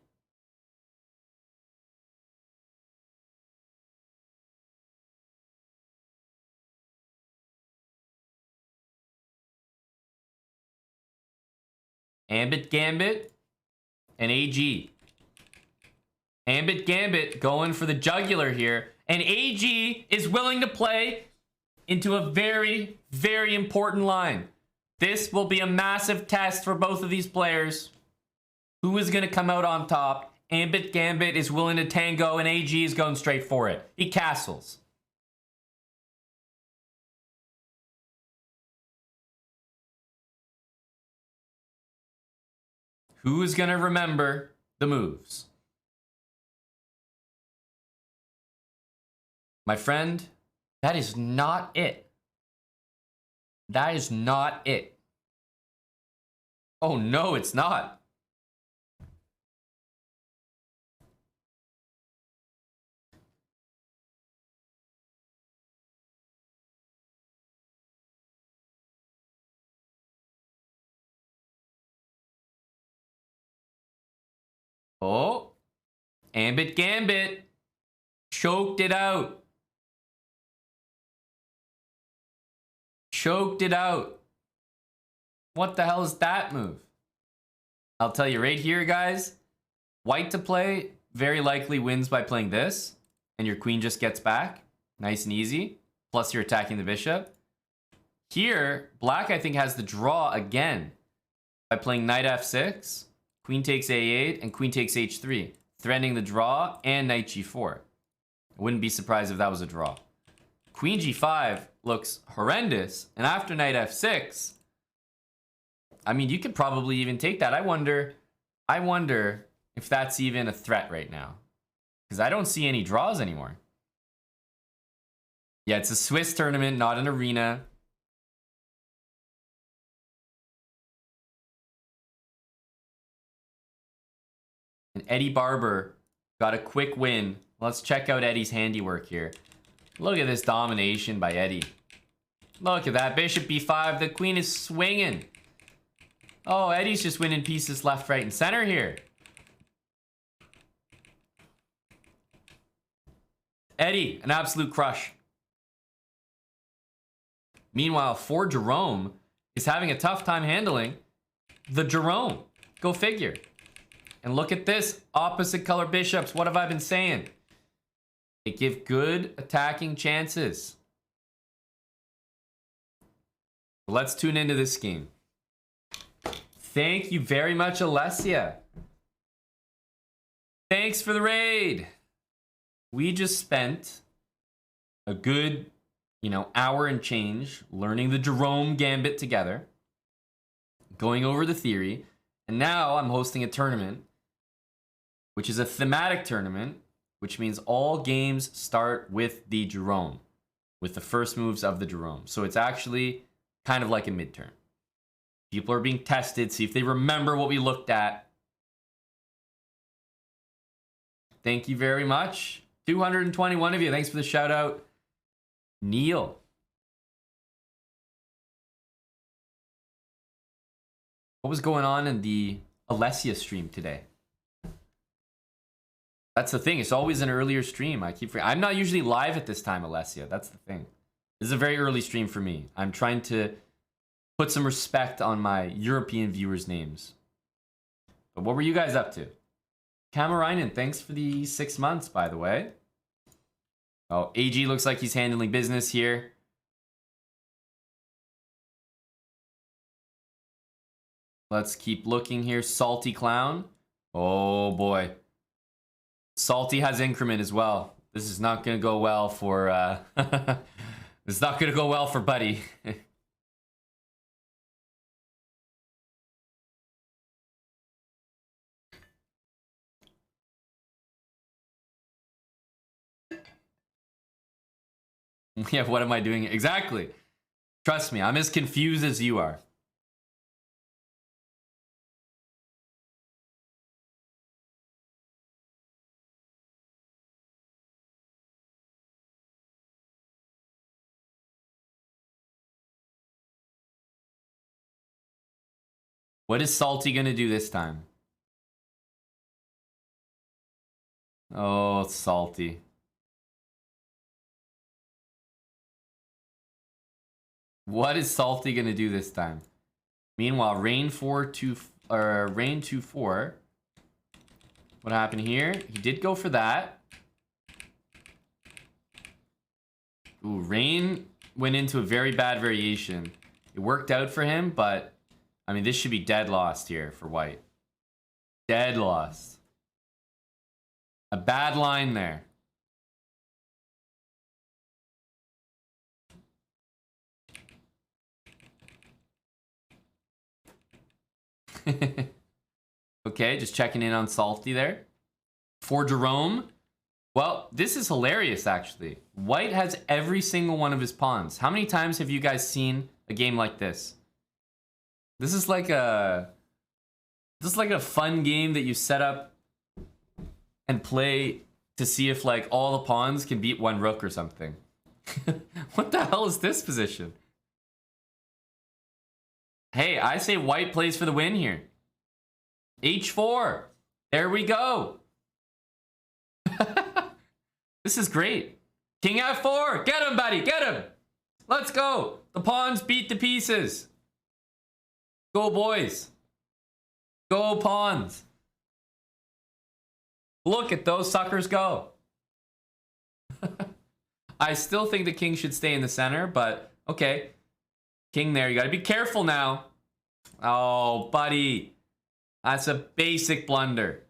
Ambit Gambit and AG. Ambit Gambit going for the jugular here. And AG is willing to play into a very, very important line. This will be a massive test for both of these players. Who is going to come out on top? Ambit Gambit is willing to tango and AG is going straight for it. He castles. Who is going to remember the moves? My friend, that is not it. That is not it. Oh no, it's not. Oh, Ambit Gambit choked it out. Choked it out. What the hell is that move? I'll tell you right here, guys. White to play very likely wins by playing this, and your queen just gets back. Nice and easy. Plus you're attacking the bishop. Here, black I think has the draw again by playing knight f6. Queen takes a8 and queen takes h3, threatening the draw and knight g4. I wouldn't be surprised if that was a draw. Queen g5 looks horrendous, and after knight f6, I mean, you could probably even take that. I wonder if that's even a threat right now, because I don't see any draws anymore. Yeah, it's a Swiss tournament, not an arena. Eddie Barber got a quick win. Let's check out Eddie's handiwork here. Look at this domination by Eddie. Look at that. Bishop b5. The queen is swinging. Oh, Eddie's just winning pieces left, right, and center here. Eddie, an absolute crush. Meanwhile, for Jerome is having a tough time handling the Jerome. Go figure. And look at this. Opposite color bishops. What have I been saying? They give good attacking chances. Let's tune into this game. Thank you very much, Alessia. Thanks for the raid. We just spent a good, hour and change learning the Jerome Gambit together, going over the theory, and now I'm hosting a tournament, which is a thematic tournament, which means all games start with the Jerome, with the first moves of the Jerome. So it's actually kind of like a midterm. People are being tested, see if they remember what we looked at. Thank you very much. 221 of you. Thanks for the shout out. Neil. What was going on in the Alessia stream today? That's the thing. It's always an earlier stream. I'm not usually live at this time, Alessia. That's the thing. This is a very early stream for me. I'm trying to put some respect on my European viewers' names. But what were you guys up to? Kamarainen, thanks for the 6 months, by the way. Oh, AG looks like he's handling business here. Let's keep looking here. Salty Clown. Oh, boy. Salty has increment as well. This is not going to go well for... it's not going to go well for Buddy. Yeah, what am I doing? Exactly. Trust me, I'm as confused as you are. What is Salty gonna do this time? Oh, Salty. What is Salty gonna do this time? Meanwhile, Rain 2-4. What happened here? He did go for that. Ooh, Rain went into a very bad variation. It worked out for him, but I mean, this should be dead lost here for White. Dead lost. A bad line there. Okay, just checking in on Salty there. For Jerome, well, this is hilarious, actually. White has every single one of his pawns. How many times have you guys seen a game like this? This is like a fun game that you set up and play to see if like all the pawns can beat one rook or something. What the hell is this position? Hey, I say White plays for the win here. H4. There we go. This is great. King F4. Get him, buddy. Get him. Let's go. The pawns beat the pieces. Go, boys. Go, pawns. Look at those suckers go. I still think the king should stay in the center, but okay. King there. You got to be careful now. Oh, buddy. That's a basic blunder.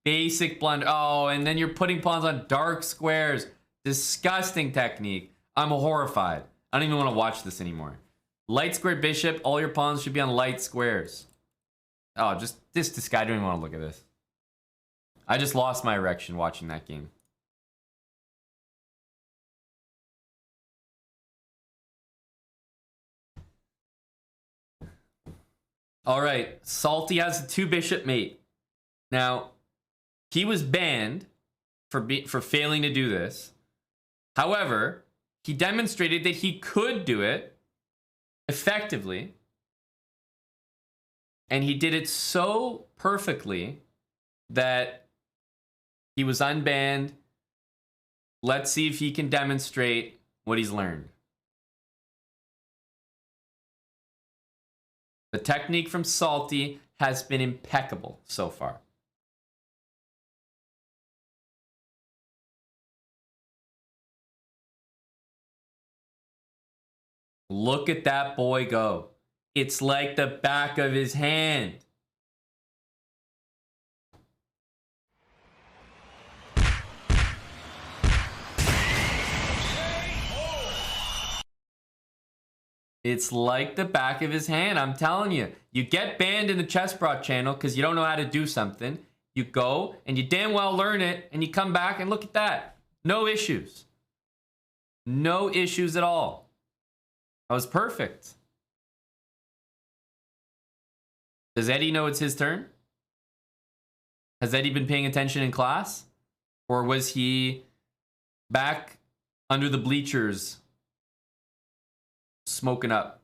Basic blunder. Oh, and then you're putting pawns on dark squares. Disgusting technique. I'm horrified. I don't even want to watch this anymore. Light square bishop. All your pawns should be on light squares. Oh, just this guy. I don't even want to look at this. I just lost my erection watching that game. All right, Salty has a 2 bishop mate. Now, he was banned for failing to do this. However, he demonstrated that he could do it effectively. And he did it so perfectly that he was unbanned. Let's see if he can demonstrate what he's learned. The technique from Salty has been impeccable so far. Look at that boy go. It's like the back of his hand. It's like the back of his hand. I'm telling you. You get banned in the Chessbrot channel because you don't know how to do something. You go and you damn well learn it and you come back and look at that. No issues. No issues at all. That was perfect. Does Eddie know it's his turn? Has Eddie been paying attention in class? Or was he back under the bleachers smoking up?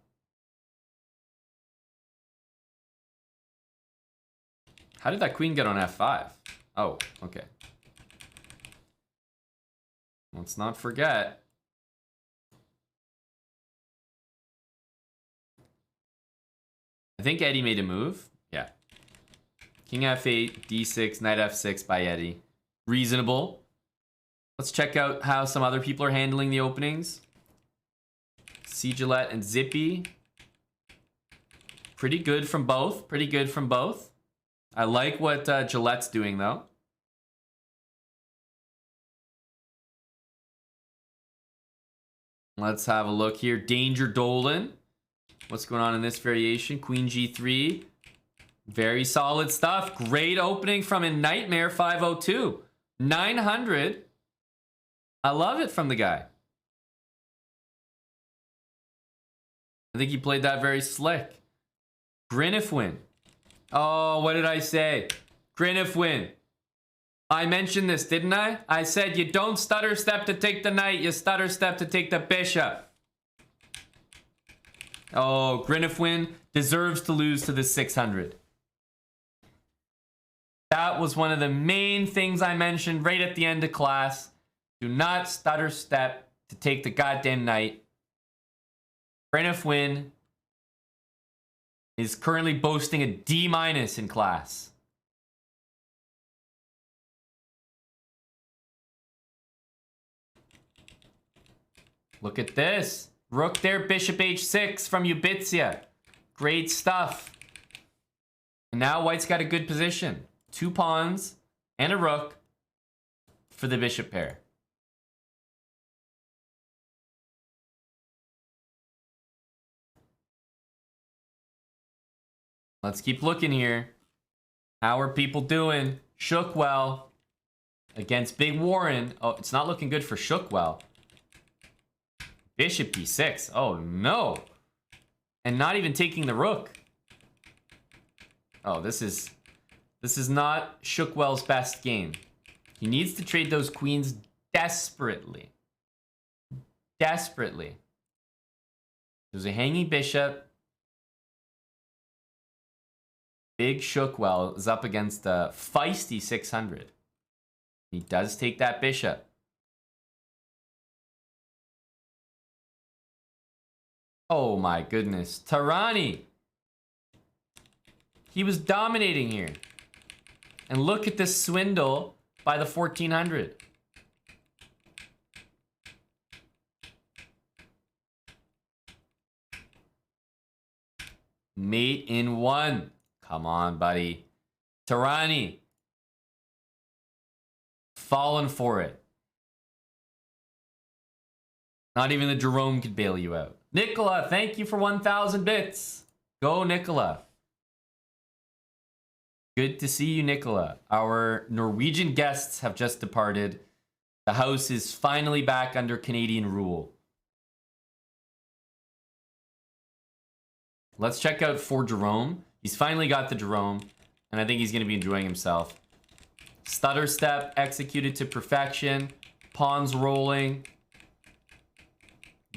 How did that queen get on f5? Oh, okay. Let's not forget. I think Eddie made a move. Yeah. King f8, d6, knight f6 by Eddie. Reasonable. Let's check out how some other people are handling the openings. C. Gillette and Zippy. Pretty good from both. Pretty good from both. I like what Gillette's doing, though. Let's have a look here. Danger Dolan. What's going on in this variation? Queen g3. Very solid stuff. Great opening from a Nightmare 502. 900. I love it from the guy. I think he played that very slick. Grinifwin. Oh, what did I say? Grinifwin. I mentioned this, didn't I? I said you don't stutter step to take the knight. You stutter step to take the bishop. Oh, Grinifwin deserves to lose to the 600. That was one of the main things I mentioned right at the end of class. Do not stutter step to take the goddamn knight. Grinifwin is currently boasting a D- in class. Look at this. Rook there, bishop h6 from Ubitsia. Great stuff. And now white's got a good position. 2 pawns and a rook for the bishop pair. Let's keep looking here. How are people doing? Shookwell against Big Warren. Oh, it's not looking good for Shookwell. Bishop d6. Oh, no. And not even taking the rook. Oh, this is not Shookwell's best game. He needs to trade those queens desperately. Desperately. There's a hanging bishop. Big Shookwell is up against a feisty 600. He does take that bishop. Oh my goodness. Tarani. He was dominating here. And look at this swindle by the 1400. Mate in 1. Come on, buddy. Tarani. Falling for it. Not even the Jerome could bail you out. Nicola, thank you for 1,000 bits. Go, Nicola. Good to see you, Nicola. Our Norwegian guests have just departed. The house is finally back under Canadian rule. Let's check out for Jerome. He's finally got the Jerome, and I think he's going to be enjoying himself. Stutter step executed to perfection. Pawns rolling.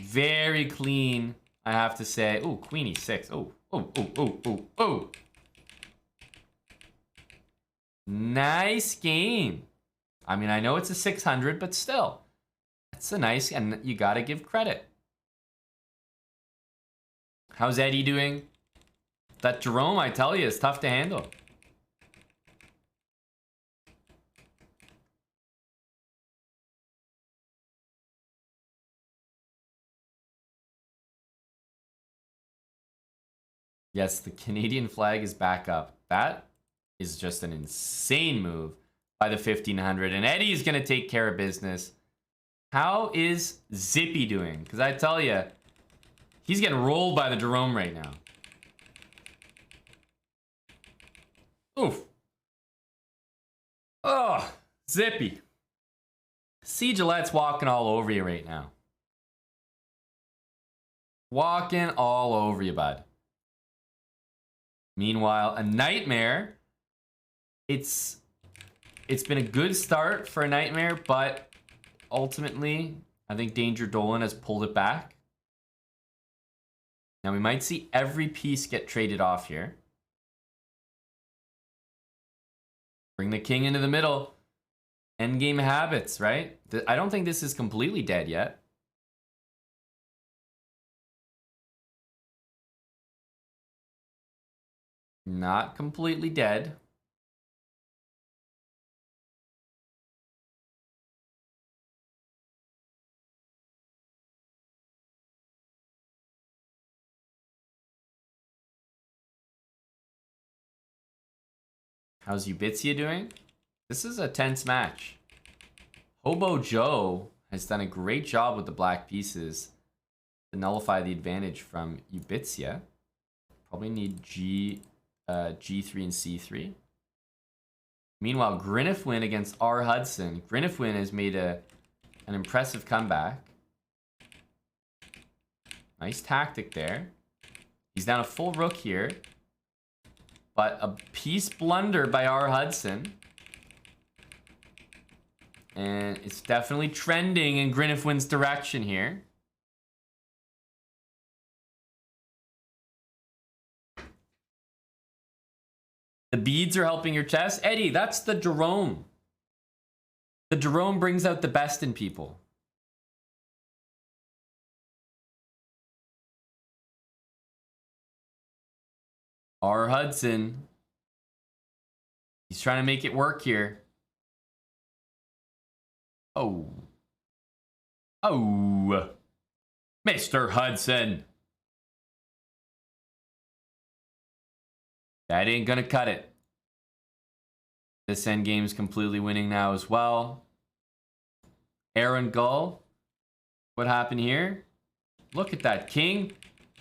Very clean, I have to say. Oh, queen e6. Oh. Nice game. I mean, I know it's a 600, but still. It's a nice, and you got to give credit. How's Eddie doing? That Jerome, I tell you, is tough to handle. Yes, the Canadian flag is back up. That is just an insane move by the 1500. And Eddie is going to take care of business. How is Zippy doing? Because I tell you, he's getting rolled by the Jerome right now. Oof. Oh, Zippy. C. Gillette's walking all over you right now. Walking all over you, bud. Meanwhile, a Nightmare. It's been a good start for a Nightmare, but ultimately, I think Danger Dolan has pulled it back. Now we might see every piece get traded off here. Bring the king into the middle. Endgame habits, right? I don't think this is completely dead yet. Not completely dead. How's Ubitzia doing? This is a tense match. Hobo Joe has done a great job with the black pieces to nullify the advantage from Ubitzia. Probably need G3 and C3. Meanwhile, Grinifwin against R. Hudson. Grinifwin has made an impressive comeback. Nice tactic there. He's down a full rook here. But a piece blunder by R. Hudson. And it's definitely trending in Grinifwin's direction here. The beads are helping your chess. Eddie, that's the Jerome. The Jerome brings out the best in people. R. Hudson. He's trying to make it work here. Oh. Oh. Mr. Hudson. That ain't gonna cut it. This endgame's completely winning now as well. Aaron Gull. What happened here? Look at that king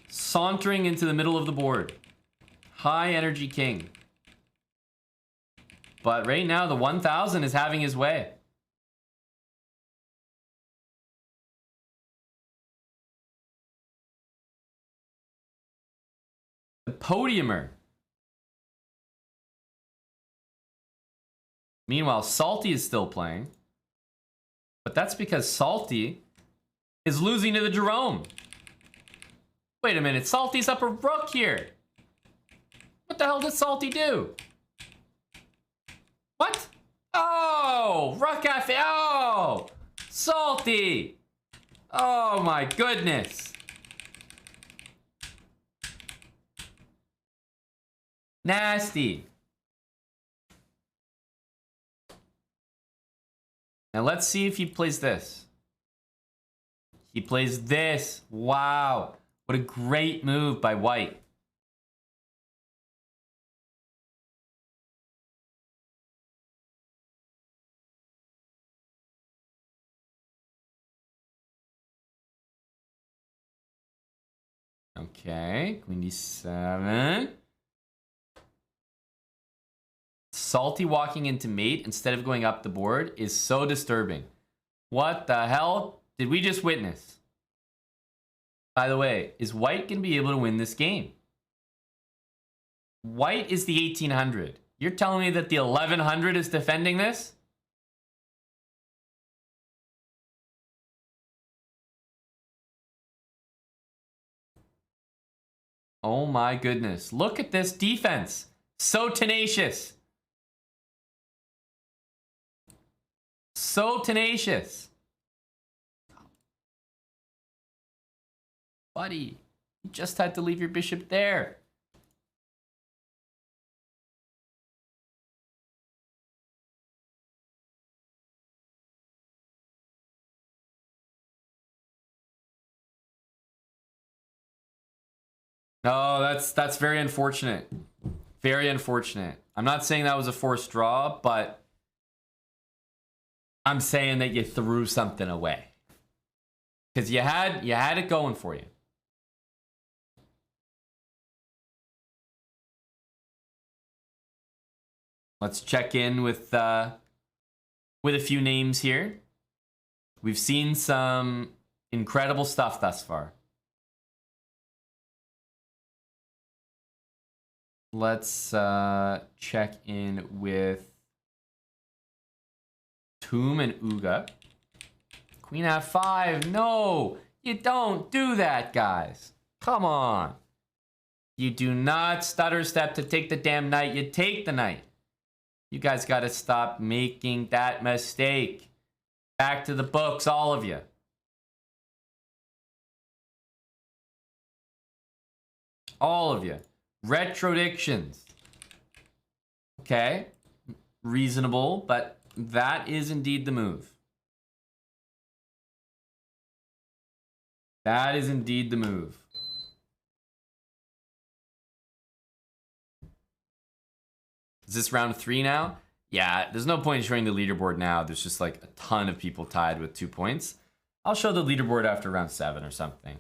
sauntering into the middle of the board. High energy king. But right now the 1000 is having his way. The podiumer. Meanwhile, Salty is still playing. But that's because Salty is losing to the Jerome. Wait a minute, Salty's up a rook here. What the hell did Salty do? What? Oh, rook F. Oh, Salty. Oh my goodness. Nasty. Now let's see if he plays this. He plays this. Wow. What a great move by White. Okay, queen d7. Salty walking into mate instead of going up the board is so disturbing. What the hell did we just witness? By the way, is White going to be able to win this game? White is the 1800. You're telling me that the 1100 is defending this? Oh my goodness. Look at this defense. So tenacious. So tenacious. Buddy, you just had to leave your bishop there. No, that's very unfortunate. Very unfortunate. I'm not saying that was a forced draw, but I'm saying that you threw something away. Because you had it going for you. Let's check in with a few names here. We've seen some incredible stuff thus far. Let's check in with Toom and Uga. Queen F5. No, you don't do that, guys. Come on. You do not stutter step to take the damn knight. You take the knight. You guys got to stop making that mistake. Back to the books, all of you. All of you. Retrodictions. Okay. Reasonable, but that is indeed the move. That is indeed the move. Is this round 3 now? Yeah, there's no point in showing the leaderboard now. There's just like a ton of people tied with 2 points. I'll show the leaderboard after round 7 or something.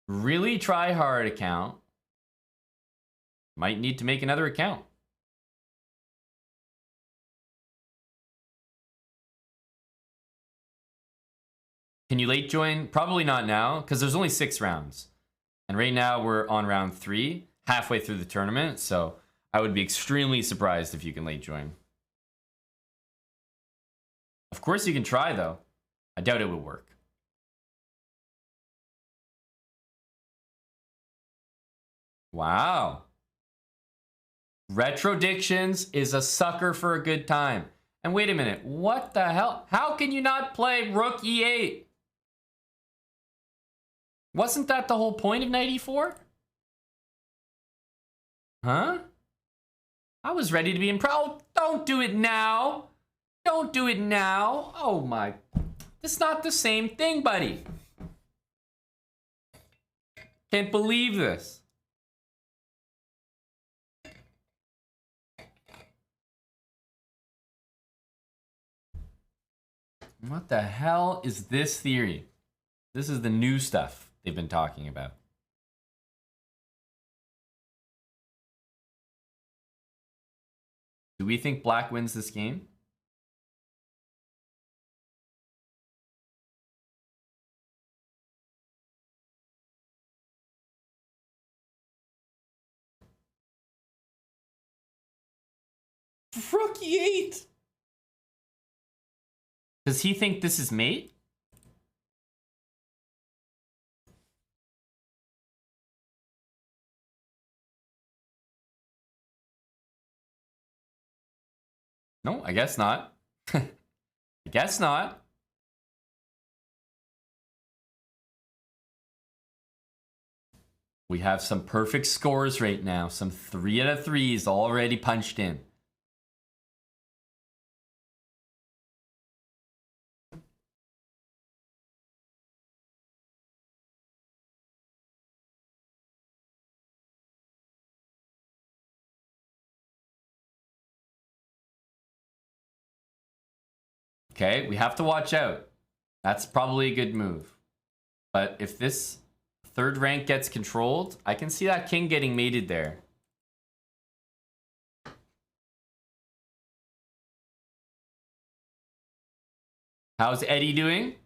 Really try hard account. Might need to make another account. Can you late join? Probably not now, because there's only 6 rounds. And right now we're on round 3, halfway through the tournament, so I would be extremely surprised if you can late join. Of course you can try, though. I doubt it would work. Wow. Retrodictions is a sucker for a good time. And wait a minute, what the hell? How can you not play Rook E8? Wasn't that the whole point of Knight E4? Huh? I was ready to be impressed. Don't do it now. Don't do it now. Oh my. It's not the same thing, buddy. Can't believe this. What the hell is this theory? This is the new stuff they've been talking about. Do we think black wins this game? Rook E8. Does he think this is mate? No, I guess not. I guess not. We have some perfect scores right now. Some 3 out of 3s already punched in. Okay, we have to watch out. That's probably a good move. But if this third rank gets controlled, I can see that king getting mated there. How's Eddie doing?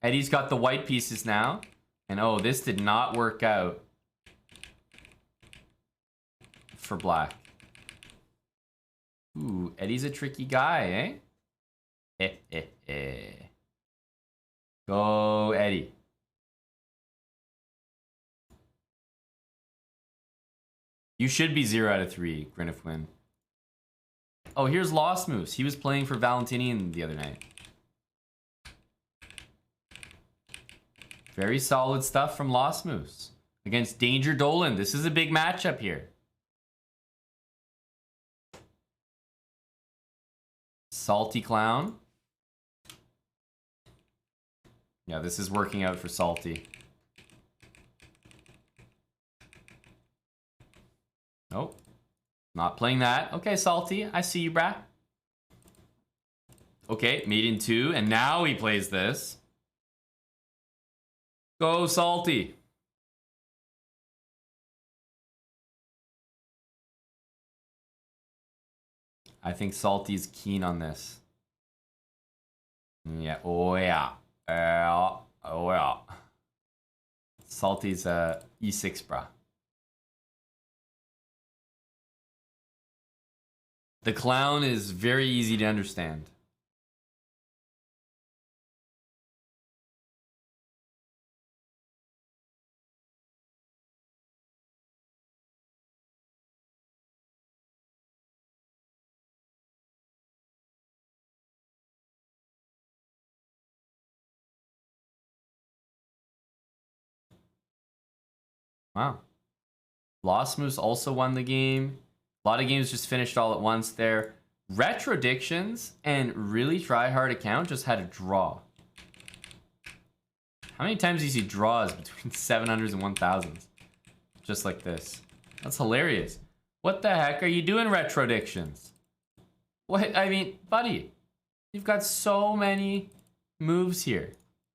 Eddie's got the white pieces now. And oh, this did not work out. for black. Ooh, Eddie's a tricky guy, eh? Go, Eddie. You should be 0 out of 3, Grinifwin. Oh, here's Lost Moose. He was playing for Valentinian the other night. Very solid stuff from Lost Moose. Against Danger Dolan. This is a big matchup here. Salty Clown. Yeah, this is working out for Salty. Nope. Not playing that. Okay, Salty. I see you, brah. Okay, mate in 2. And now he plays this. Go, Salty. I think Salty's keen on this. Yeah. Oh, yeah. Oh, yeah. Salty's E6, brah. The clown is very easy to understand. Wow. Lost Moose also won the game. A lot of games just finished all at once there. Retrodictions and Really Try Hard Account just had a draw. How many times do you see draws between 700s and 1000s? Just like this. That's hilarious. What the heck are you doing, Retrodictions? What? I mean, buddy, you've got so many moves here.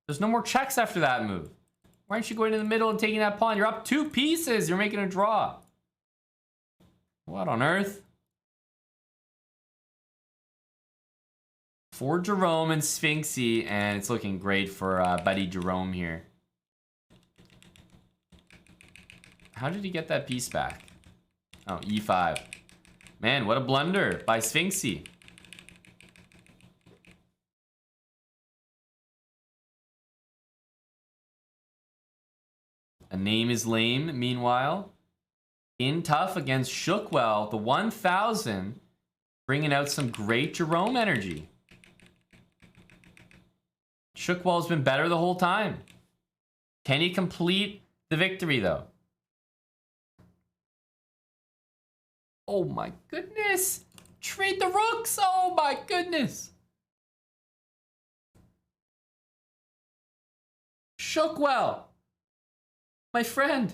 There's no more checks after that move. Why aren't you going in the middle and taking that pawn? You're up 2 pieces. You're making a draw. What on earth? For Jerome and Sphinxy, and it's looking great for buddy Jerome here. How did he get that piece back? Oh, E5. Man, what a blunder by Sphinxy. A name is lame, meanwhile. In tough against Shookwell, the 1000, bringing out some great Jerome energy. Shookwell's been better the whole time. Can he complete the victory, though? Oh my goodness! Trade the rooks! Oh my goodness! Shookwell! My friend!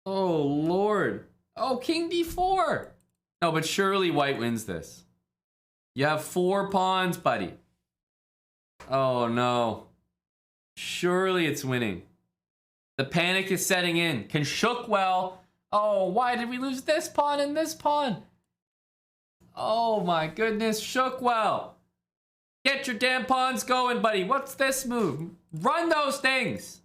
Oh lord! Oh, King D4! No, but surely white wins this. You have 4 pawns, buddy. Oh no. Surely it's winning. The panic is setting in. Can Shookwell... Oh, why did we lose this pawn and this pawn? Oh my goodness, Shookwell. Get your damn pawns going, buddy. What's this move? Run those things.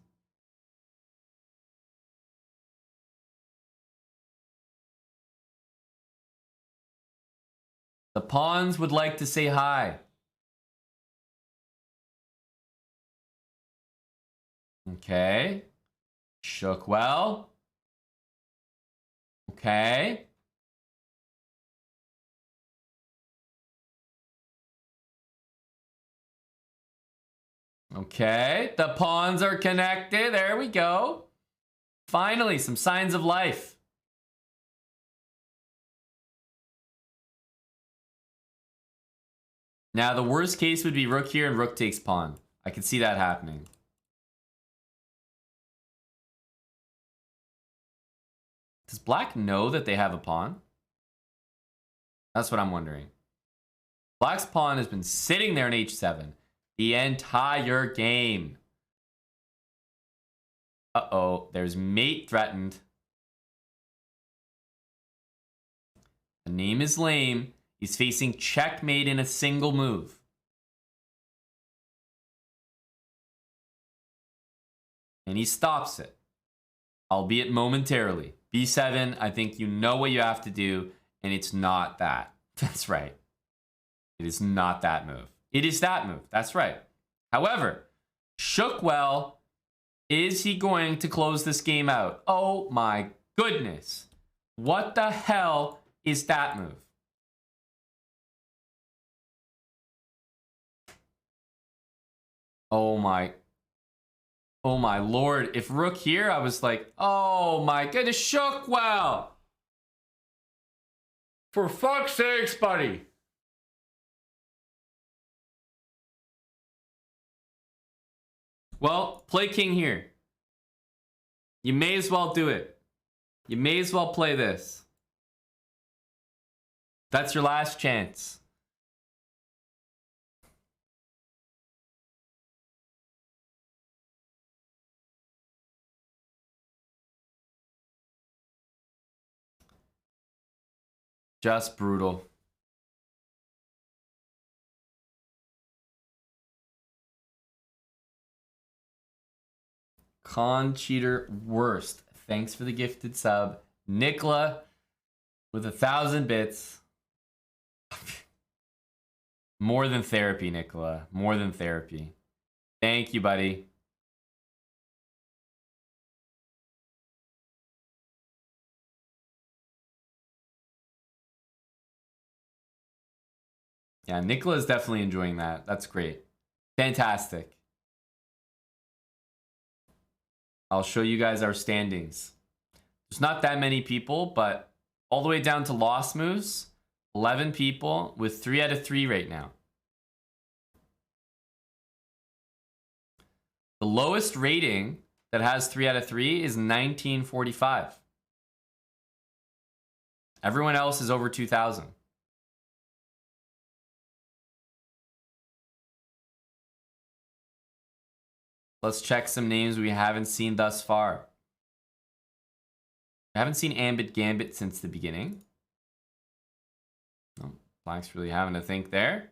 The pawns would like to say hi. Okay. Shookwell. Okay. Okay. The pawns are connected. There we go. Finally, some signs of life. Now, the worst case would be rook here and rook takes pawn. I could see that happening. Does black know that they have a pawn? That's what I'm wondering. Black's pawn has been sitting there in h7 the entire game. Uh-oh, there's mate threatened. The name is lame. He's facing checkmate in a single move. And he stops it, albeit momentarily, B7, I think you know what you have to do, and it's not that. That's right. It is not that move. It is that move. That's right. However, shook well. Is he going to close this game out? Oh my goodness. What the hell is that move? Oh my lord. If rook here, I was like, oh my goodness, shook well. For fuck's sakes, buddy. Well, play king here. You may as well do it. You may as well play this. That's your last chance. Just brutal. Con cheater worst. Thanks for the gifted sub. Nicola with 1,000 bits. More than therapy, Nicola. More than therapy. Thank you, buddy. Yeah, Nicola is definitely enjoying that. That's great. Fantastic. I'll show you guys our standings. There's not that many people, but all the way down to lost moves, 11 people with 3 out of 3 right now. The lowest rating that has 3 out of 3 is 1945. Everyone else is over 2,000. Let's check some names we haven't seen thus far. I haven't seen Ambit Gambit since the beginning. Oh, Black's really having to think there.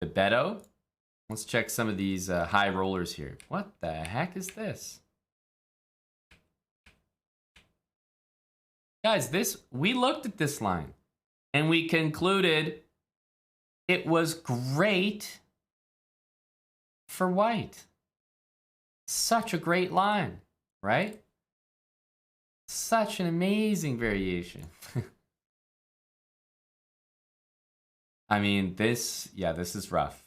The Beto. Let's check some of these high rollers here. What the heck is this? Guys, we looked at this line and we concluded it was great for white. Such a great line, right? Such an amazing variation. I mean, this is rough.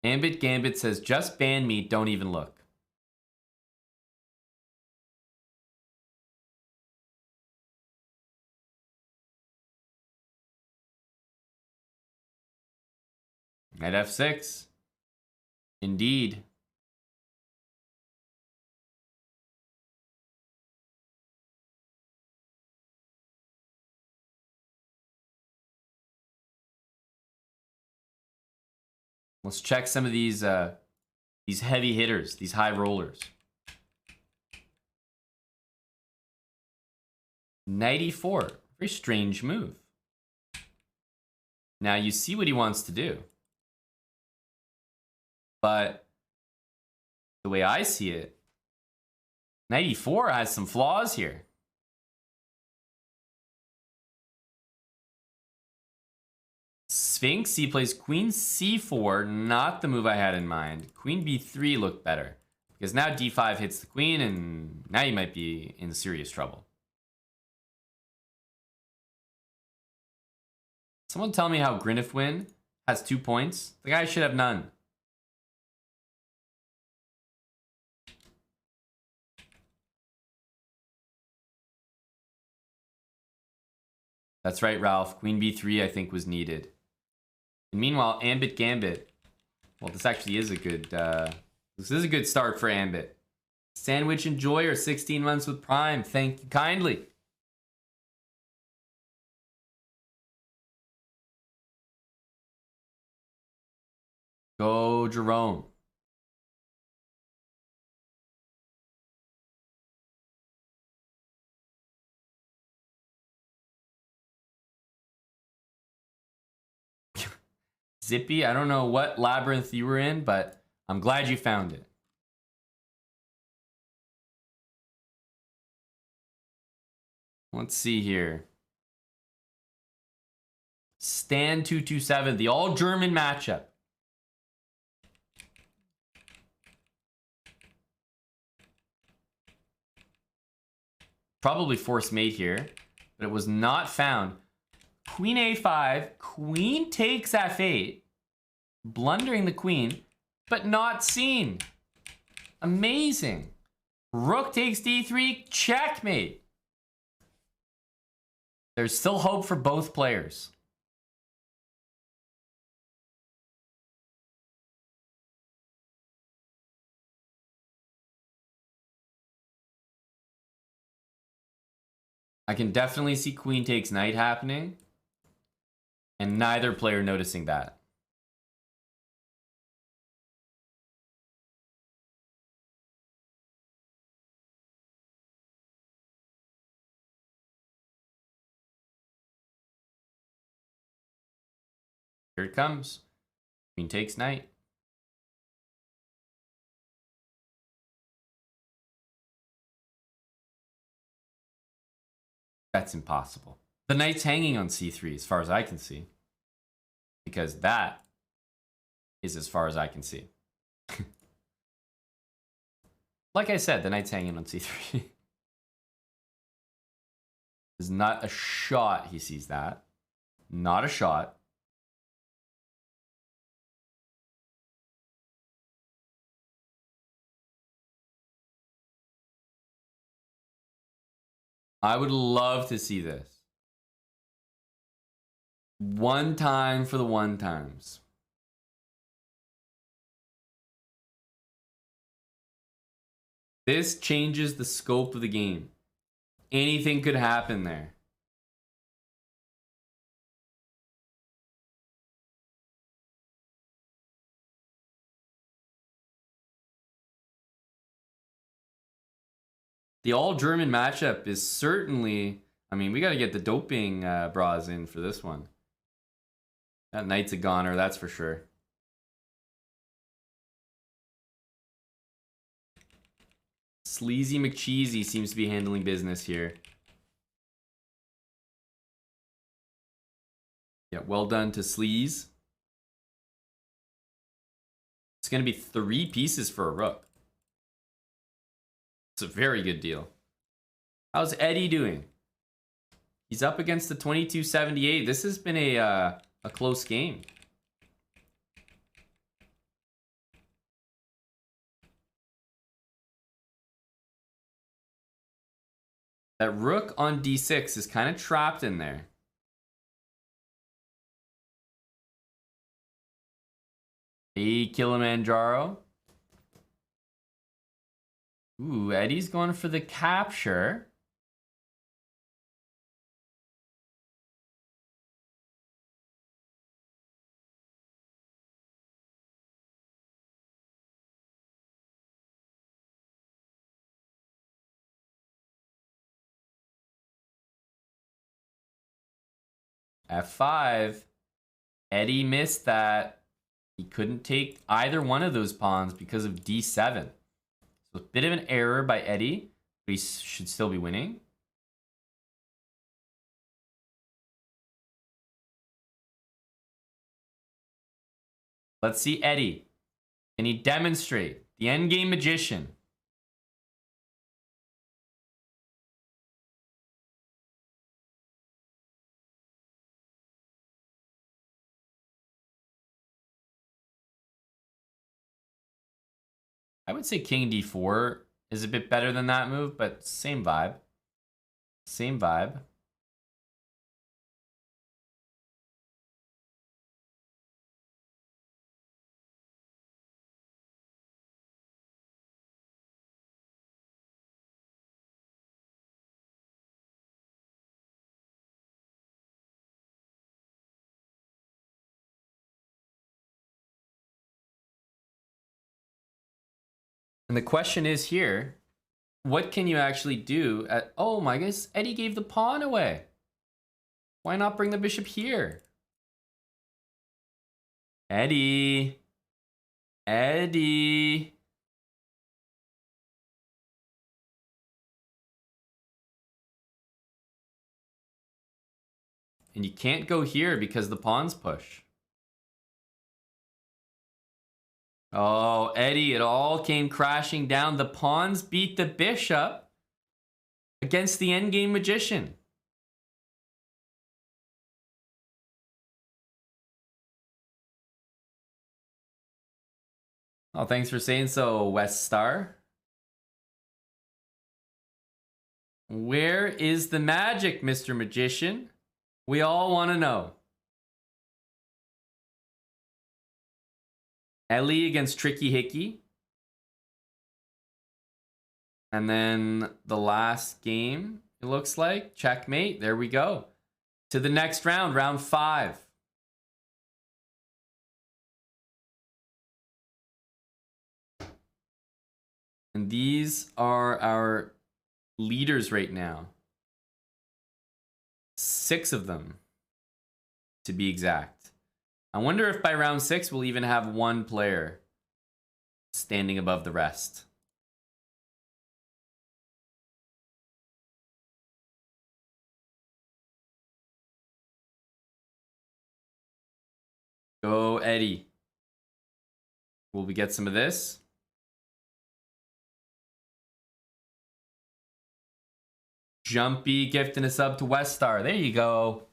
Ambit Gambit says, just ban me, don't even look. At F6. Indeed. Let's check some of these heavy hitters, these high rollers. 94. Very strange move. Now you see what he wants to do. But the way I see it, 94 has some flaws here. Sphinx, he plays queen c4, not the move I had in mind. Queen b3 looked better. Because now d5 hits the queen, and now you might be in serious trouble. Someone tell me how Grinifwin has 2 points. The guy should have none. That's right, Ralph. Queen b3, I think, was needed. And meanwhile, Ambit Gambit. Well, this actually is a good. This is a good start for Ambit. Sandwich Enjoyer, 16 months with Prime. Thank you kindly. Go, Jerome. Zippy, I don't know what labyrinth you were in, but I'm glad you found it. Let's see here. Stan227, the all-German matchup. Probably force mate here, but it was not found. Queen a5, queen takes f8, blundering the queen, but not seen. Amazing. Rook takes d3, checkmate. There's still hope for both players. I can definitely see queen takes knight happening, and neither player noticing that. Here it comes. Queen takes knight. That's impossible. The knight's hanging on c3 as far as I can see. Because that is as far as I can see. Like I said, the knight's hanging on c3. There's not a shot he sees that. Not a shot. I would love to see this. One time for the one times. This changes the scope of the game. Anything could happen there. The all-German matchup is certainly... I mean, we got to get the doping bras in for this one. That knight's a goner, that's for sure. Sleazy McCheesy seems to be handling business here. Yeah, well done to Sleaze. It's going to be 3 pieces for a rook. It's a very good deal. How's Eddie doing? He's up against the 2278. This has been a close game. That rook on d6 is kind of trapped in there. Hey, Kilimanjaro. Ooh, Eddie's going for the capture. F5. Eddie missed that. He couldn't take either one of those pawns because of d7. So a bit of an error by Eddie, but he should still be winning. Let's see Eddie. Can he demonstrate the endgame magician? I would say king d4 is a bit better than that move, but same vibe. Same vibe. And the question is here, what can you actually do at... Oh my goodness, Eddie gave the pawn away. Why not bring the bishop here? Eddie. Eddie. And you can't go here because the pawns push. Oh, Eddie, it all came crashing down. The pawns beat the bishop against the endgame magician. Oh, thanks for saying so, West Star. Where is the magic, Mr. Magician? We all want to know. Ellie against Tricky Hickey. And then the last game, it looks like. Checkmate. There we go. To the next round, round 5. And these are our leaders right now. 6 of them, to be exact. I wonder if by round 6 we'll even have one player standing above the rest. Go, Eddie. Will we get some of this? Jumpy gifting a sub to West Star. There you go.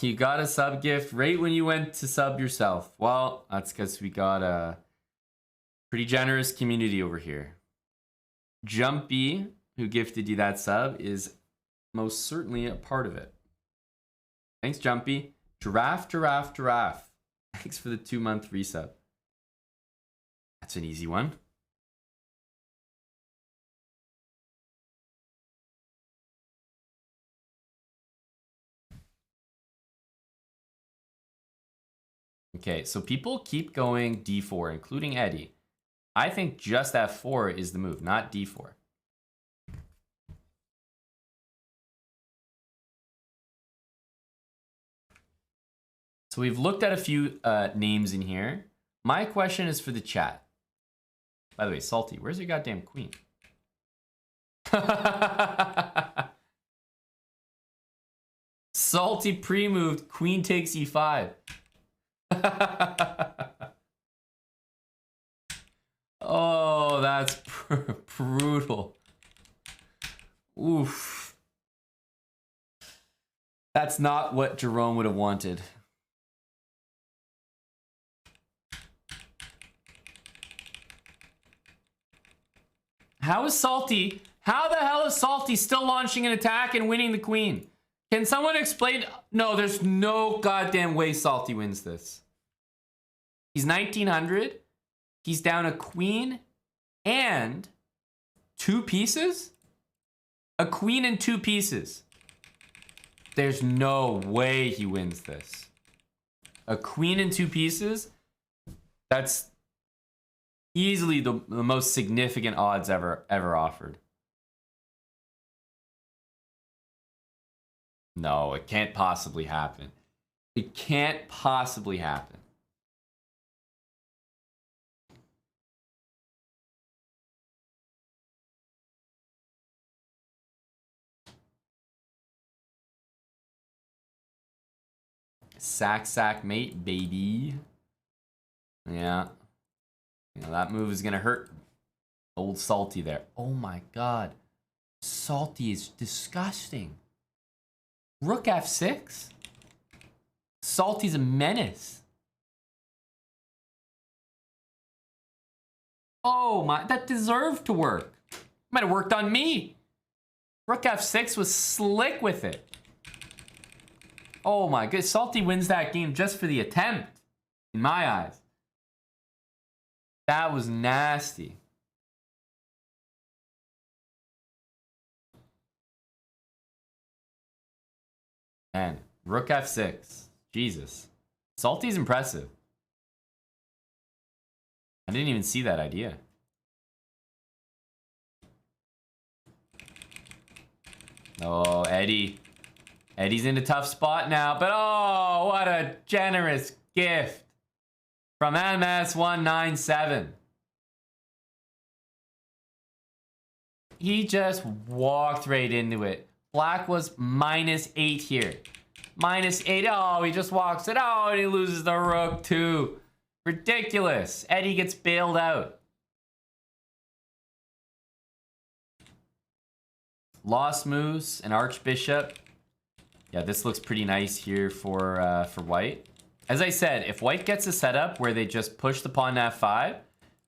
You got a sub gift right when you went to sub yourself. Well, that's because we got a pretty generous community over here. Jumpy, who gifted you that sub, is most certainly a part of it. Thanks, Jumpy. Giraffe. Thanks for the 2-month resub. That's an easy one. Okay, so people keep going d4, including Eddie. I think just f4 is the move, not d4. So we've looked at a few names in here. My question is for the chat. By the way, Salty, where's your goddamn queen? Salty pre-moved, queen takes e5. Oh, that's brutal. Oof. That's not what Jerome would have wanted. How is Salty? How the hell is Salty still launching an attack and winning the queen? Can someone explain? No, there's no goddamn way Salty wins this. He's 1900. He's down a queen and 2 pieces? A queen and 2 pieces. There's no way he wins this. A queen and 2 pieces? That's easily the most significant odds ever offered. No, it can't possibly happen. It can't possibly happen. Sack mate, baby. Yeah. That move is gonna hurt old Salty there. Oh my god. Salty is disgusting. Rook f6? Salty's a menace. Oh my, that deserved to work. Might have worked on me. Rook f6 was slick with it. Oh my god, Salty wins that game just for the attempt, in my eyes. That was nasty. Man, Rook f6. Jesus. Salty's impressive. I didn't even see that idea. Oh, Eddie. Eddie's in a tough spot now, but oh, what a generous gift from MS197. He just walked right into it. Black was -8 here. -8. Oh, he just walks it. Oh, and he loses the rook too. Ridiculous. Eddie gets bailed out. Lost moves and Archbishop. Yeah, this looks pretty nice here for white. As I said, if white gets a setup where they just push the pawn to f5,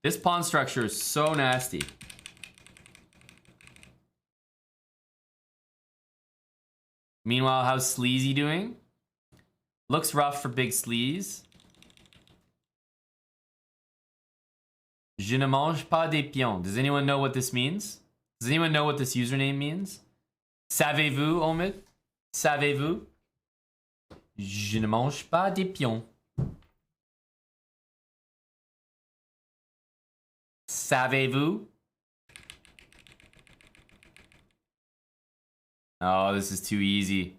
this pawn structure is so nasty. Meanwhile, how's Sleazy doing? Looks rough for big Sleaze. Je ne mange pas des pions. Does anyone know what this means? Does anyone know what this username means? Savez-vous, Omid? Savez-vous? Je ne mange pas des pions. Savez-vous? Oh, this is too easy.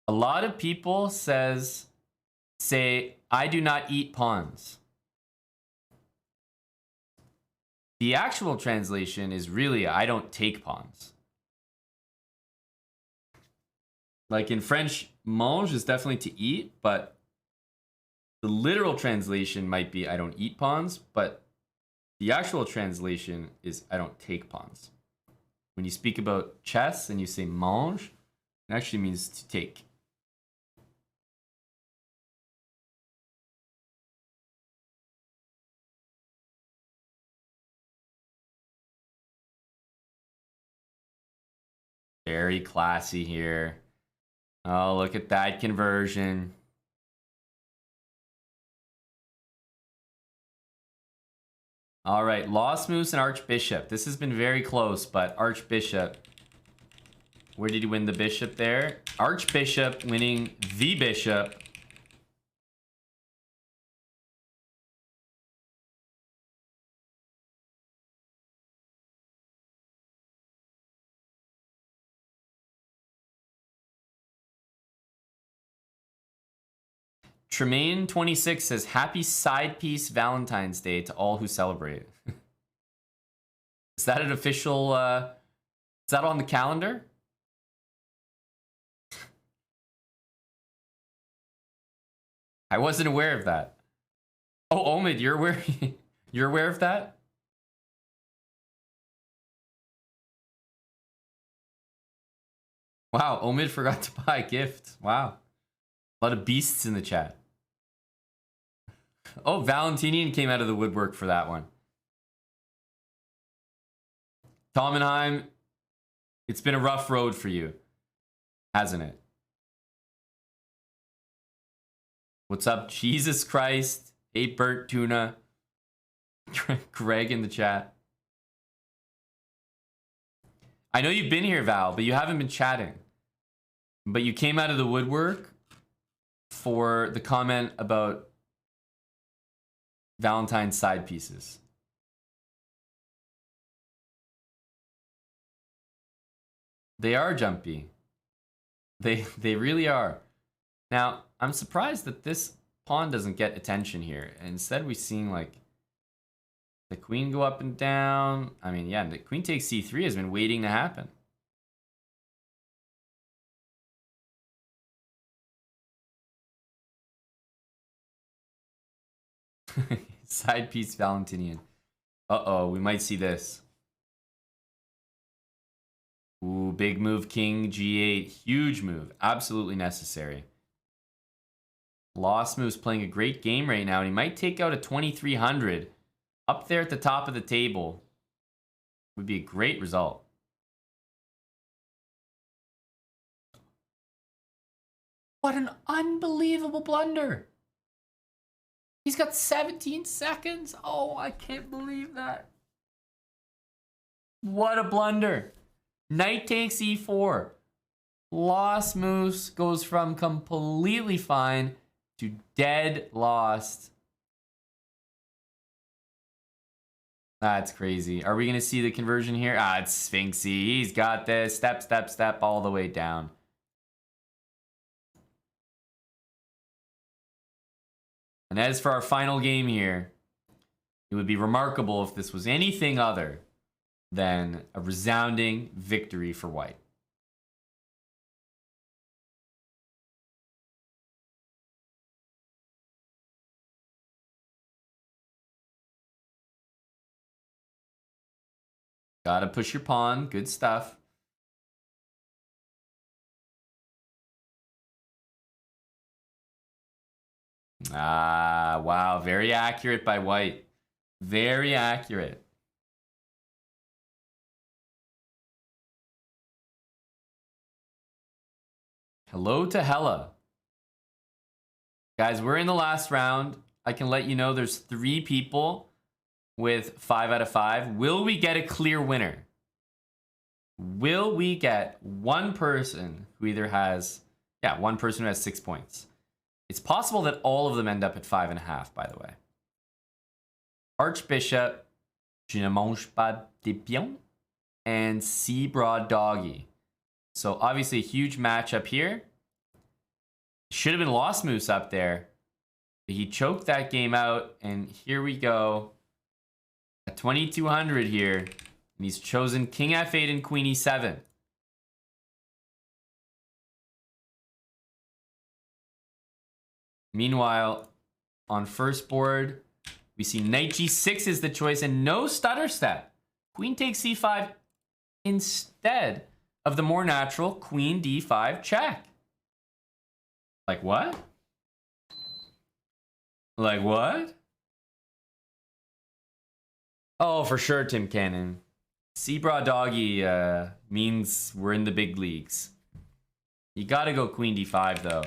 A lot of people say, I do not eat pawns. The actual translation is really, I don't take pawns. Like in French, mange is definitely to eat, but the literal translation might be, I don't eat pawns, but the actual translation is, I don't take pawns. When you speak about chess and you say mange, it actually means to take. Very classy here. Oh, look at that conversion. All right, Lost Moose and Archbishop. This has been very close, but Archbishop. Where did he win the bishop there? Archbishop winning the bishop. Tremaine26 says, happy side piece Valentine's Day to all who celebrate. Is that an official, is that on the calendar? I wasn't aware of that. Oh, Omid, you're aware, you're aware of that? Wow, Omid forgot to buy a gift. Wow. A lot of beasts in the chat. Oh, Valentinian came out of the woodwork for that one. Tomenheim, it's been a rough road for you, hasn't it? What's up, Jesus Christ? Hey, Bert Tuna. Greg in the chat. I know you've been here, Val, but you haven't been chatting. But you came out of the woodwork for the comment about Valentine's side pieces. They are jumpy. They really are. Now, I'm surprised that this pawn doesn't get attention here. Instead, we're seeing like the queen go up and down. I mean, yeah, the queen takes c3 has been waiting to happen. Side piece Valentinian. Uh-oh, we might see this. Ooh, big move, king g8. Huge move. Absolutely necessary. Lost Move's playing a great game right now, and he might take out a 2300. Up there at the top of the table would be a great result. What an unbelievable blunder. He's got 17 seconds. Oh, I can't believe that. What a blunder. Knight takes e4. Lost Moose goes from completely fine to dead lost. That's crazy. Are we going to see the conversion here? Ah, it's Sphinxy. He's got this. Step, step, step all the way down. And as for our final game here, it would be remarkable if this was anything other than a resounding victory for white. Gotta push your pawn. Good stuff. Ah, wow. Very accurate by white. Very accurate. Hello to Hella. Guys, we're in the last round. I can let you know there's 3 people with 5 out of 5. Will we get a clear winner? Will we get one person who either has, one person who has 6 points? It's possible that all of them end up at 5.5, by the way. Archbishop, Je ne mange pas de pion, and C Broad Doggy. So obviously a huge matchup here. Should have been Lost Moose up there. But he choked that game out, and here we go. At 2200 here, and he's chosen King F8 and Queen E7. Meanwhile, on first board, we see Knight G6 is the choice and no stutter step. Queen takes C5 instead of the more natural Queen D5 check. Like what? Like what? Oh, for sure, Tim Cannon. Zebra Doggy means we're in the big leagues. You gotta go Queen D5, though.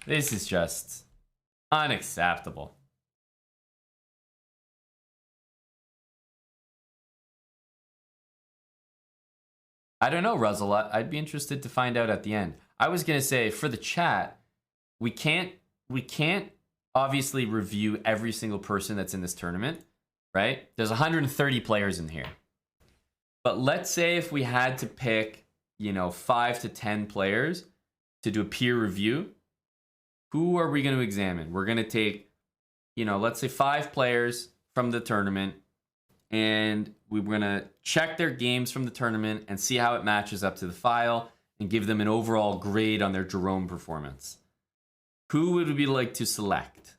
This is just unacceptable. I don't know, Russell. I'd be interested to find out at the end. I was gonna say, for the chat, we can't obviously review every single person that's in this tournament, right? There's 130 players in here. But let's say if we had to pick, 5 to 10 players to do a peer review, who are we going to examine? We're going to take, let's say 5 players from the tournament, and we're going to check their games from the tournament and see how it matches up to the file and give them an overall grade on their Jerome performance. Who would we like to select?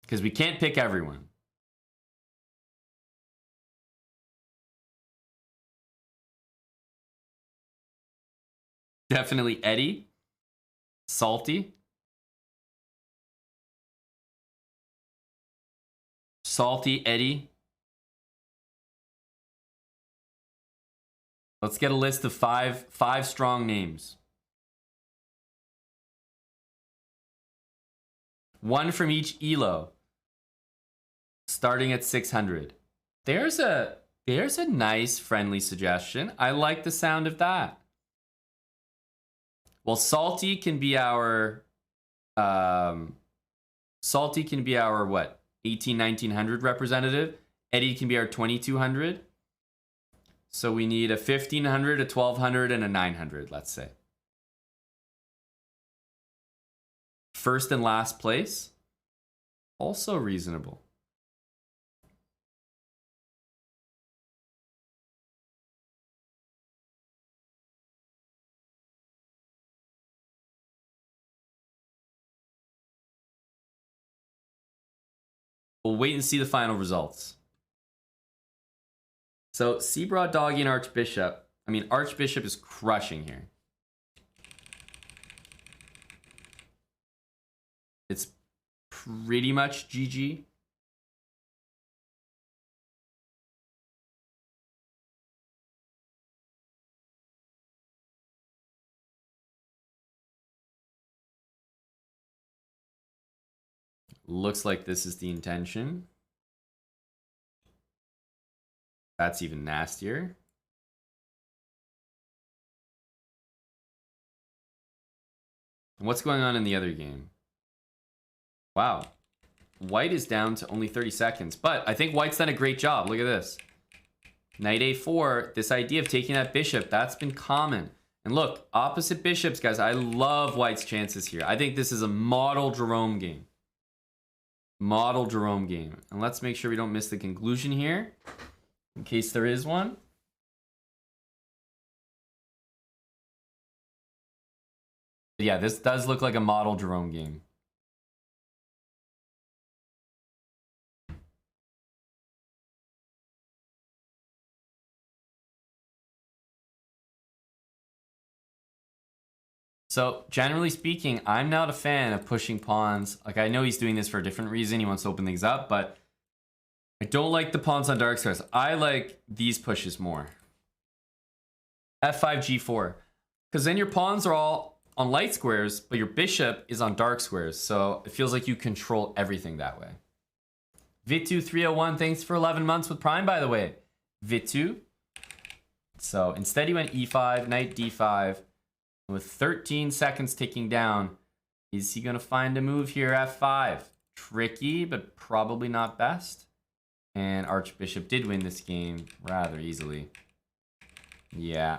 Because we can't pick everyone. Definitely Eddie. Salty. Salty, Eddie. Let's get a list of five strong names. One from each ELO. Starting at 600. There's a nice friendly suggestion. I like the sound of that. Well, Salty can be our what? 1900 representative. Eddie can be our 2200. So we need a 1500, a 1200, and a 900, let's say. First and last place. Also reasonable. We'll wait and see the final results. So, C-Broad, Doggy, and Archbishop. I mean, Archbishop is crushing here. It's pretty much GG. Looks like this is the intention. That's even nastier. What's going on in the other game? Wow. White is down to only 30 seconds, but I think White's done a great job. Look at this. Knight a4, this idea of taking that bishop, that's been common. And look, opposite bishops, guys. I love White's chances here. I think this is a model Jerome game. Model Jerome game. And let's make sure we don't miss the conclusion here, in case there is one. But yeah, this does look like a model Jerome game. So, generally speaking, I'm not a fan of pushing pawns. Like, I know he's doing this for a different reason. He wants to open things up, but I don't like the pawns on dark squares. I like these pushes more. F5, G4. Because then your pawns are all on light squares, but your bishop is on dark squares. So, it feels like you control everything that way. Vitu301, thanks for 11 months with Prime, by the way. Vitu. So, instead he went E5, knight D5. With 13 seconds ticking down, is he going to find a move here? F5. Tricky, but probably not best. And Archbishop did win this game rather easily. Yeah.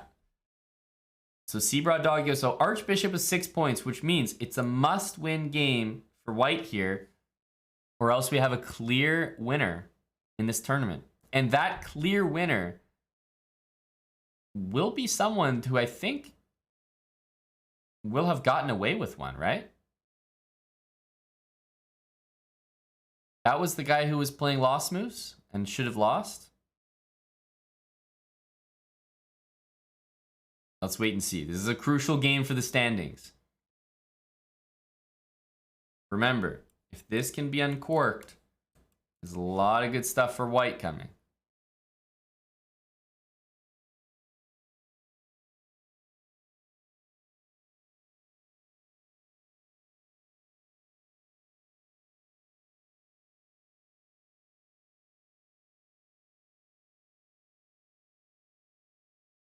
So Seabroad Doggo. So Archbishop is 6 points, which means it's a must-win game for White here, or else we have a clear winner in this tournament. And that clear winner will be someone who I think will have gotten away with one, right? That was the guy who was playing lost moves and should have lost. Let's wait and see. This is a crucial game for the standings. Remember, if this can be uncorked, there's a lot of good stuff for White coming.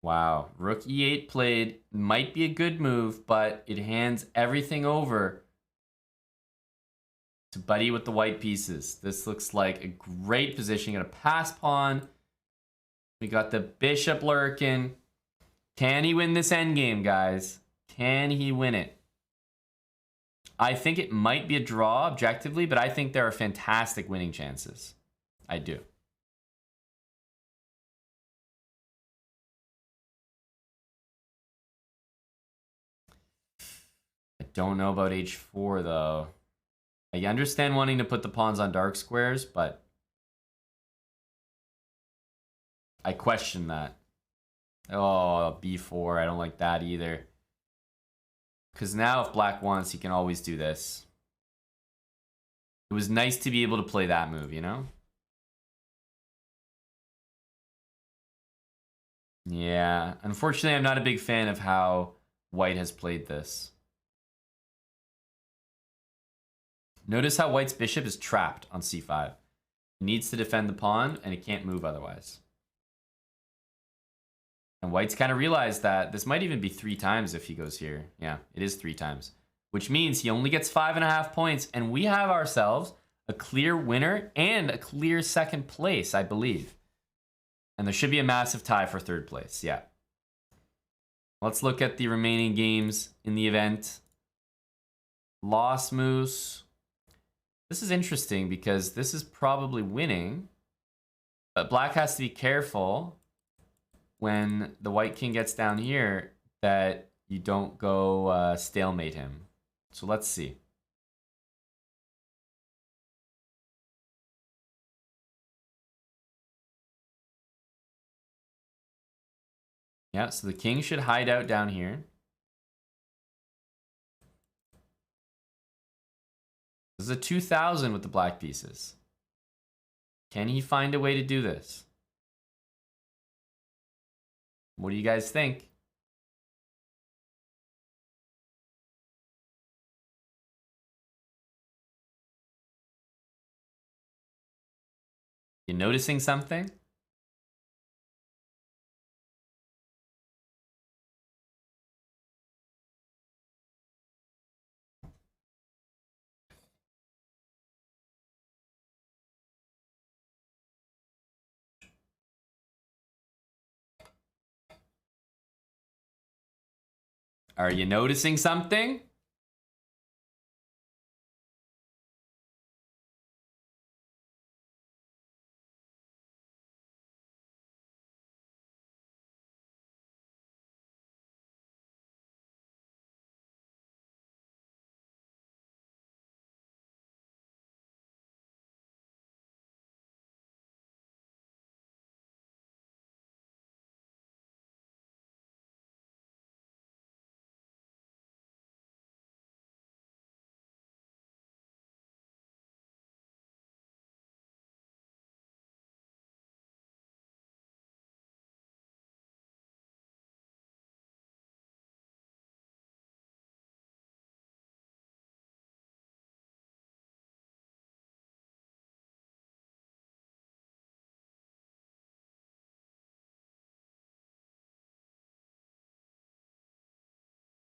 Wow, rook e8 played. Might be a good move, but it hands everything over to Buddy with the white pieces. This looks like a great position. Got a pass pawn. We got the bishop lurking. Can he win this endgame, guys? Can he win it? I think it might be a draw objectively, but I think there are fantastic winning chances. I do. I don't know about h4 though. I understand wanting to put the pawns on dark squares, but I question that. Oh, b4. I don't like that either. Because now if black wants, he can always do this. It was nice to be able to play that move, you know? Yeah. Unfortunately, I'm not a big fan of how White has played this. Notice how White's bishop is trapped on c5. He needs to defend the pawn, and it can't move otherwise. And White's kind of realized that this might even be 3 times if he goes here. Yeah, it is 3 times. Which means he only gets 5.5 points, and we have ourselves a clear winner and a clear second place, I believe. And there should be a massive tie for third place, yeah. Let's look at the remaining games in the event. Lost Moose. This is interesting because this is probably winning, but black has to be careful when the white king gets down here that you don't go stalemate him. So let's see. Yeah, so the king should hide out down here. This is a 2000 with the black pieces. Can he find a way to do this? What do you guys think? You noticing something? Are you noticing something?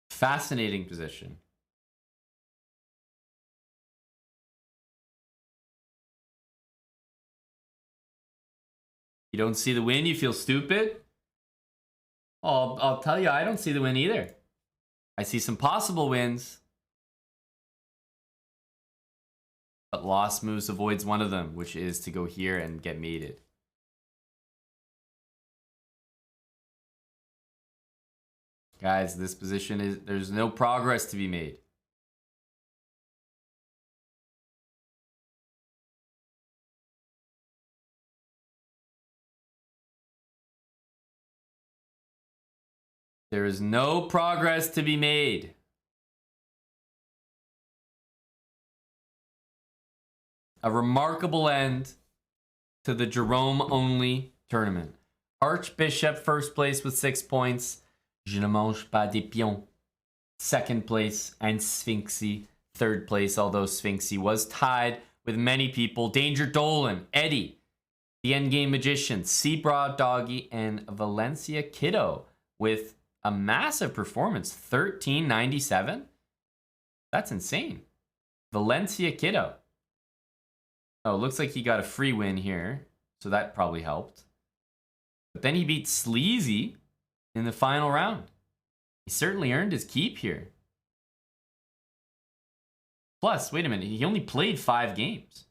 Fascinating position. You don't see the win, you feel stupid? Oh, I'll tell you, I don't see the win either. I see some possible wins. But lost moves avoids one of them, which is to go here and get mated. Guys, this position is, there's no progress to be made. There is no progress to be made. A remarkable end to the Jerome-only tournament. Archbishop first place with 6 points. Je ne mange pas des pions. Second place, and Sphinxy third place, although Sphinxy was tied with many people. Danger Dolan, Eddie, the Endgame Magician, Seabroad Doggy, and Valencia Kiddo with a massive performance, 1397. That's insane. Valencia Kiddo. Oh, looks like he got a free win here, so that probably helped. But then he beat Sleazy in the final round. He certainly earned his keep here. Plus, wait a minute, he only played 5 games.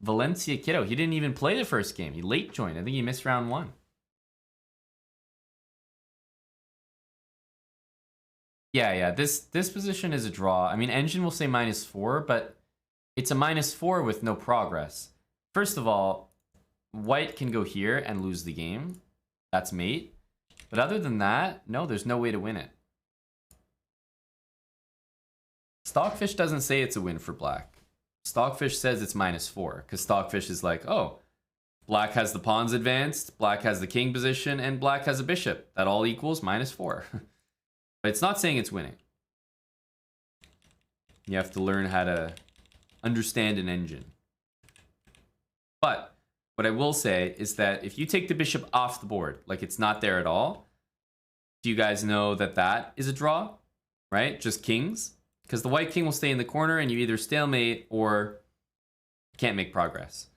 Valencia Kiddo, he didn't even play the first game. He late joined. I think he missed round 1. Yeah, this position is a draw. I mean, Engine will say -4, but it's a -4 with no progress. First of all, White can go here and lose the game. That's mate. But other than that, no, there's no way to win it. Stockfish doesn't say it's a win for Black. Stockfish says it's -4, because Stockfish is like, oh, Black has the pawns advanced, Black has the king position, and Black has a bishop. That all equals -4. But it's not saying it's winning. You have to learn how to understand an engine. But what I will say is that if you take the bishop off the board, like it's not there at all, do you guys know that that is a draw, right? Just kings? Because the white king will stay in the corner and you either stalemate or can't make progress.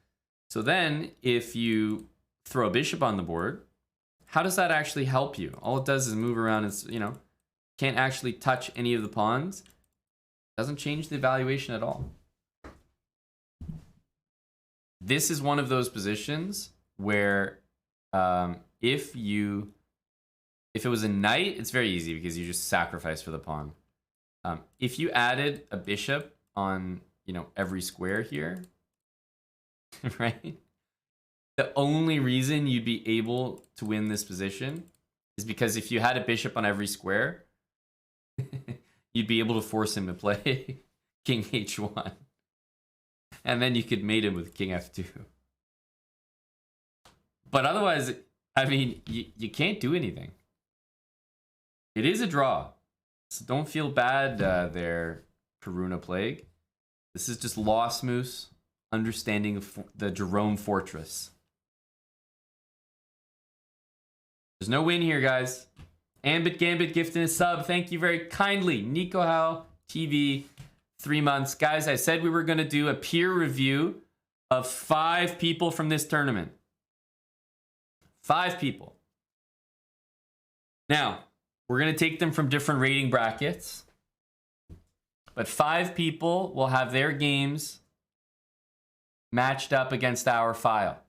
So then if you throw a bishop on the board, how does that actually help you? All it does is move around and, you know, can't actually touch any of the pawns. Doesn't change the evaluation at all. This is one of those positions where if it was a knight, it's very easy because you just sacrifice for the pawn. If you added a bishop on, you know, every square here, right? The only reason you'd be able to win this position is because if you had a bishop on every square, you'd be able to force him to play king h1. And then you could mate him with king f2. But otherwise, I mean, you can't do anything. It is a draw. So don't feel bad there, Karuna Plague. This is just Lost Moose understanding the Jerome Fortress. There's no win here, guys. Ambit Gambit gifting a sub. Thank you very kindly. Nico How TV, 3 months. Guys, I said we were going to do a peer review of 5 people from this tournament. 5 people. Now, We're going to take them from different rating brackets. But 5 people will have their games matched up against our file.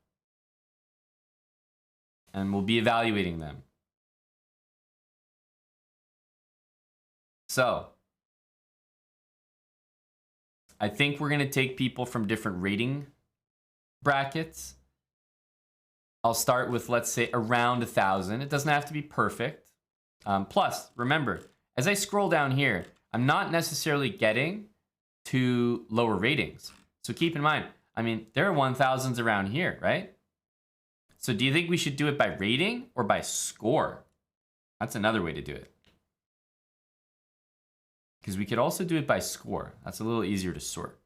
And we'll be evaluating them. So, I think we're going to take people from different rating brackets. I'll start with, let's say, around 1,000. It doesn't have to be perfect. Plus, remember, as I scroll down here, I'm not necessarily getting to lower ratings. So keep in mind, I mean, there are 1,000s around here, right? So do you think we should do it by rating or by score? That's another way to do it. Because we could also do it by score. That's a little easier to sort.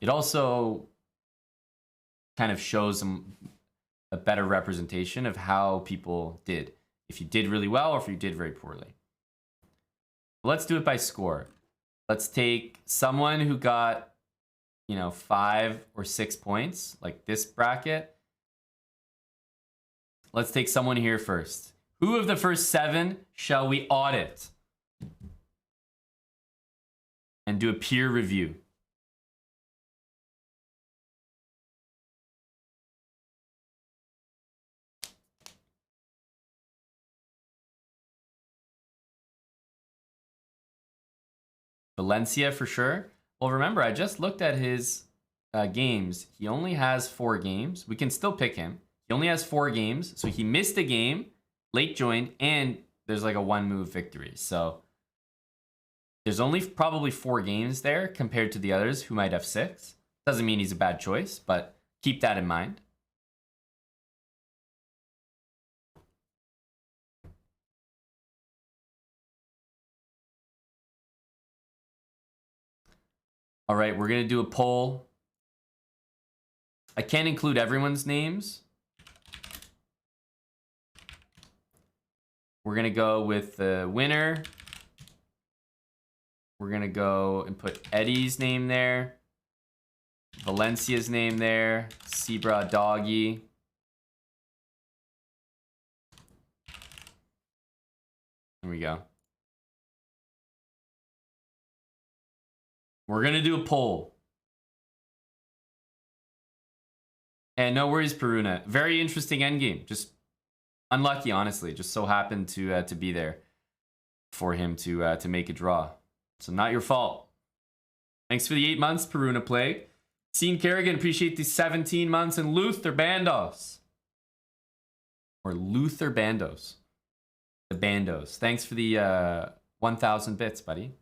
It also kind of shows a better representation of how people did. If you did really well or if you did very poorly. Let's do it by score. Let's take someone who got, 5 or 6 points, like this bracket. Let's take someone here first. Who of the first 7 shall we audit? And do a peer review. Valencia for sure. Well, remember, I just looked at his games. He only has 4 games. We can still pick him. He only has 4 games. So he missed a game, late joined, and there's like a 1-move victory. So there's only probably 4 games there compared to the others who might have 6. Doesn't mean he's a bad choice, but keep that in mind. All right, we're going to do a poll. I can't include everyone's names. We're going to go with the winner. We're going to go and put Eddie's name there. Valencia's name there. Zebra Doggy. There we go. We're going to do a poll. And no worries, Peruna. Very interesting endgame. Just unlucky, honestly. Just so happened to be there for him to make a draw. So not your fault. Thanks for the 8 months, Peruna Plague. Scene Kerrigan, appreciate the 17 months. And Luther Bandos. Or Luther Bandos. The Bandos. Thanks for the 1,000 bits, buddy.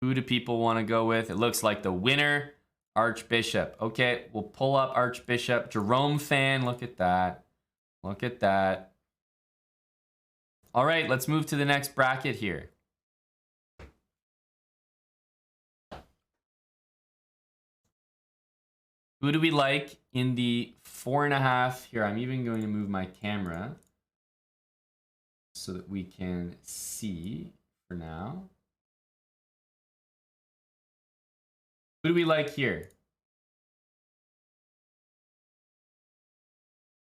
Who do people want to go with? It looks like the winner, Archbishop. Okay, we'll pull up Archbishop. Jerome fan, look at that. Look at that. All right, let's move to the next bracket here. Who do we like in the 4.5? Here, I'm even going to move my camera so that we can see for now. Who do we like here?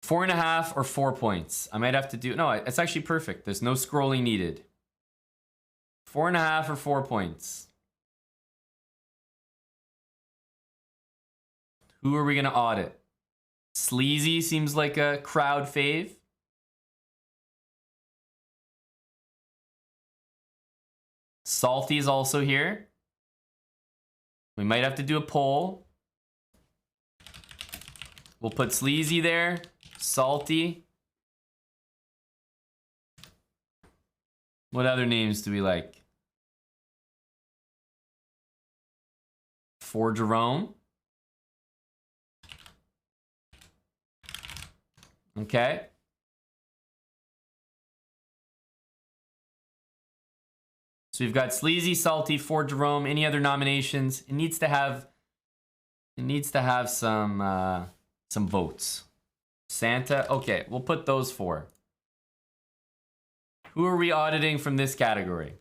4.5 or 4 points. I might have to do... No, it's actually perfect. There's no scrolling needed. 4.5 or 4 points. Who are we going to audit? Sleazy seems like a crowd fave. Salty is also here. We might have to do a poll. We'll put Sleazy there. Salty. What other names do we like? For Jerome. Okay. So we've got Sleazy, Salty, for Jerome. Any other nominations? It needs to have some votes. Santa. Okay, we'll put those 4. Who are we auditing from this category?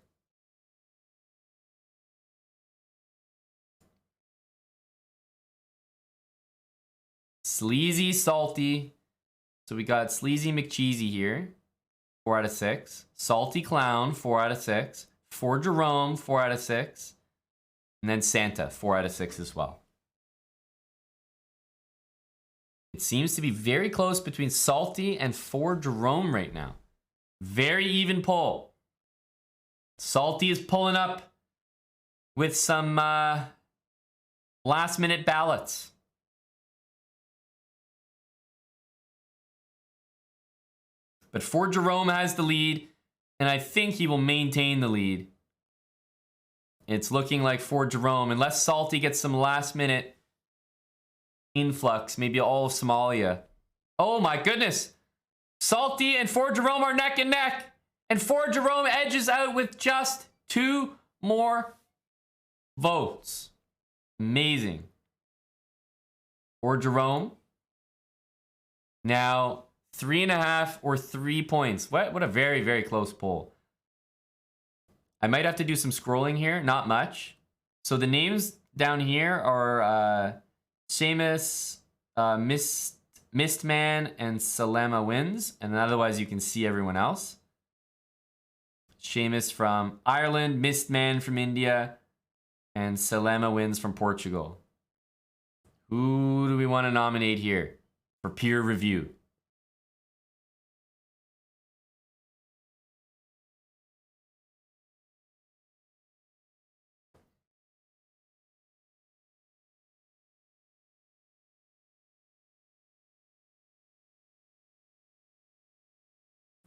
Sleazy, Salty, So we got Sleazy McCheesy here, 4 out of 6. Salty Clown, 4 out of 6. For Jerome, 4 out of 6. And then Santa, 4 out of 6 as well. It seems to be very close between Salty and For Jerome right now. Very even poll. Salty is pulling up with some last minute ballots. But For Jerome has the lead, and I think he will maintain the lead. It's looking like For Jerome, unless Salty gets some last minute influx, maybe all of Somalia. Oh my goodness! Salty and For Jerome are neck and neck, and For Jerome edges out with just 2 more votes. Amazing. For Jerome. Now 3.5 or 3 points. What a very, very close poll. I might have to do some scrolling here. Not much. So the names down here are Seamus, Mistman, and Salema wins. And otherwise you can see everyone else. Seamus from Ireland, Mistman from India, and Salema wins from Portugal. Who do we want to nominate here for peer review?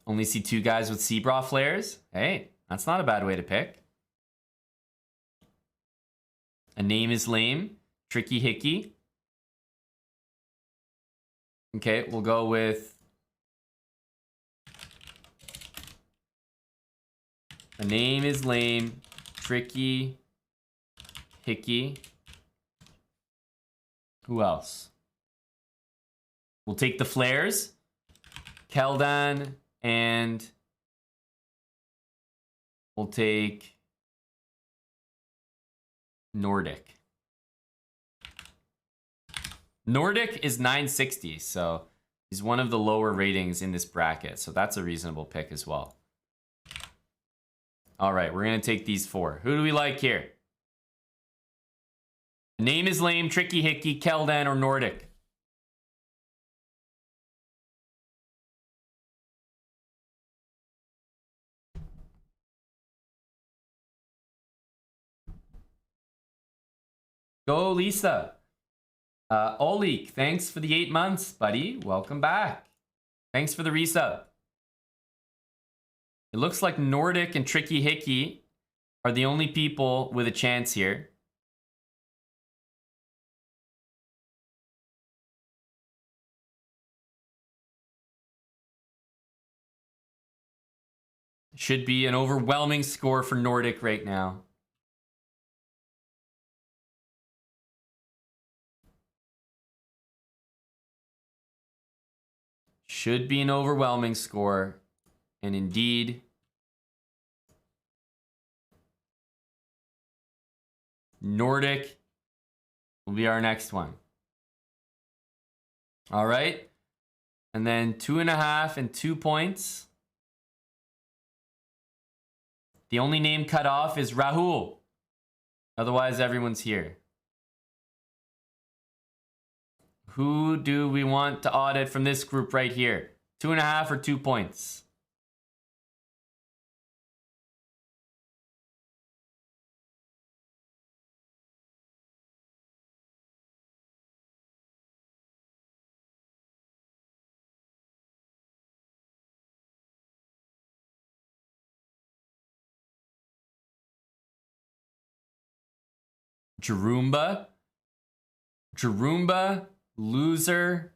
Only see 2 guys with Seabra flares. Hey, that's not a bad way to pick. A name is lame. Tricky Hickey. Okay, we'll go with a name is lame. Tricky Hickey. Who else? We'll take the flares. Keldan. And we'll take Nordic. Nordic is 960, so he's one of the lower ratings in this bracket. So that's a reasonable pick as well. All right, we're going to take these 4. Who do we like here? Name is lame, Tricky Hickey, Keldan, or Nordic. Go, Lisa. Olik, thanks for the 8 months, buddy. Welcome back. Thanks for the resub. It looks like Nordic and Tricky Hickey are the only people with a chance here. Should be an overwhelming score for Nordic right now. Should be an overwhelming score. And indeed, Nordic will be our next one. All right. And then 2.5 and 2 points. The only name cut off is Rahul. Otherwise, everyone's here. Who do we want to audit from this group right here? 2.5 or 2 points? Jarumba. Jarumba. Loser.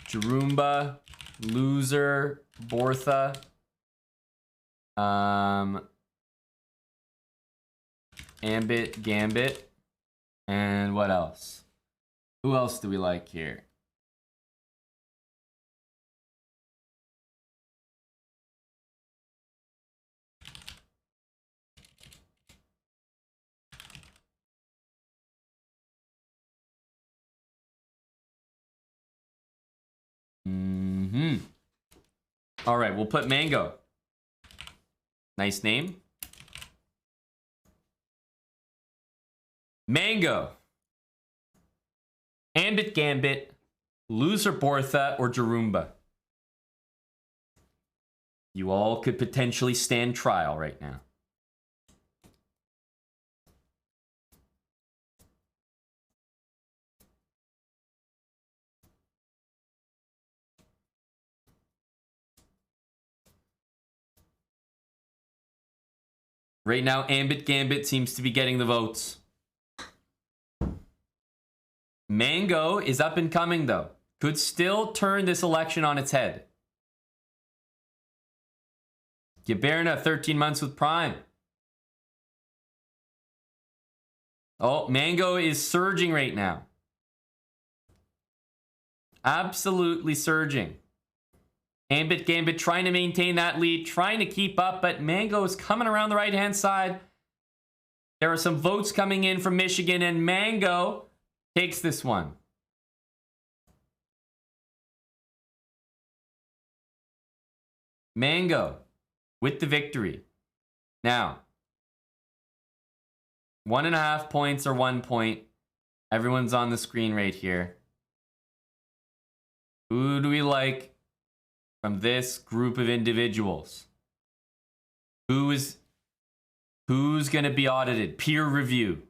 Jarumba. Loser. Bortha. Ambit. Gambit. And what else? Who else do we like here? All right, we'll put Mango. Nice name. Mango. Ambit Gambit. Loser Bortha or Jarumba. You all could potentially stand trial right now. Right now, Ambit Gambit seems to be getting the votes. Mango is up and coming, though. Could still turn this election on its head. Giberna, 13 months with Prime. Oh, Mango is surging right now. Absolutely surging. Ambit Gambit trying to maintain that lead, trying to keep up, but Mango is coming around the right-hand side. There are some votes coming in from Michigan, and Mango takes this one. Mango with the victory. Now, 1.5 points or 1 point. Everyone's on the screen right here. Who do we like from this group of individuals? Who's going to be audited? Peer review.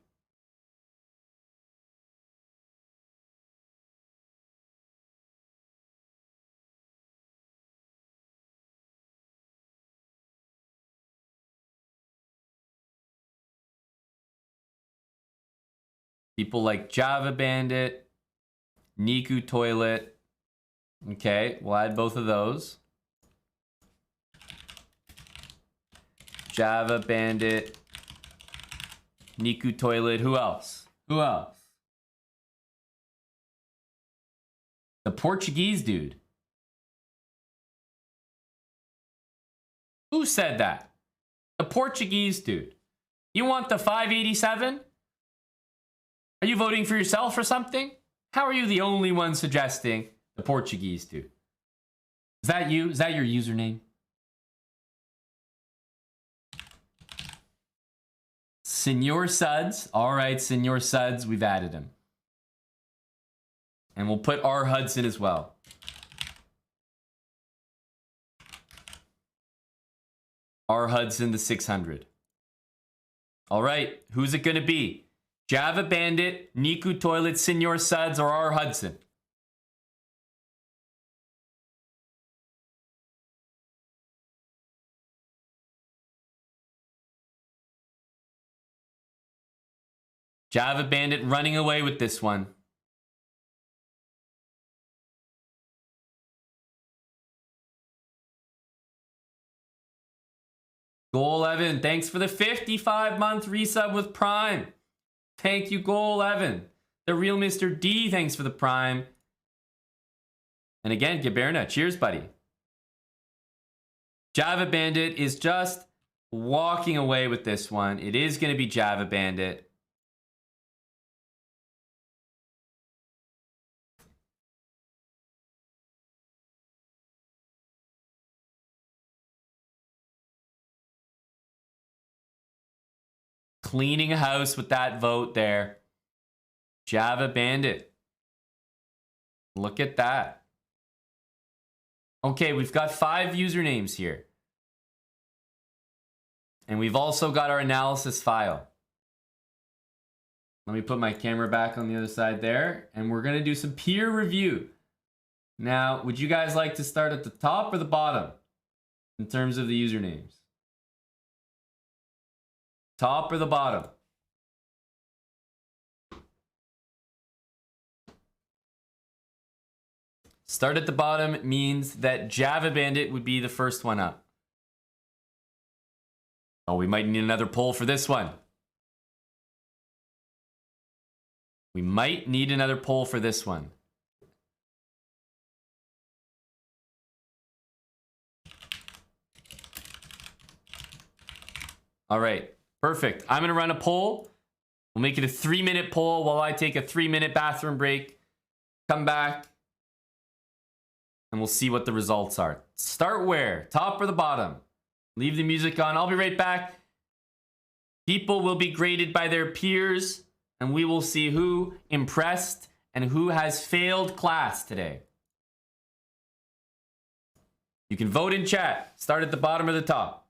People like Java Bandit, Niku Toilet. Okay, we'll add both of those. Java Bandit, Niku Toilet. Who else? Who else? The Portuguese dude. Who said that? The Portuguese dude. You want the 587? Are you voting for yourself or something? How are you the only one suggesting the Portuguese dude? Is that you? Is that your username? Senor Suds. All right, Senor Suds, we've added him. And we'll put R. Hudson as well. R. Hudson, the 600. All right, who's it going to be? Java Bandit, Niku Toilet, Senor Suds, or R. Hudson? Java Bandit running away with this one. Goal 11, thanks for the 55-month resub with Prime. Thank you, Goal 11. The real Mr. D, thanks for the Prime. And again, Giberna, cheers, buddy. Java Bandit is just walking away with this one. It is going to be Java Bandit. Cleaning house with that vote there. Java Bandit. Look at that. Okay, we've got 5 usernames here. And we've also got our analysis file. Let me put my camera back on the other side there. And we're going to do some peer review. Now, would you guys like to start at the top or the bottom in terms of the usernames? Top or the bottom? Start at the bottom means that Java Bandit would be the first one up. Oh, we might need another poll for this one. We might need another poll for this one. All right. Perfect. I'm going to run a poll. We'll make it a 3-minute poll while I take a 3-minute bathroom break. Come back. and we'll see what the results are. Start where? Top or the bottom? Leave the music on. I'll be right back. People will be graded by their peers, and we will see who impressed and who has failed class today. You can vote in chat. Start at the bottom or the top.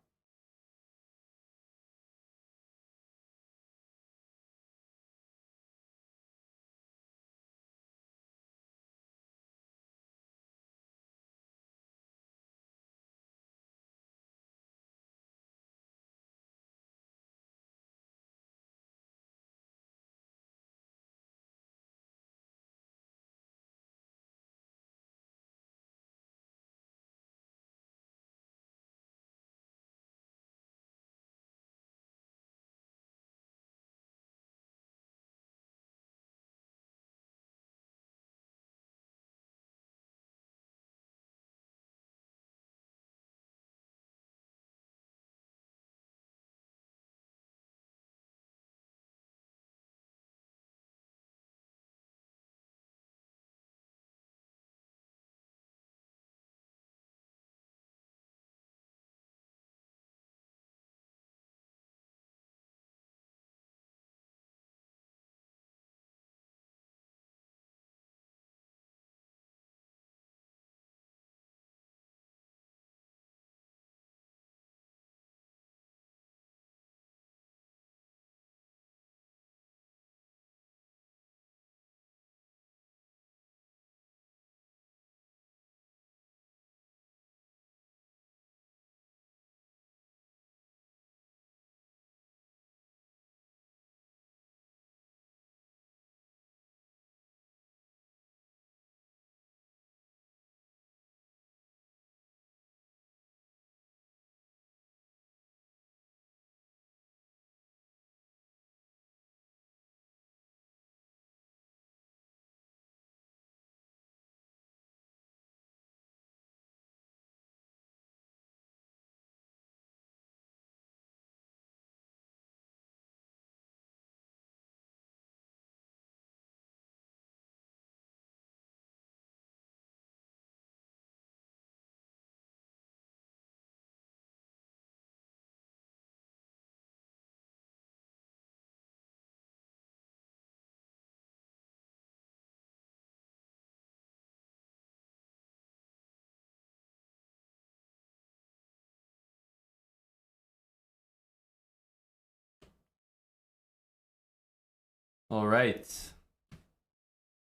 All right.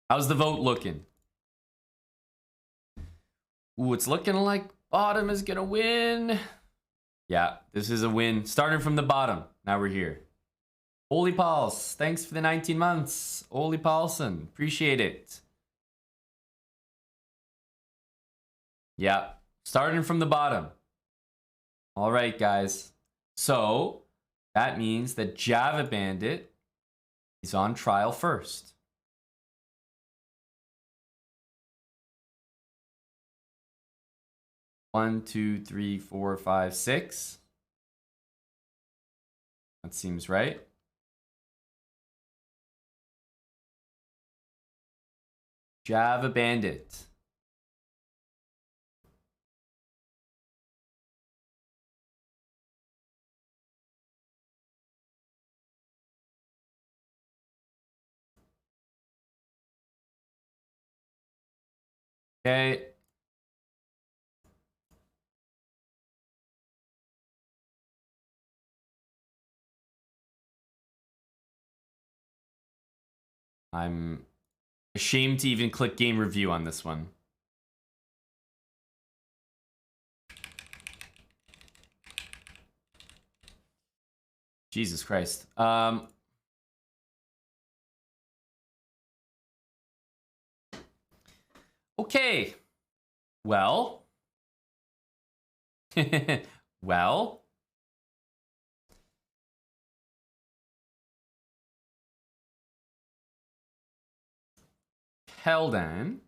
How's the vote looking? Ooh, it's looking like bottom is gonna win. Yeah, this is a win. Starting from the bottom. Now we're here. Oli Pauls, thanks for the 19 months. Oli Paulson, appreciate it. Yeah, starting from the bottom. All right, guys. So that means that Java Bandit is on trial first. One, two, three, four, five, six. That seems right. Java Bandit. Okay. I'm ashamed to even click game review on this one. Jesus Christ. Okay. Well. Well. Held on.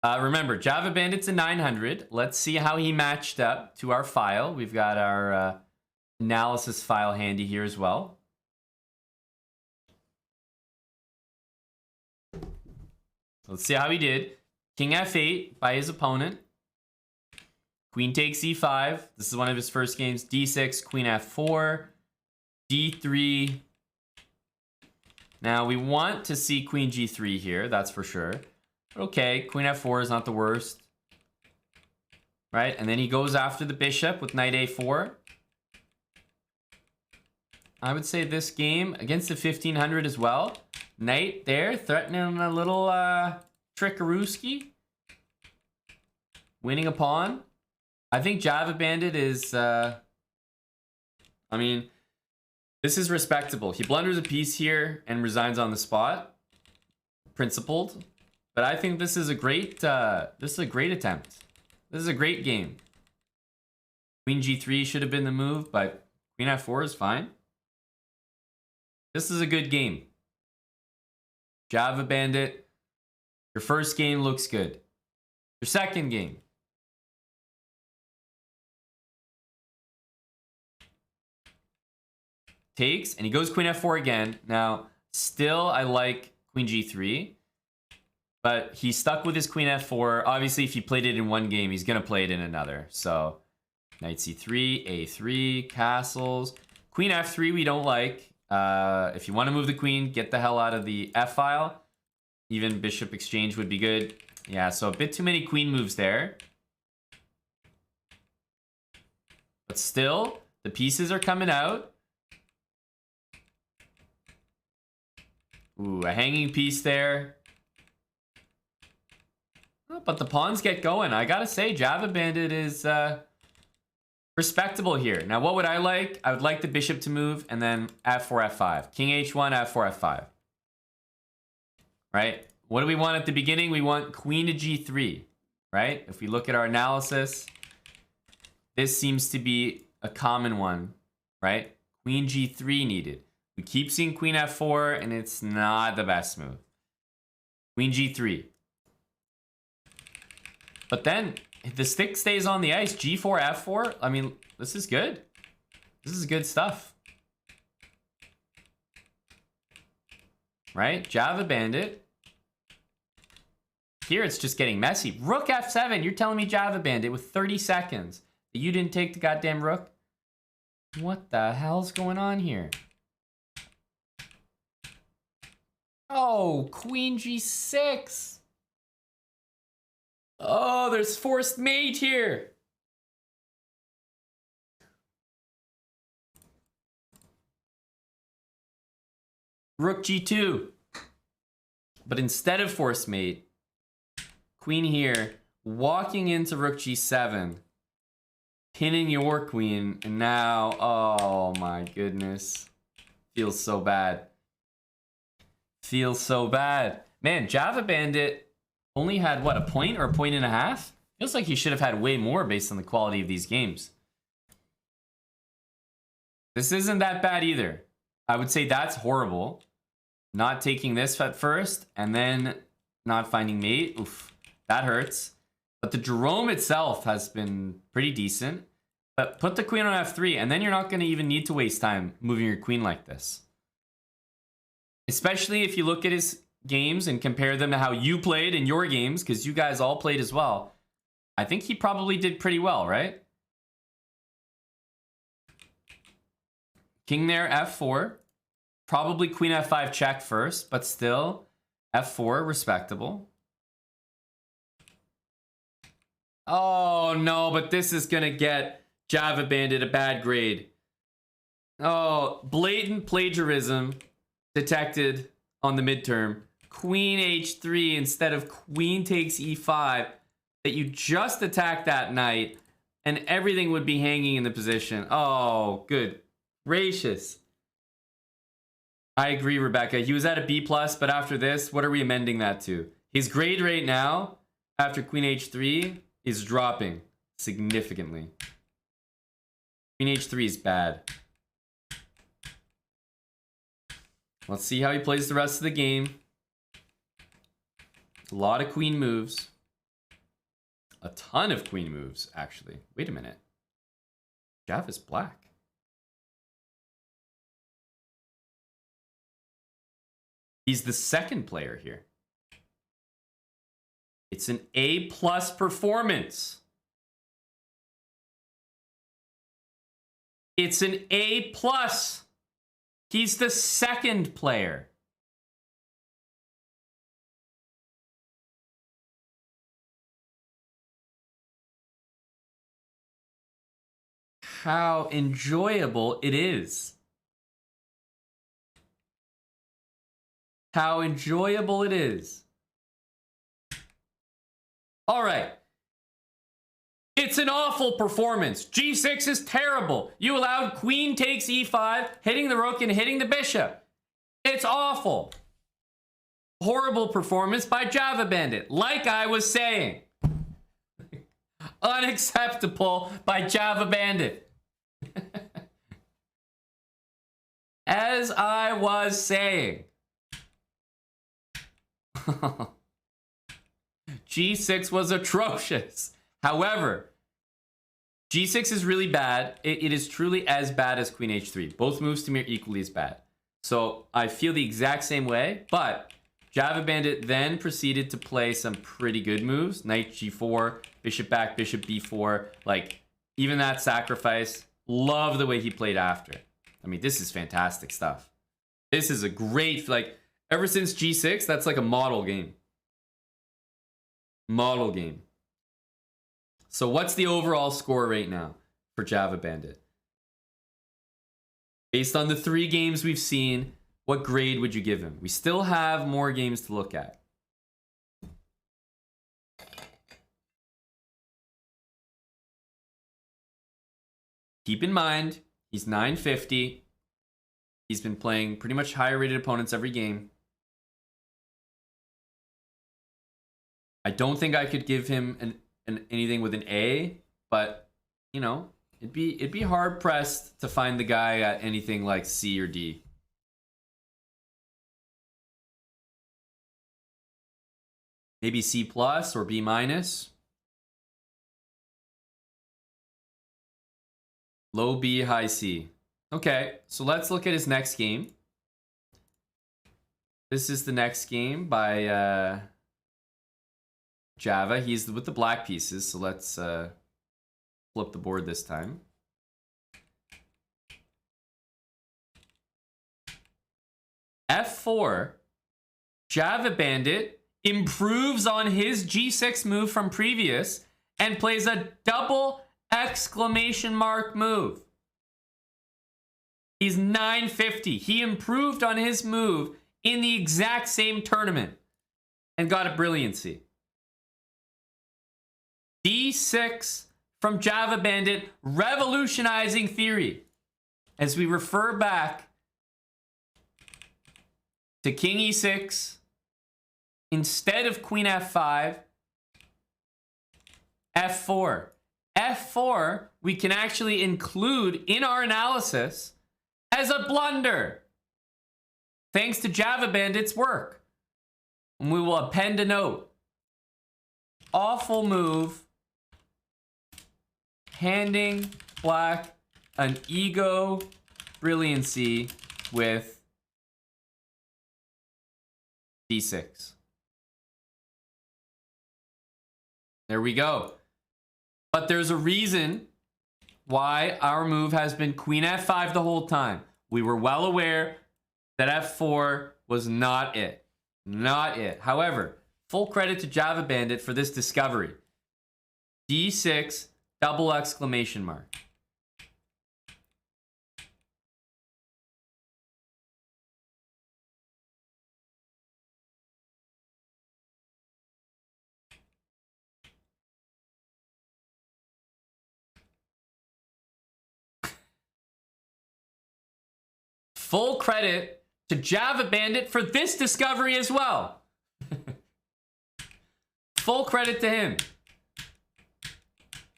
Remember, Java Bandit's a 900. Let's see how he matched up to our file. We've got our analysis file handy here as well. Let's see how he did. King f8 by his opponent. Queen takes e5. This is one of his first games. d6, queen f4, d3. Now we want to see queen g3 here, that's for sure. Okay, queen f4 is not the worst. Right, and then he goes after the bishop with knight a4. I would say this game against the 1500 as well. Knight there, threatening a little trickarooski. Winning a pawn. I think Java Bandit is, I mean, this is respectable. He blunders a piece here and resigns on the spot. Principled. But I think this is a great attempt. This is a great game. Queen g3 should have been the move, but queen f4 is fine. This is a good game. Java Bandit, your first game looks good. Your second game. Takes, and he goes queen f4 again. Now, still I like queen g3, but he's stuck with his queen f4. Obviously, if he played it in one game, he's going to play it in another. So, knight c3, a3, castles. Queen f3 we don't like. If you want to move the queen, get the hell out of the f file. Even bishop exchange would be good. Yeah, so a bit too many queen moves there. But still, the pieces are coming out. Ooh, a hanging piece there. Oh, but the pawns get going. I gotta say, Java Bandit is respectable here. Now, what would I like? I would like the bishop to move and then f4, f5. King h1, f4, f5. Right? What do we want at the beginning? We want queen to g3. Right? If we look at our analysis, this seems to be a common one. Right? Queen g3 needed. We keep seeing queen f4, and it's not the best move. Queen g3. But then, if the stick stays on the ice, g4, f4, I mean, this is good. This is good stuff. Right? Java Bandit. Here, it's just getting messy. Rook f7. You're telling me Java Bandit with 30 seconds that you didn't take the goddamn rook? What the hell's going on here? Oh, queen g6. Oh, there's forced mate here. Rook g2. But instead of forced mate, queen here, walking into rook g7, pinning your queen, and now, oh my goodness. Feels so bad. Feels so bad. Man, Java Bandit only had, what, a point or a point and a half? Feels like he should have had way more based on the quality of these games. This isn't that bad either. I would say that's horrible. Not taking this at first and then not finding mate. Oof, that hurts. But the Jerome itself has been pretty decent. But put the queen on f3 and then you're not going to even need to waste time moving your queen like this. Especially if you look at his games and compare them to how you played in your games, because you guys all played as well. I think he probably did pretty well, right? King there, f4. Probably queen f5 check first, but still, f4, respectable. Oh, no, but this is going to get Java Bandit a bad grade. Oh, blatant plagiarism detected on the midterm. Queen h3 instead of queen takes e5. That you just attack that knight and everything would be hanging in the position. Oh, good gracious. I agree, Rebecca. He was at a B+, but after this, what are we amending that to? His grade right now, after queen h3, is dropping significantly. Queen h3 is bad. Let's see how he plays the rest of the game. A lot of queen moves. A ton of queen moves, actually. Wait a minute. Java's black. He's the second player here. It's an A+ performance. It's an A+. He's the second player. How enjoyable it is. How enjoyable it is. All right. It's an awful performance. G6 is terrible. You allowed queen takes e5, hitting the rook and hitting the bishop. It's awful. Horrible performance by Java Bandit. Like I was saying. Unacceptable by Java Bandit. As I was saying. G6 was atrocious. However, G6 is really bad. It is truly as bad as Queen H3. Both moves to me are equally as bad. So I feel the exact same way, but Java Bandit then proceeded to play some pretty good moves. Knight G4, bishop back, bishop B4. Like, even that sacrifice, love the way he played after. I mean, this is fantastic stuff. This is a great, like, ever since G6, that's like a model game. Model game. So what's the overall score right now for Java Bandit? Based on the 3 games we've seen, what grade would you give him? We still have more games to look at. Keep in mind, he's 950. He's been playing pretty much higher rated opponents every game. I don't think I could give him anything with an A, but you know, it'd be hard pressed to find the guy at anything like C or D. Maybe C+ or B-. Low B, high C. Okay, so let's look at his next game. This is the next game by Java. He's with the black pieces, so let's flip the board this time. F4. Java Bandit improves on his G6 move from previous and plays a double exclamation mark move. He's 950. He improved on his move in the exact same tournament and got a brilliancy. D6 from Java Bandit, revolutionizing theory. As we refer back to King E6, instead of Queen F5, F4. F4, we can actually include in our analysis as a blunder. Thanks to Java Bandit's work. And we will append a note. Awful move. Handing black an ego brilliancy with D6. There we go. But there's a reason why our move has been Queen F5 the whole time. We were well aware that F4 was not it. Not it. However, full credit to Java Bandit for this discovery. D6, double exclamation mark. Full credit to Java Bandit for this discovery as well. Full credit to him.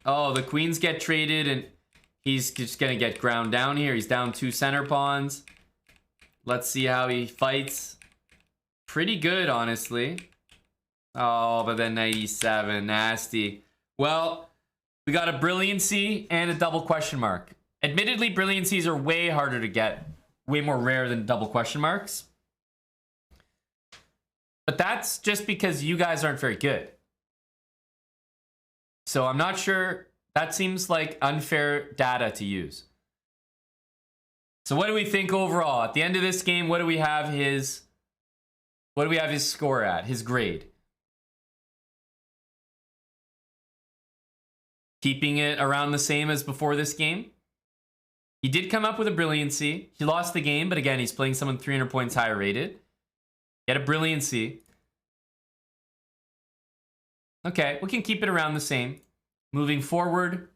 Oh, the queens get traded and he's just gonna get ground down here. He's down 2 center pawns. Let's see how he fights. Pretty good, honestly. Oh, but then 97, nasty. Well, we got a brilliancy and a double question mark. Admittedly, brilliancies are way harder to get. Way more rare than double question marks. But that's just because you guys aren't very good. So I'm not sure. That seems like unfair data to use. So what do we think overall? At the end of this game, what do we have his score at? His grade? Keeping it around the same as before this game. He did come up with a brilliancy. He lost the game, but again, he's playing someone 300 points higher rated. He had a brilliancy. Okay, we can keep it around the same. Moving forward.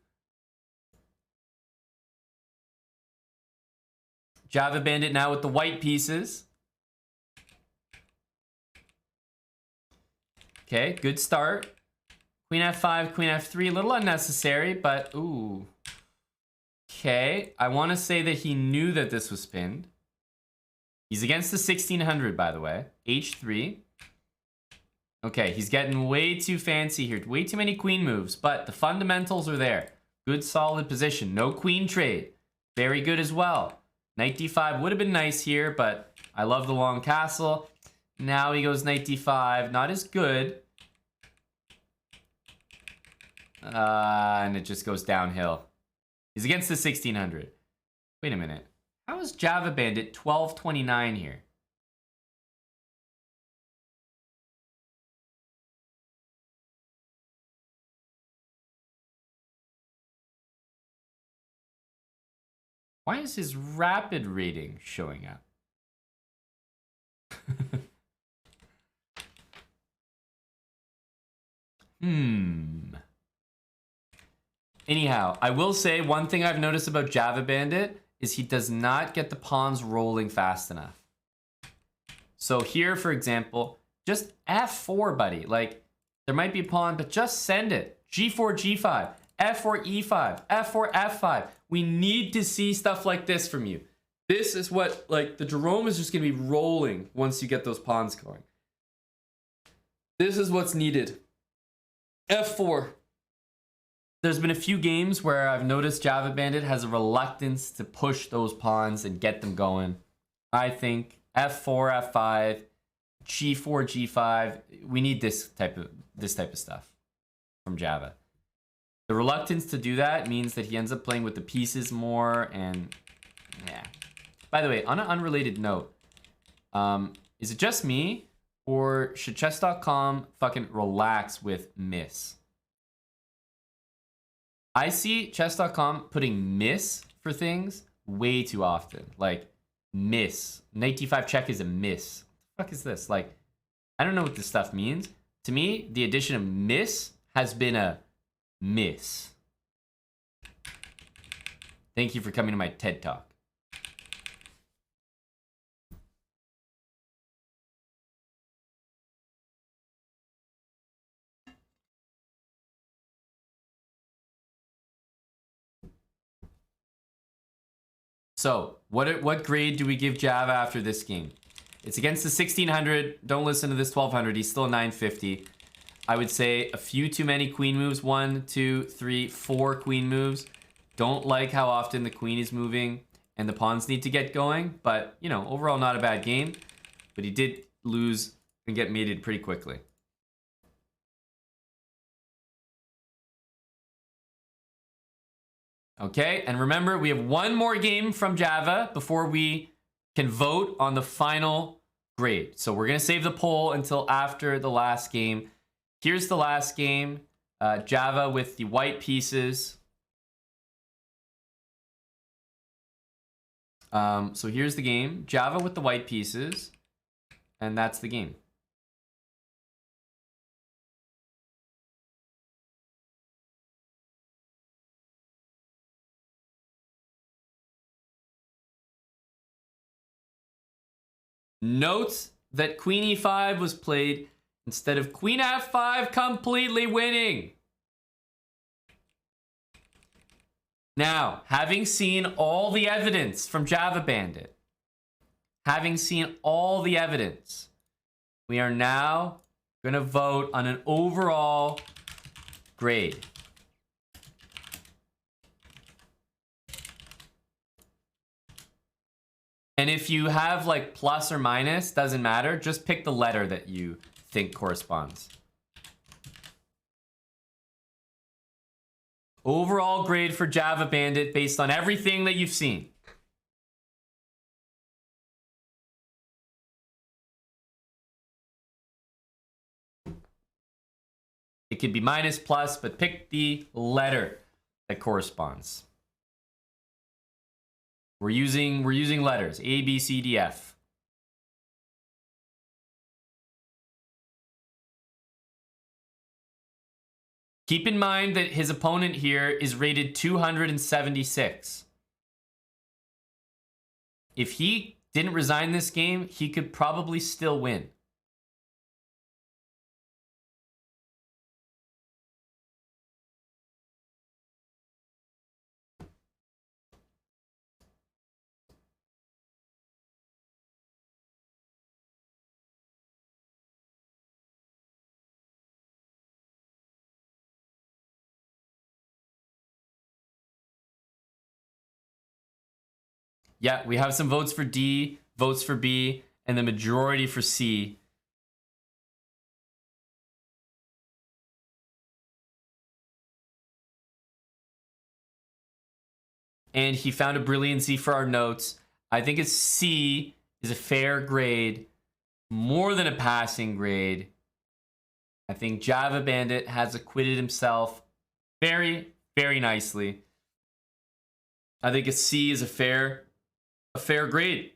Java Bandit now with the white pieces. Okay, good start. Queen f5, queen f3, a little unnecessary, but ooh. Okay, I want to say that he knew that this was pinned. He's against the 1600, by the way. h3. Okay, he's getting way too fancy here. Way too many queen moves, but the fundamentals are there. Good, solid position. No queen trade. Very good as well. Knight d5 would have been nice here, but I love the long castle. Now he goes knight d5. Not as good. And it just goes downhill. He's against the 1600. Wait a minute. How is Java Bandit 1229 here? Why is his rapid rating showing up? Anyhow, I will say one thing I've noticed about Java Bandit is he does not get the pawns rolling fast enough. So here, for example, just f4, buddy. Like, there might be a pawn, but just send it. g4, g5, f4, e5, f4, f5. We need to see stuff like this from you. This is what, like, the Jerome is just going to be rolling once you get those pawns going. This is what's needed. f4. There's been a few games where I've noticed Java Bandit has a reluctance to push those pawns and get them going. I think f4, f5, g4, g5. We need this type of stuff from Java. The reluctance to do that means that he ends up playing with the pieces more, and yeah. By the way, on an unrelated note, is it just me, or should chess.com fucking relax with miss? I see chess.com putting miss for things way too often. Like, miss. Knight d5 check is a miss. What the fuck is this? Like, I don't know what this stuff means. To me, the addition of miss has been a miss. Thank you for coming to my TED Talk. So, what grade do we give Java after this game? It's against the 1600. Don't listen to this 1200. He's still a 950. I would say a few too many queen moves. 1, 2, 3, 4 queen moves. Don't like how often the queen is moving and the pawns need to get going. But, you know, overall not a bad game. But he did lose and get mated pretty quickly. Okay, and remember, we have one more game from Java before we can vote on the final grade. So we're going to save the poll until after the last game. Here's the last game. Java with the white pieces. So here's the game. Java with the white pieces. And that's the game. Note that queen e5 was played instead of queen f5, completely winning. Now, having seen all the evidence from Java Bandit, having seen all the evidence, we are now going to vote on an overall grade. And if you have like plus or minus, doesn't matter. Just pick the letter that you think corresponds. Overall grade for Java Bandit based on everything that you've seen. It could be minus, plus, but pick the letter that corresponds. We're using letters. A, B, C, D, F. Keep in mind that his opponent here is rated 276. If he didn't resign this game, he could probably still win. Yeah, we have some votes for D, votes for B, and the majority for C. And he found a brilliancy for our notes. I think a C is a fair grade, more than a passing grade. I think Java Bandit has acquitted himself very, very nicely. I think a C is a fair grade.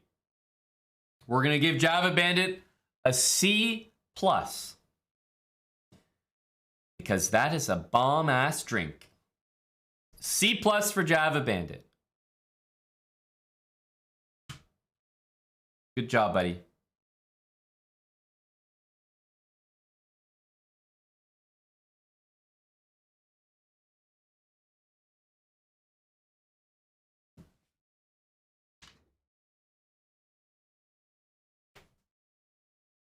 We're gonna give Java Bandit a C plus because that is a bomb ass drink. C plus for Java Bandit. Good job, buddy.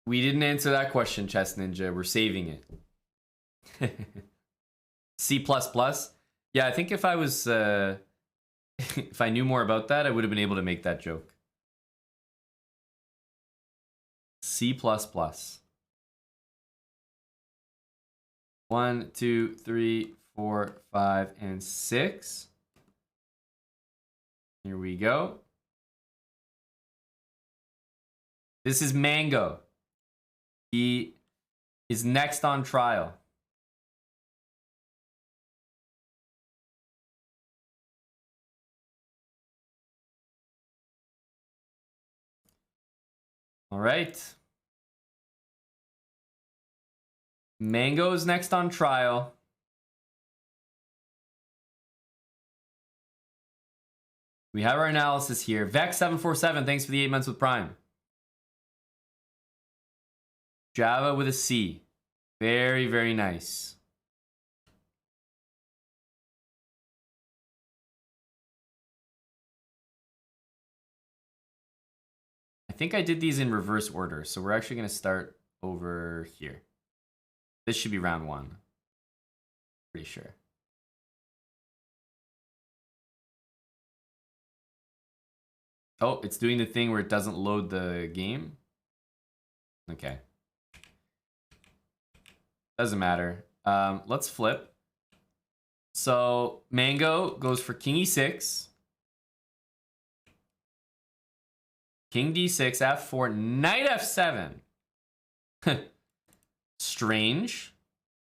We didn't answer that question, Chess Ninja. We're saving it. C++. Yeah, I think if I was, if I knew more about that, I would have been able to make that joke. C++. 1, 2, 3, 4, 5, and 6. Here we go. This is Mango. He is next on trial. All right. Mango is next on trial. We have our analysis here. Vex747, thanks for the 8 months with Prime. Java with a C. Very, very nice. I think I did these in reverse order, so we're actually going to start over here. This should be round 1. Pretty sure. Oh, it's doing the thing where it doesn't load the game. Okay. Doesn't matter. Let's flip. So Mango goes for King E6. King D6, F4, Knight F7. Strange.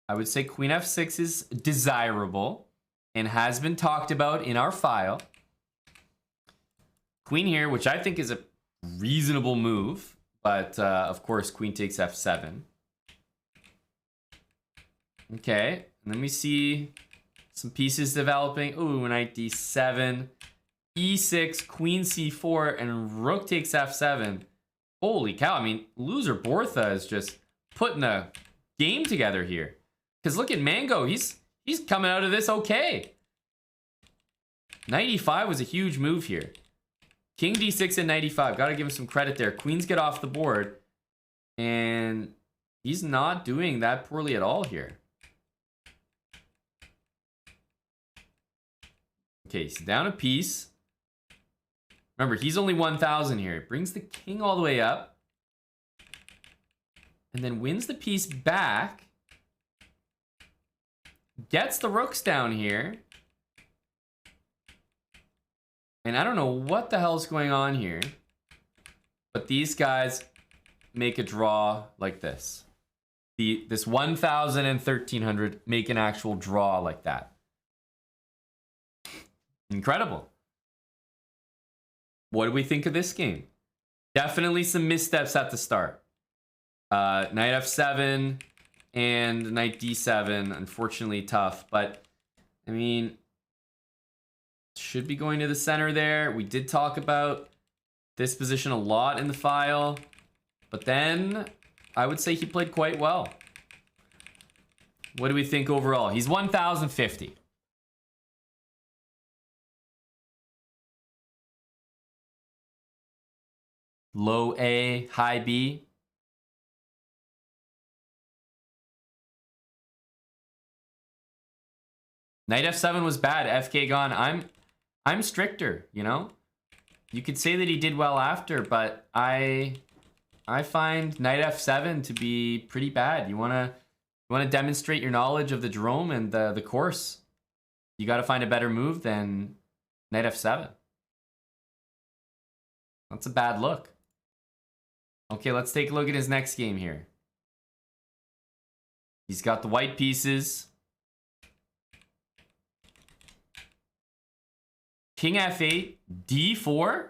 I would say Queen F6 is desirable and has been talked about in our file. Queen here, which I think is a reasonable move, but of course Queen takes F7. Okay, and then we see some pieces developing. Ooh, Knight D7, E6, Queen C4, and Rook takes F7. Holy cow, I mean, loser Bortha is just putting a game together here. Because look at Mango, he's coming out of this okay. Knight E5 was a huge move here. King D6 and Knight E5, gotta give him some credit there. Queens get off the board, and he's not doing that poorly at all here. Okay, he's down a piece. Remember, he's only 1,000 here. It brings the king all the way up. And then wins the piece back. Gets the rooks down here. And I don't know what the hell's going on here, but these guys make a draw like this. This 1,000 and 1,300 make an actual draw like that. Incredible. What do we think of this game? Definitely some missteps at the start. Knight f7 and knight d7, unfortunately tough, but I mean, should be going to the center there. We did talk about this position a lot in the file, but then I would say he played quite well. What do we think overall? He's 1,050. Low A, high B. Knight f7 was bad. FK gone. I'm stricter, you know? You could say that he did well after, but I find knight f7 to be pretty bad. You wanna demonstrate your knowledge of the Jerome and the course. You gotta find a better move than knight f7. That's a bad look. Okay, let's take a look at his next game here. He's got the white pieces. King f8, d4.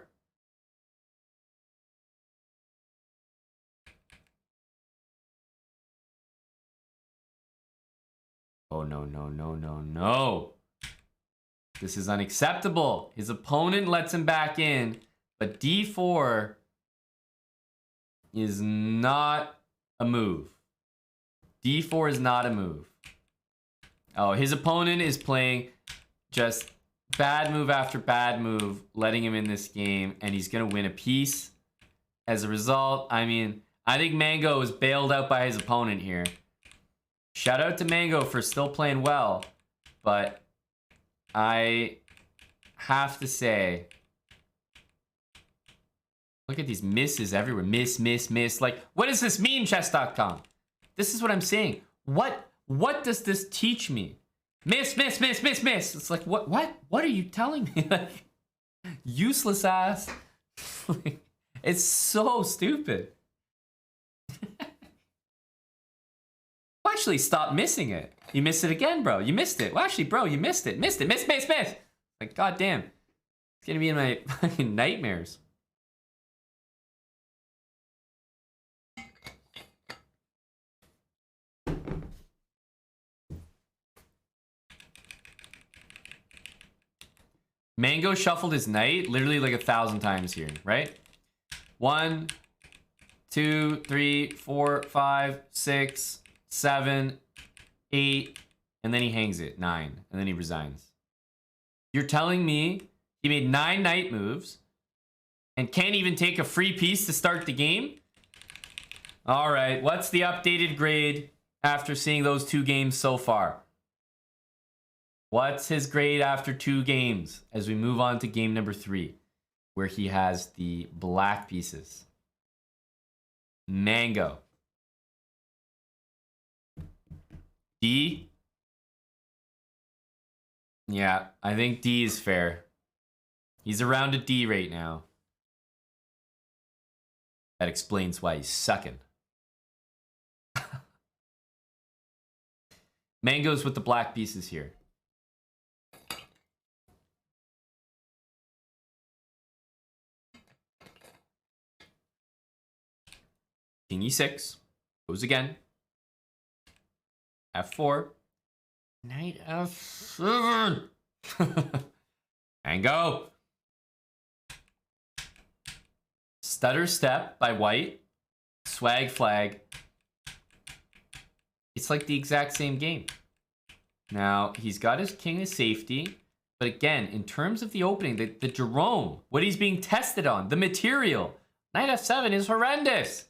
Oh, no, no, no, no, no. This is unacceptable. His opponent lets him back in, but d4 is not a move. d4 is not a move. Oh, his opponent is playing just bad move after bad move, letting him in this game, and he's gonna win a piece. As a result, I mean, I think Mango was bailed out by his opponent here. Shout out to Mango for still playing well, but I have to say, look at these misses everywhere. Miss, miss, miss. Like, what does this mean, chess.com? This is what I'm saying. What does this teach me? Miss, miss, miss, miss, miss. It's like, what are you telling me? Like, useless ass. It's so stupid. Well, actually, stop missing it. You missed it again, bro. You missed it. Well, actually, bro, you missed it. Missed it. Miss, miss, miss. Like, goddamn. It's gonna be in my fucking nightmares. Mango shuffled his knight literally like 1,000 times here, right? 1, 2, 3, 4, 5, 6, 7, 8, and then he hangs it, 9, and then he resigns. You're telling me he made 9 knight moves and can't even take a free piece to start the game? All right, what's the updated grade after seeing those 2 games so far? What's his grade after 2 games as we move on to game number 3, where he has the black pieces? Mango. D? Yeah, I think D is fair. He's around a D right now. That explains why he's sucking. Mango's with the black pieces here. King e6 goes again. f4. Knight f7. And go. Stutter step by white. Swag flag. It's like the exact same game. Now, he's got his king as safety. But again, in terms of the opening, the Jerome, what he's being tested on, the material, knight f7 is horrendous.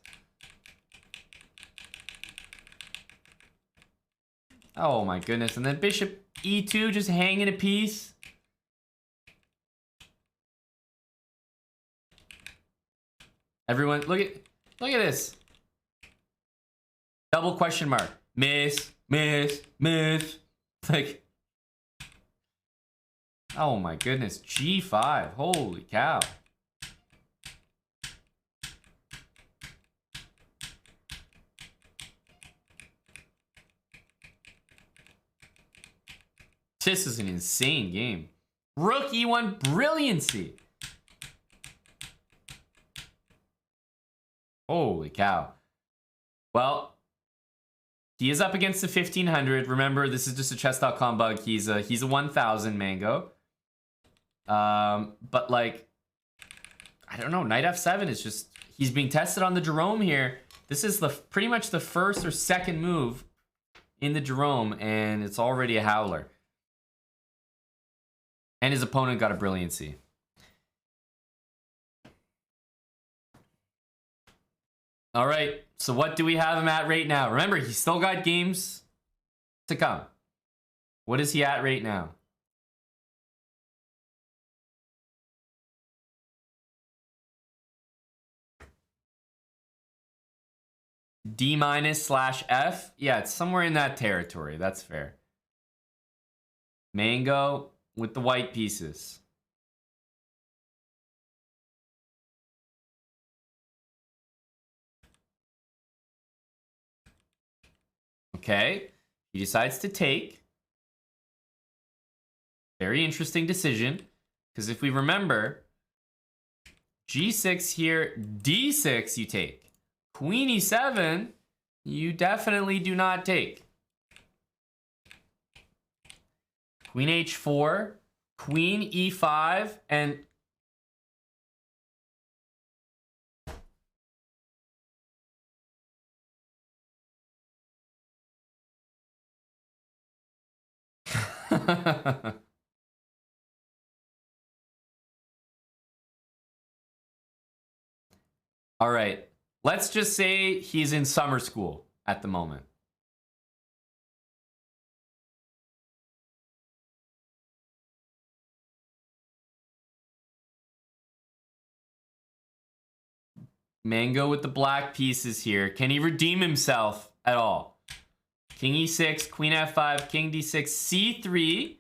Oh my goodness. And then bishop e2 just hanging a piece. Everyone, look at this. Double question mark. Miss, miss, miss. Like, Oh my goodness, G5. Holy cow. This is an insane game. Rook E1 brilliancy. Holy cow. Well, he is up against the 1500. Remember, this is just a chess.com bug. He's a 1000 Mango. But like, I don't know. Knight F7 is just, he's being tested on the Jerome here. This is the pretty much the first or second move in the Jerome, and it's already a howler. And his opponent got a brilliancy. All right, so what do we have him at right now? Remember, he's still got games to come. What is he at right now? D-/F? Yeah, it's somewhere in that territory. That's fair. Mango with the white pieces. Okay, he decides to take. Very interesting decision, because if we remember, G6 here, D6 you take. Queen E7, you definitely do not take. Queen H4, Queen E5, and all right, let's just say he's in summer school at the moment. Mango with the black pieces here. Can he redeem himself at all? King E6, Queen F5, King D6, C3,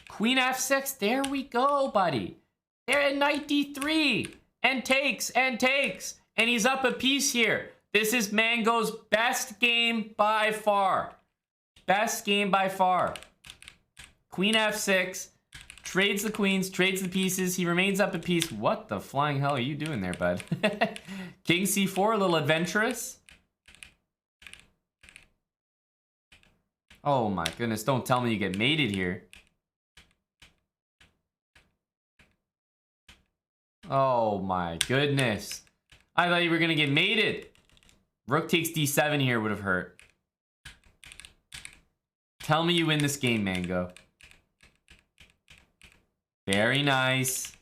Queen F6. There we go, buddy. There at Knight D3. And takes, and takes. And he's up a piece here. This is Mango's best game by far. Best game by far. Queen F6. Trades the queens, trades the pieces. He remains up a piece. What the flying hell are you doing there, bud? King C4, a little adventurous. Oh my goodness, don't tell me you get mated here. Oh my goodness. I thought you were gonna get mated. Rook takes D7 here would have hurt. Tell me you win this game, Mango. Very nice.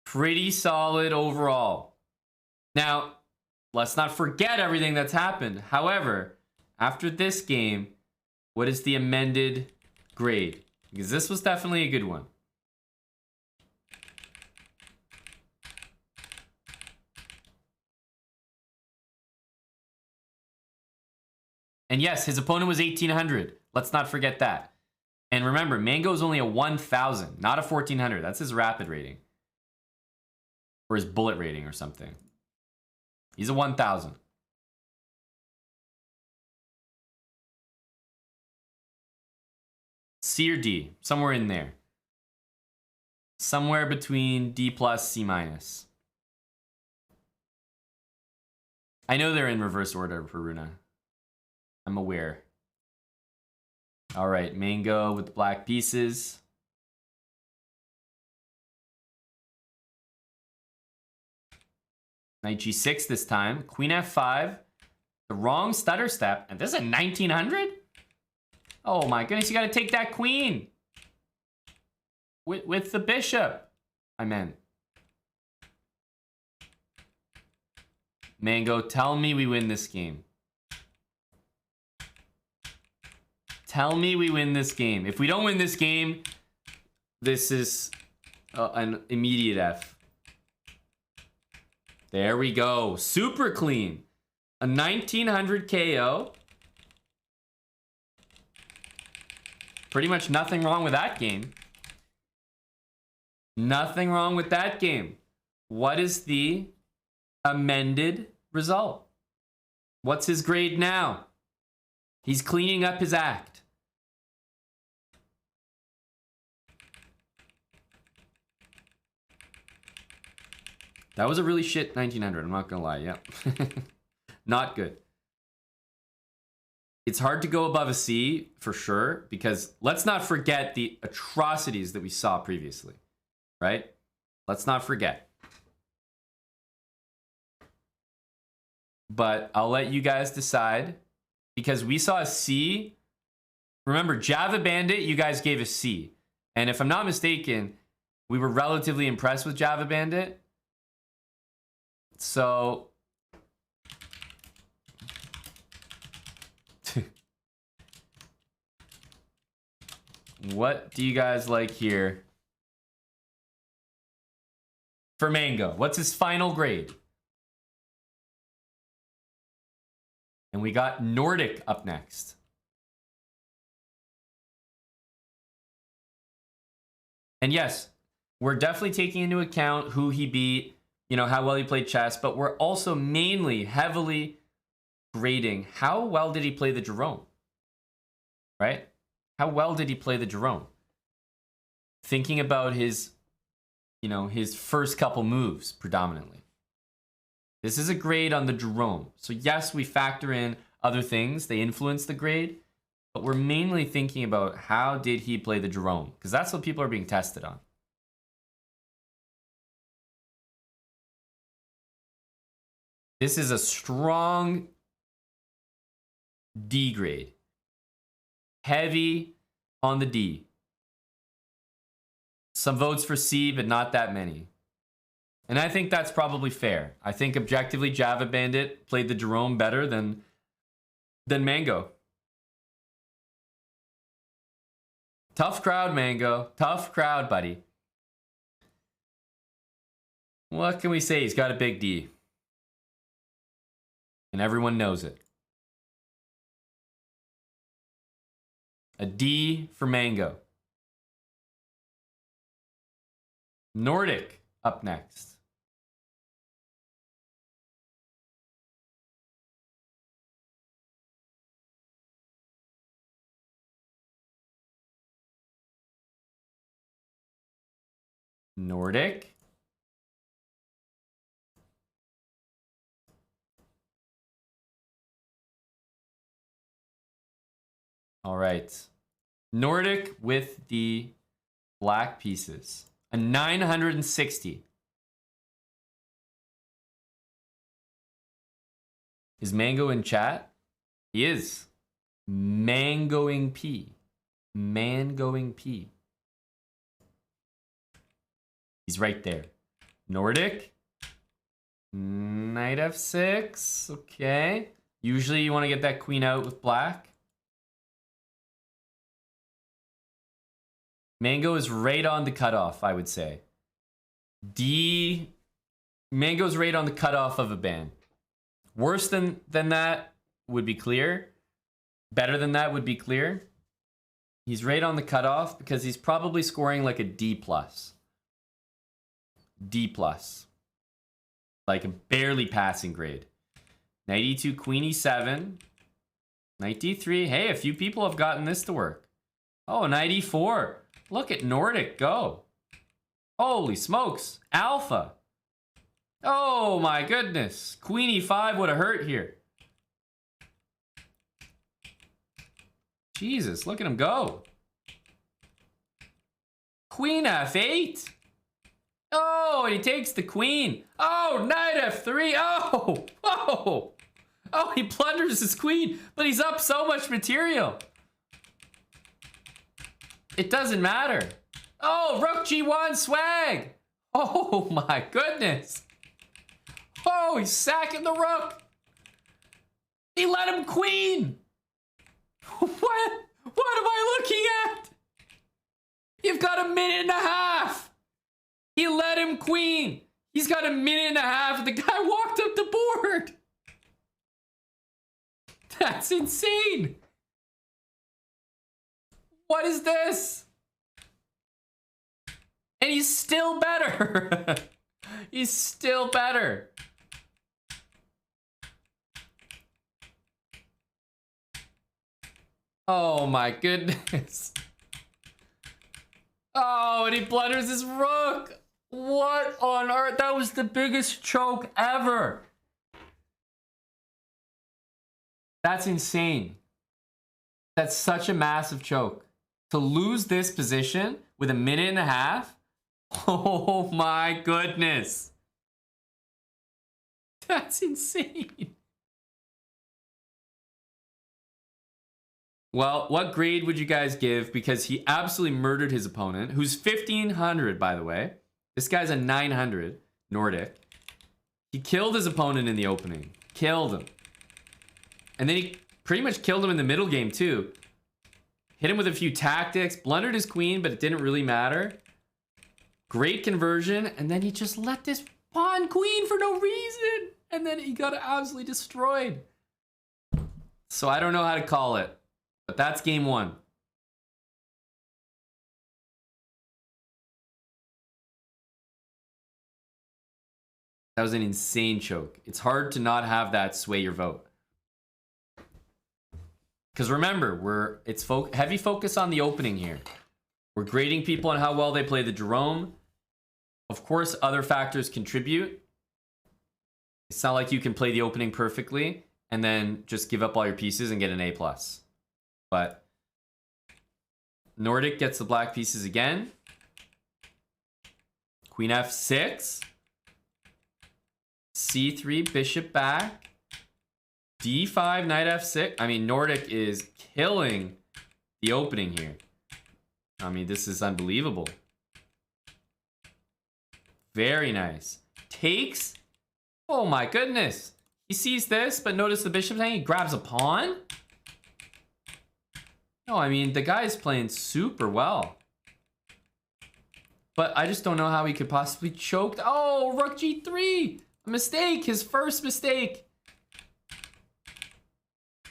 Pretty solid overall. Now, let's not forget everything that's happened. However, after this game, what is the amended grade? Because this was definitely a good one. And yes, his opponent was 1800. Let's not forget that. And remember, Mango is only a 1000, not a 1400. That's his rapid rating. Or his bullet rating or something. He's a 1000. C or D, somewhere in there. Somewhere between D plus, C minus. I know they're in reverse order for Runa. I'm aware. All right, Mango with the black pieces. Knight G6 this time. Queen F5. The wrong stutter step. And this is a 1900? Oh my goodness, you gotta take that queen. With the bishop. I meant. Mango, tell me we win this game. Tell me we win this game. If we don't win this game, this is an immediate F. There we go. Super clean. A 1900 KO. Pretty much nothing wrong with that game. Nothing wrong with that game. What is the amended result? What's his grade now? He's cleaning up his act. That was a really shit 1900, I'm not gonna lie, yeah. Not good. It's hard to go above a C for sure, because let's not forget the atrocities that we saw previously, right? Let's not forget. But I'll let you guys decide, because we saw a C. Remember, Java Bandit, you guys gave a C. And if I'm not mistaken, we were relatively impressed with Java Bandit. So what do you guys like here for Mango? What's his final grade? And we got Nordic up next. And yes, we're definitely taking into account who he beat, you know, how well he played chess, but we're also mainly heavily grading how well did he play the Jerome, right? How well did he play the Jerome? Thinking about his, you know, his first couple moves predominantly. This is a grade on the Jerome. So yes, we factor in other things. They influence the grade, but we're mainly thinking about how did he play the Jerome, because that's what people are being tested on. This is a strong D grade. Heavy on the D. Some votes for C, but not that many. And I think that's probably fair. I think objectively Java Bandit played the Jerome better than Mango. Tough crowd, Mango. Tough crowd, buddy. What can we say? He's got a big D. And everyone knows it. A D for Mango. Nordic up next. Nordic. All right. Nordic with the black pieces. A 960. Is Mango in chat? He is. Mangoing P. Mangoing P. He's right there. Nordic. Knight f6. Okay. Usually you want to get that queen out with black. Mango is right on the cutoff, I would say. D. Mango's right on the cutoff of a ban. Worse than that would be clear. Better than that would be clear. He's right on the cutoff because he's probably scoring like a D plus. D plus. Like a barely passing grade. Knight e2, queen e7. Knight d3. Hey, a few people have gotten this to work. Oh, knight e4. Look at Nordic go. Holy smokes. Alpha. Oh my goodness. Queen e5 would have hurt here. Jesus, look at him go. Queen f8. Oh, and he takes the queen. Oh, knight f3. Oh, oh. Oh, he plunders his queen, but he's up so much material. It doesn't matter. Oh, rook g1 swag. Oh my goodness. Oh, he's sacking the rook. He let him queen. What am I looking at? You've got a minute and a half. He let him queen. He's got a minute and a half and the guy walked up the board. That's insane. What is this? And he's still better. He's still better. Oh my goodness. Oh, and he blunders his rook. What on earth? That was the biggest choke ever. That's insane. That's such a massive choke. To lose this position with a minute and a half? Oh my goodness. That's insane. Well, what grade would you guys give? Because he absolutely murdered his opponent, who's 1500, by the way. This guy's a 900, Nordic. He killed his opponent in the opening. Killed him. And then he pretty much killed him in the middle game, too. Hit him with a few tactics, blundered his queen, but it didn't really matter. Great conversion, and then he just let this pawn queen for no reason. And then he got absolutely destroyed. So I don't know how to call it. But that's game one. That was an insane choke. It's hard to not have that sway your vote. Because remember, it's heavy focus on the opening here. We're grading people on how well they play the Jerome. Of course, other factors contribute. It's not like you can play the opening perfectly and then just give up all your pieces and get an A+. But Nordic gets the black pieces again. Queen f6. C3, bishop back. D5, knight f6. I mean, Nordic is killing the opening here. I mean, this is unbelievable. Very nice. Takes. Oh my goodness. He sees this, but notice the bishop thing. He grabs a pawn. No, I mean, the guy is playing super well. But I just don't know how he could possibly choke. Oh, rook g3. A mistake. His first mistake.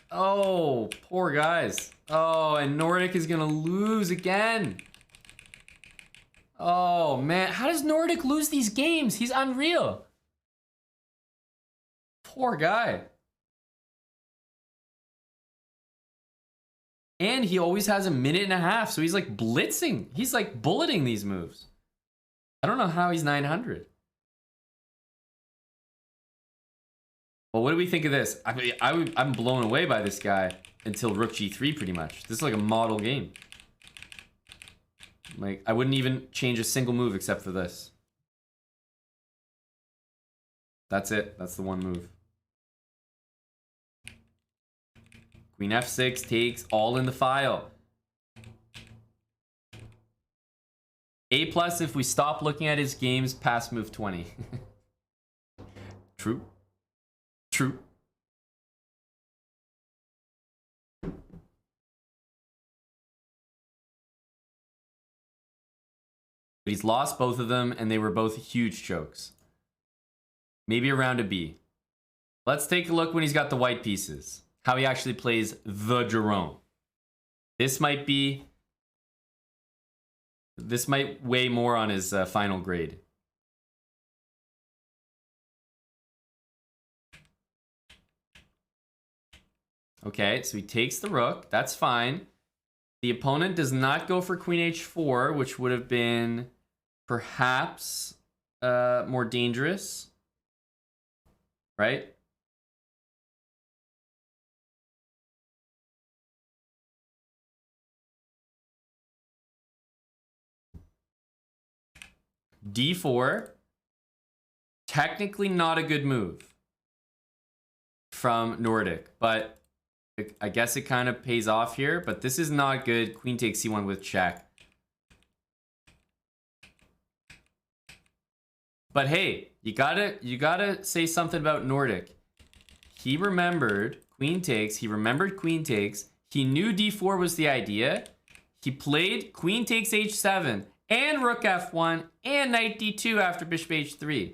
Oh, poor guys. Oh, and Nordic is going to lose again. Oh, man. How does Nordic lose these games? He's unreal. Poor guy. And he always has a minute and a half, so he's like blitzing. He's like bulleting these moves. I don't know how he's 900. Well, what do we think of this? I mean, I'm blown away by this guy until rook g3 pretty much. This is like a model game. Like, I wouldn't even change a single move except for this. That's it. That's the one move. Queen f6 takes, all in the file. A+ if we stop looking at his games past move 20. True. True. But he's lost both of them, and they were both huge chokes. Maybe a round of B. Let's take a look when he's got the white pieces. How he actually plays the Jerome. This might weigh more on his final grade. Okay, so he takes the rook. That's fine. The opponent does not go for queen h4, which would have been perhaps more dangerous. Right? D4, technically not a good move from Nordic, but I guess it kind of pays off here, but this is not good. Queen takes c1 with check. But hey, you gotta say something about Nordic. He remembered queen takes, he remembered queen takes, he knew d4 was the idea, he played queen takes h7, and rook f1, and knight d2 after bishop h3.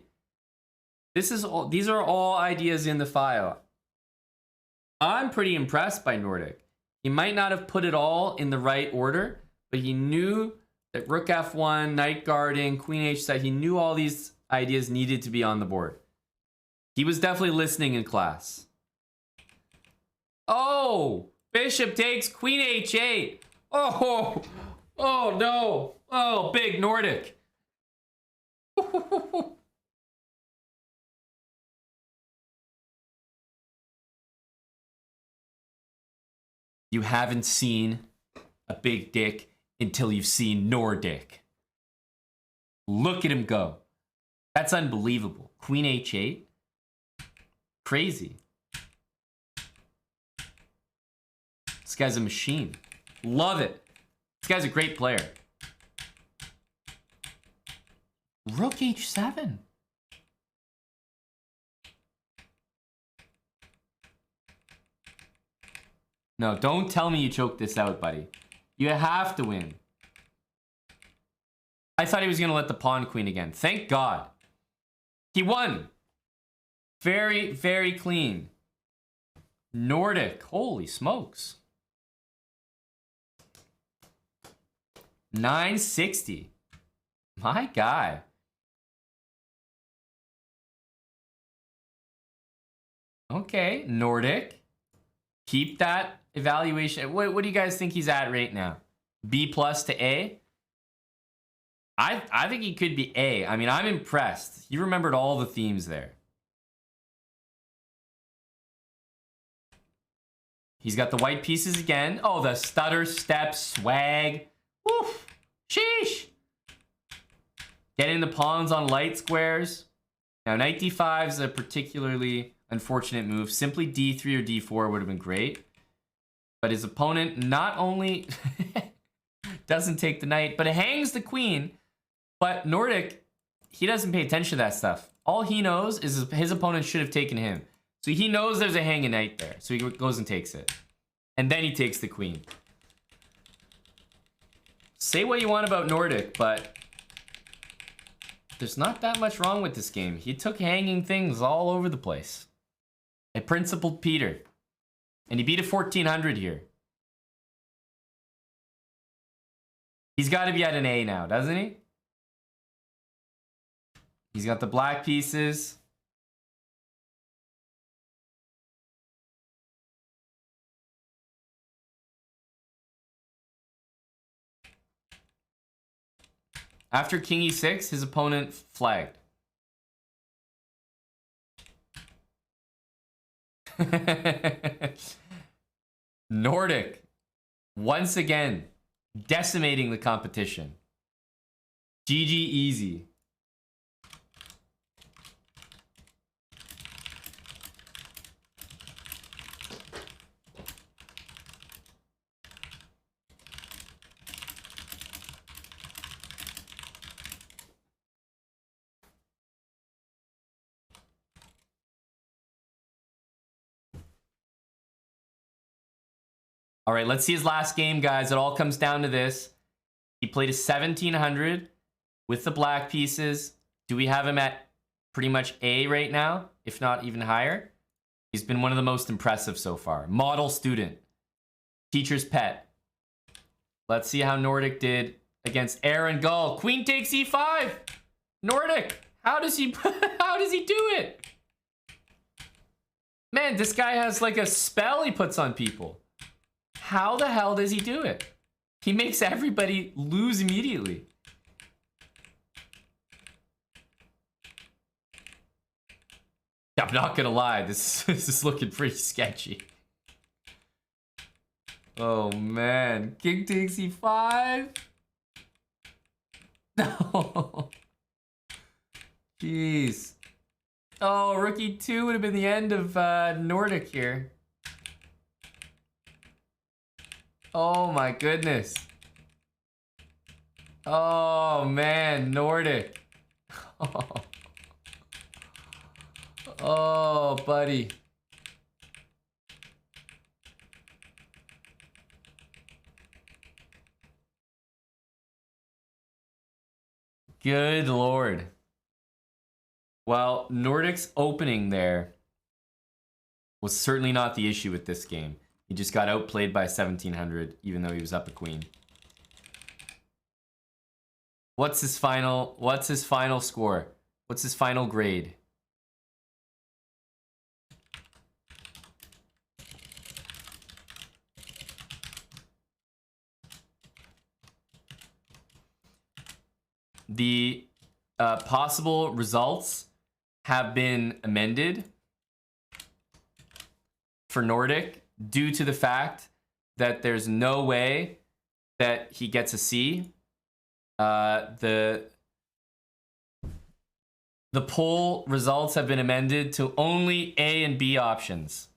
These are all ideas in the file. I'm pretty impressed by Nordic. He might not have put it all in the right order, but he knew that Rook F1, Knight guarding, Queen H7, he knew all these ideas needed to be on the board. He was definitely listening in class. Oh, Bishop takes Queen H8. Oh, oh no. Oh, big Nordic. You haven't seen a big dick until you've seen Nordic. Look at him go. That's unbelievable. Queen H8. Crazy. This guy's a machine. Love it. This guy's a great player. Rook H7. No, don't tell me you choked this out, buddy. You have to win. I thought he was going to let the pawn queen again. Thank God. He won. Very, very clean. Nordic. Holy smokes. 960. My guy. Okay, Nordic. Keep that evaluation. What do you guys think he's at right now? B plus to A? I think he could be A. I mean, I'm impressed. He remembered all the themes there. He's got the white pieces again. Oh, the stutter, step, swag. Woof. Sheesh. Getting the pawns on light squares. Now, knight d5 is a particularly unfortunate move. Simply d3 or d4 would have been great. But his opponent not only doesn't take the knight, but it hangs the queen. But Nordic, he doesn't pay attention to that stuff. All he knows is his opponent should have taken him. So he knows there's a hanging knight there. So he goes and takes it. And then he takes the queen. Say what you want about Nordic, but there's not that much wrong with this game. He took hanging things all over the place. A principled Peter. And he beat a 1400 here. He's got to be at an A now, doesn't he? He's got the black pieces. After king e6, his opponent flagged. Nordic, once again, decimating the competition. GG easy. All right, let's see his last game, guys. It all comes down to this. He played a 1700 with the black pieces. Do we have him at pretty much A right now, if not even higher? He's been one of the most impressive so far. Model student. Teacher's pet. Let's see how Nordic did against Aaron Gall. Queen takes e5. Nordic, how does he do it? Man, this guy has like a spell he puts on people. How the hell does he do it? He makes everybody lose immediately. I'm not gonna lie, this is looking pretty sketchy. Oh man, king takes e5. No. Jeez. Oh, rook e2 would have been the end of Nordic here. Oh my goodness. Oh man, Nordic. Oh, buddy. Good Lord. Well, Nordic's opening there was certainly not the issue with this game. He just got outplayed by 1700, even though he was up a queen. What's his final score? What's his final grade? The possible results have been amended for Nordic due to the fact that there's no way that he gets a C. The poll results have been amended to only A and B options.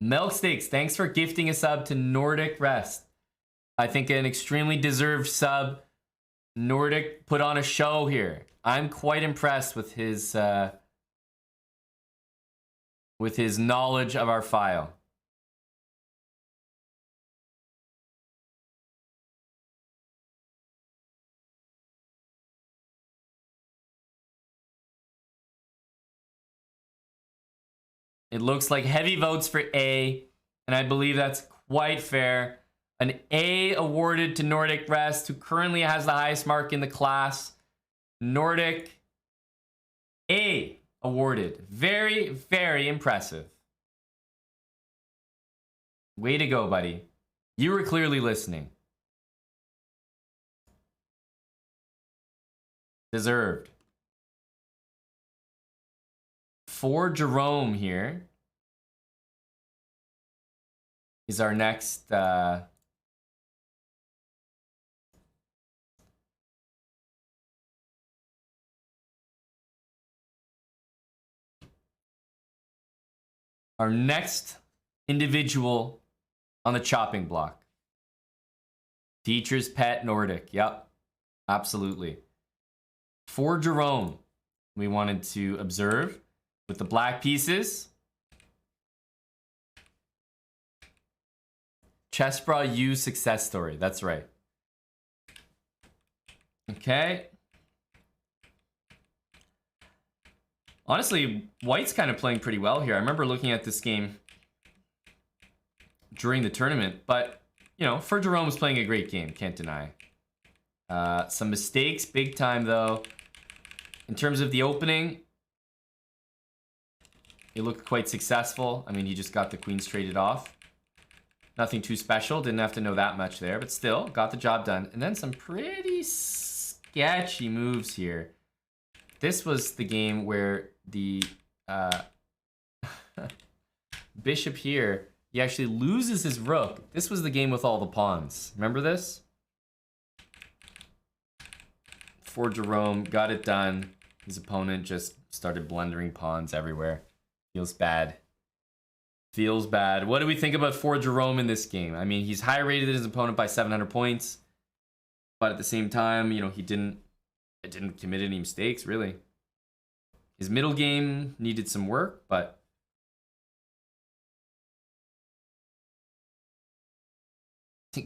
Milk Steaks, thanks for gifting a sub to Nordic Rest. I think an extremely deserved sub. Nordic put on a show here. I'm quite impressed with his knowledge of our file. It looks like heavy votes for A, and I believe that's quite fair. An A awarded to Nordic Rest, who currently has the highest mark in the class. Nordic A awarded. Very, very impressive. Way to go, buddy. You were clearly listening. Deserved. For Jerome here is our next our next individual on the chopping block. Teacher's pet Nordic. Yep, absolutely. For Jerome, we wanted to observe with the black pieces. Chessbra U success story. That's right. Okay. Honestly, White's kind of playing pretty well here. I remember looking at this game during the tournament, but, you know, for Jerome was playing a great game. Can't deny. Some mistakes, big time, though. In terms of the opening, he looked quite successful. I mean, he just got the queens traded off. Nothing too special. Didn't have to know that much there, but still got the job done. And then some pretty sketchy moves here. This was the game where the bishop here, he actually loses his rook. This was the game with all the pawns. Remember this? For Jerome, got it done. His opponent just started blundering pawns everywhere. Feels bad. Feels bad. What do we think about For Jerome in this game? I mean, he's high rated his opponent by 700 points. But at the same time, you know, he didn't commit any mistakes, really. His middle game needed some work, but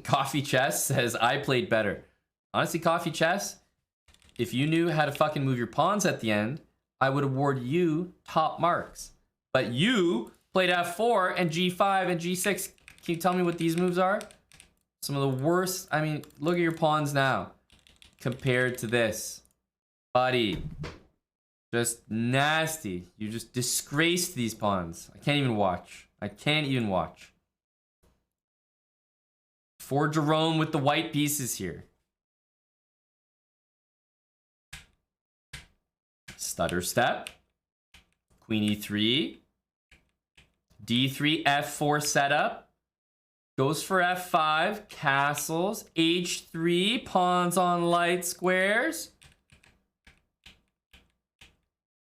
Coffee Chess says, I played better. Honestly, Coffee Chess, if you knew how to fucking move your pawns at the end, I would award you top marks. But you played f4 and g5 and g6. Can you tell me what these moves are? Some of the worst. I mean, look at your pawns now compared to this. Buddy. Just nasty. You just disgraced these pawns. I can't even watch. I can't even watch. For Jerome with the white pieces here. Stutter step. Queen e3. D3, F4 setup. Goes for F5. Castles. H3. Pawns on light squares.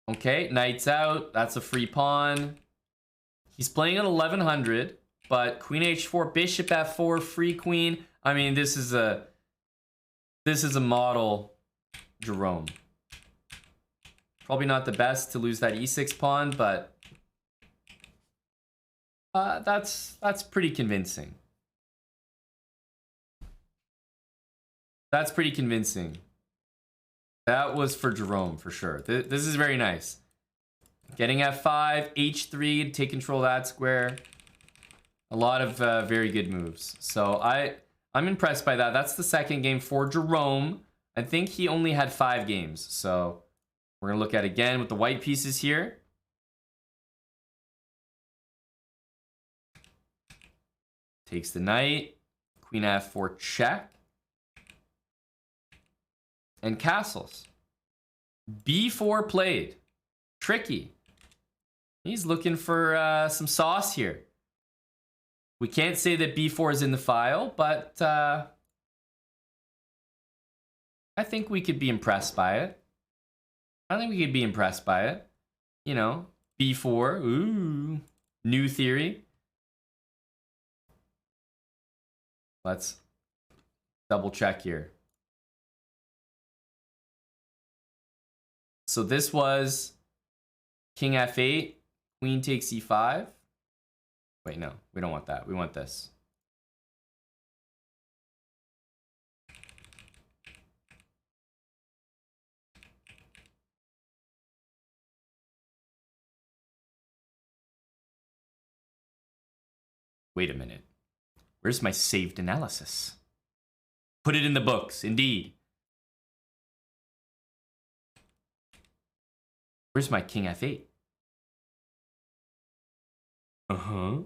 Okay, knights out. That's a free pawn. He's playing at 1100, but queen h4, bishop f4, free queen. I mean, this is a model Jerome. Probably not the best to lose that e6 pawn, but that's pretty convincing. That's pretty convincing. That was for Jerome, for sure. This is very nice. Getting f5, h3 to take control of that square. A lot of very good moves. So I'm impressed by that. That's the second game for Jerome. I think he only had 5 games. So we're going to look at again with the white pieces here. Takes the knight. Queen f4 check. And castles. b4 played. Tricky. He's looking for some sauce here. We can't say that b4 is in the file, but I think we could be impressed by it. I think we could be impressed by it. You know, b4. Ooh. New theory. Let's double check here. So this was king f8, queen takes e5. Wait, no, we don't want that. We want this. Wait a minute. Where's my saved analysis? Put it in the books, indeed. Where's my king f8? Uh-huh. I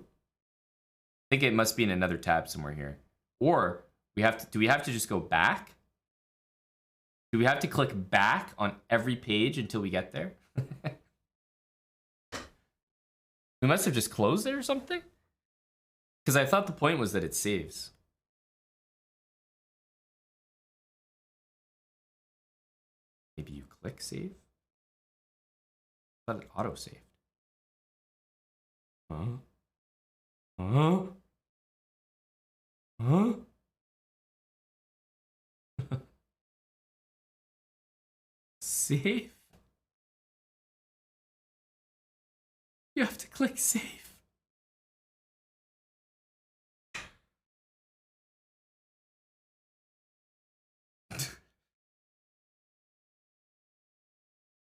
think it must be in another tab somewhere here. Or do we have to just go back? Do we have to click back on every page until we get there? We must have just closed it or something? Because I thought the point was that it saves. Maybe you click save? I thought it auto-saved. Huh? Huh? Huh? Save? You have to click save.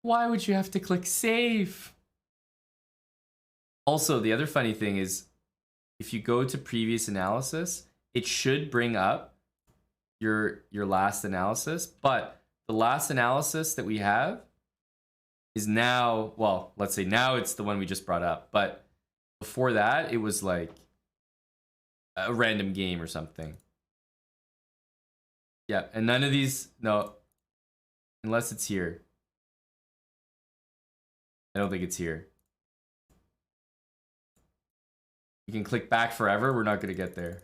Why would you have to click save? Also, the other funny thing is, if you go to previous analysis, it should bring up your last analysis, but the last analysis that we have is now, well, let's say now it's the one we just brought up, but before that, it was like a random game or something. Yeah, and none of these, no, unless it's here. I don't think it's here. You can click back forever. We're not going to get there.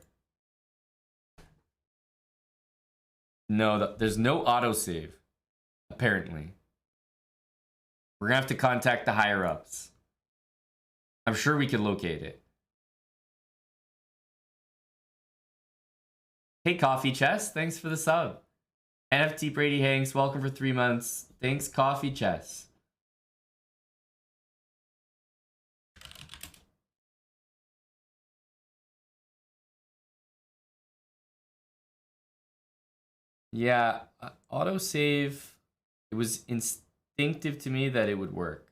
No, there's no autosave, apparently. We're going to have to contact the higher-ups. I'm sure we can locate it. Hey, Coffee Chess. Thanks for the sub. NFT Brady Hanks, welcome for 3 months. Thanks, Coffee Chess. Yeah, autosave, it was instinctive to me that it would work.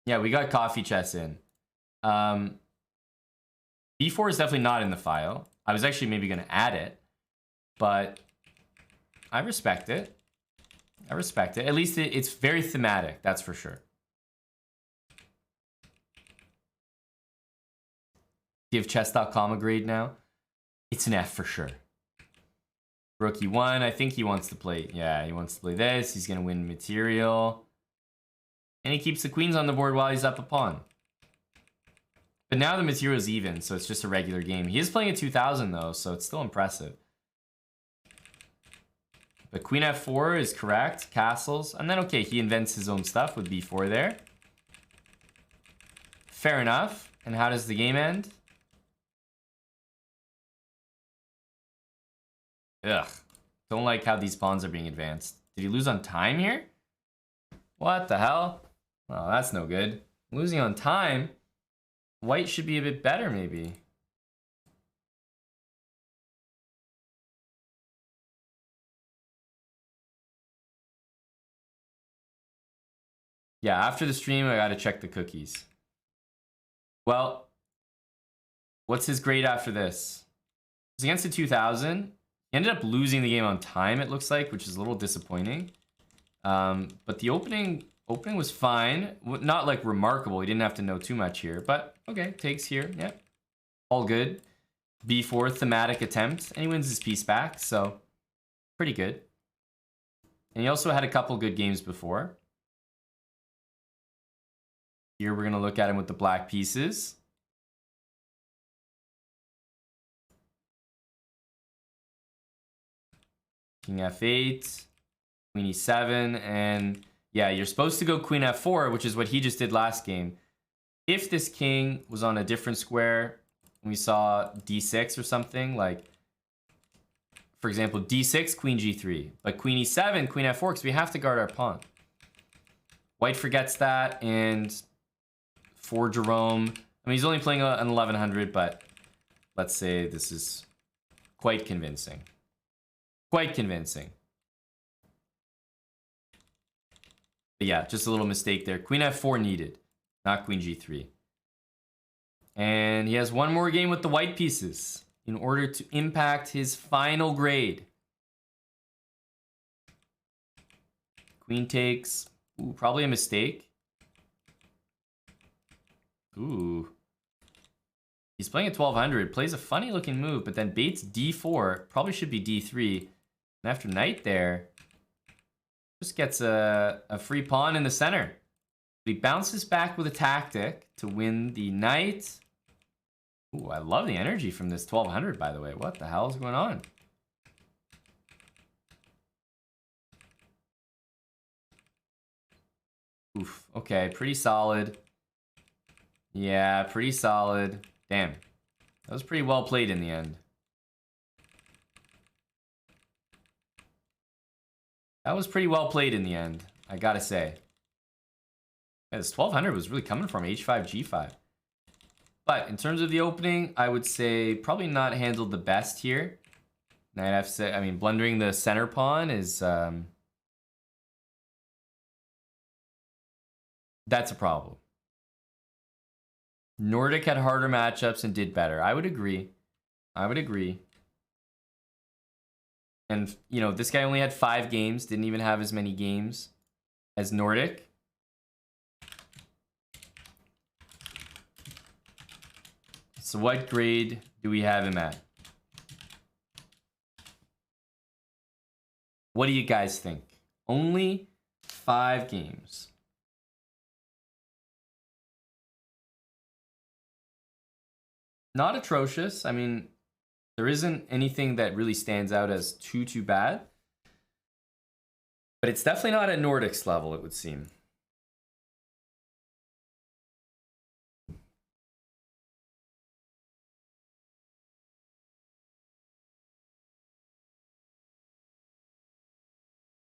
Yeah, we got Coffee Chess in. B4 is definitely not in the file. I was actually maybe going to add it, but I respect it. I respect it. At least it's very thematic, that's for sure. Give chess.com a grade now. It's an F for sure. Rook E1, I think he wants to play. Yeah, he wants to play this. He's going to win material. And he keeps the queens on the board while he's up a pawn. But now the material's even, so it's just a regular game. He is playing a 2000 though, so it's still impressive. But queen f4 is correct. Castles. And then, okay, he invents his own stuff with b4 there. Fair enough. And how does the game end? Ugh. Don't like how these pawns are being advanced. Did he lose on time here? What the hell? Oh, that's no good. Losing on time. White should be a bit better, maybe. Yeah, after the stream, I gotta check the cookies. Well, what's his grade after this? It's against the 2000. He ended up losing the game on time, it looks like, which is a little disappointing. But the opening was fine. Not like remarkable. He didn't have to know too much here. But okay, takes here. Yep. All good. B4 thematic attempt. And he wins his piece back. So pretty good. And he also had a couple good games before. Here we're going to look at him with the black pieces. King f8, queen e7, and yeah, you're supposed to go queen f4, which is what he just did last game. If this king was on a different square, we saw d6 or something, like, for example, d6, queen g3, but queen e7, queen f4, because we have to guard our pawn. White forgets that, and for Jerome, I mean, he's only playing an 1100, but let's say this is quite convincing. Quite convincing. But yeah, just a little mistake there. Queen f4 needed, not queen g3. And he has one more game with the white pieces in order to impact his final grade. Queen takes. Ooh, probably a mistake. Ooh. He's playing at 1200, plays a funny looking move, but then baits d4. Probably should be d3. And after knight there, just gets a free pawn in the center. But he bounces back with a tactic to win the knight. Ooh, I love the energy from this 1200, by the way. What the hell is going on? Oof, okay, pretty solid. Yeah, pretty solid. Damn. That was pretty well played in the end. That was pretty well played in the end, I gotta say. Yeah, this 1200 was really coming from h5, g5. But in terms of the opening, I would say probably not handled the best here. Knight f6, I mean, blundering the center pawn is... that's a problem. Nordic had harder matchups and did better. I would agree. I would agree. And, you know, this guy only had 5 games, didn't even have as many games as Nordic. So what grade do we have him at? What do you guys think? Only 5 games. Not atrocious. I mean, there isn't anything that really stands out as too bad. But it's definitely not at Nordic's level, it would seem.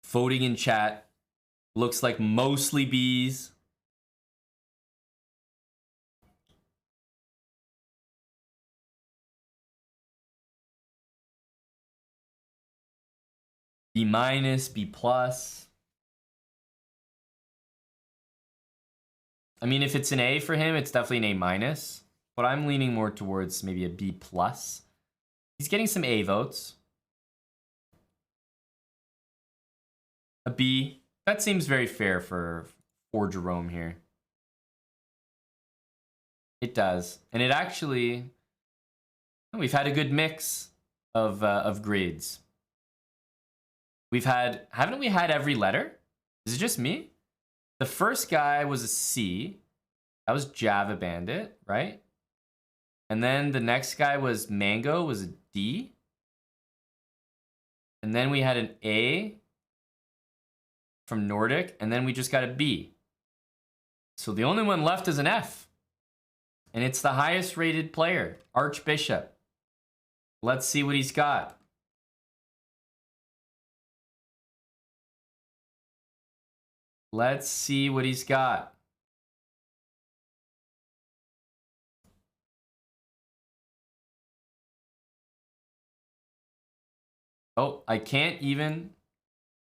Voting in chat looks like mostly Bs. B minus, B plus. I mean, if it's an A for him, it's definitely an A minus. But I'm leaning more towards maybe a B plus. He's getting some A votes. A B. That seems very fair for Jerome here. It does. And it actually... we've had a good mix of grades. We've had... haven't we had every letter? Is it just me? The first guy was a C. That was Java Bandit, right? And then the next guy was Mango, was a D. And then we had an A from Nordic, and then we just got a B. So the only one left is an F. And it's the highest rated player, Archbishop. Let's see what he's got. Let's see what he's got. Oh, I can't even.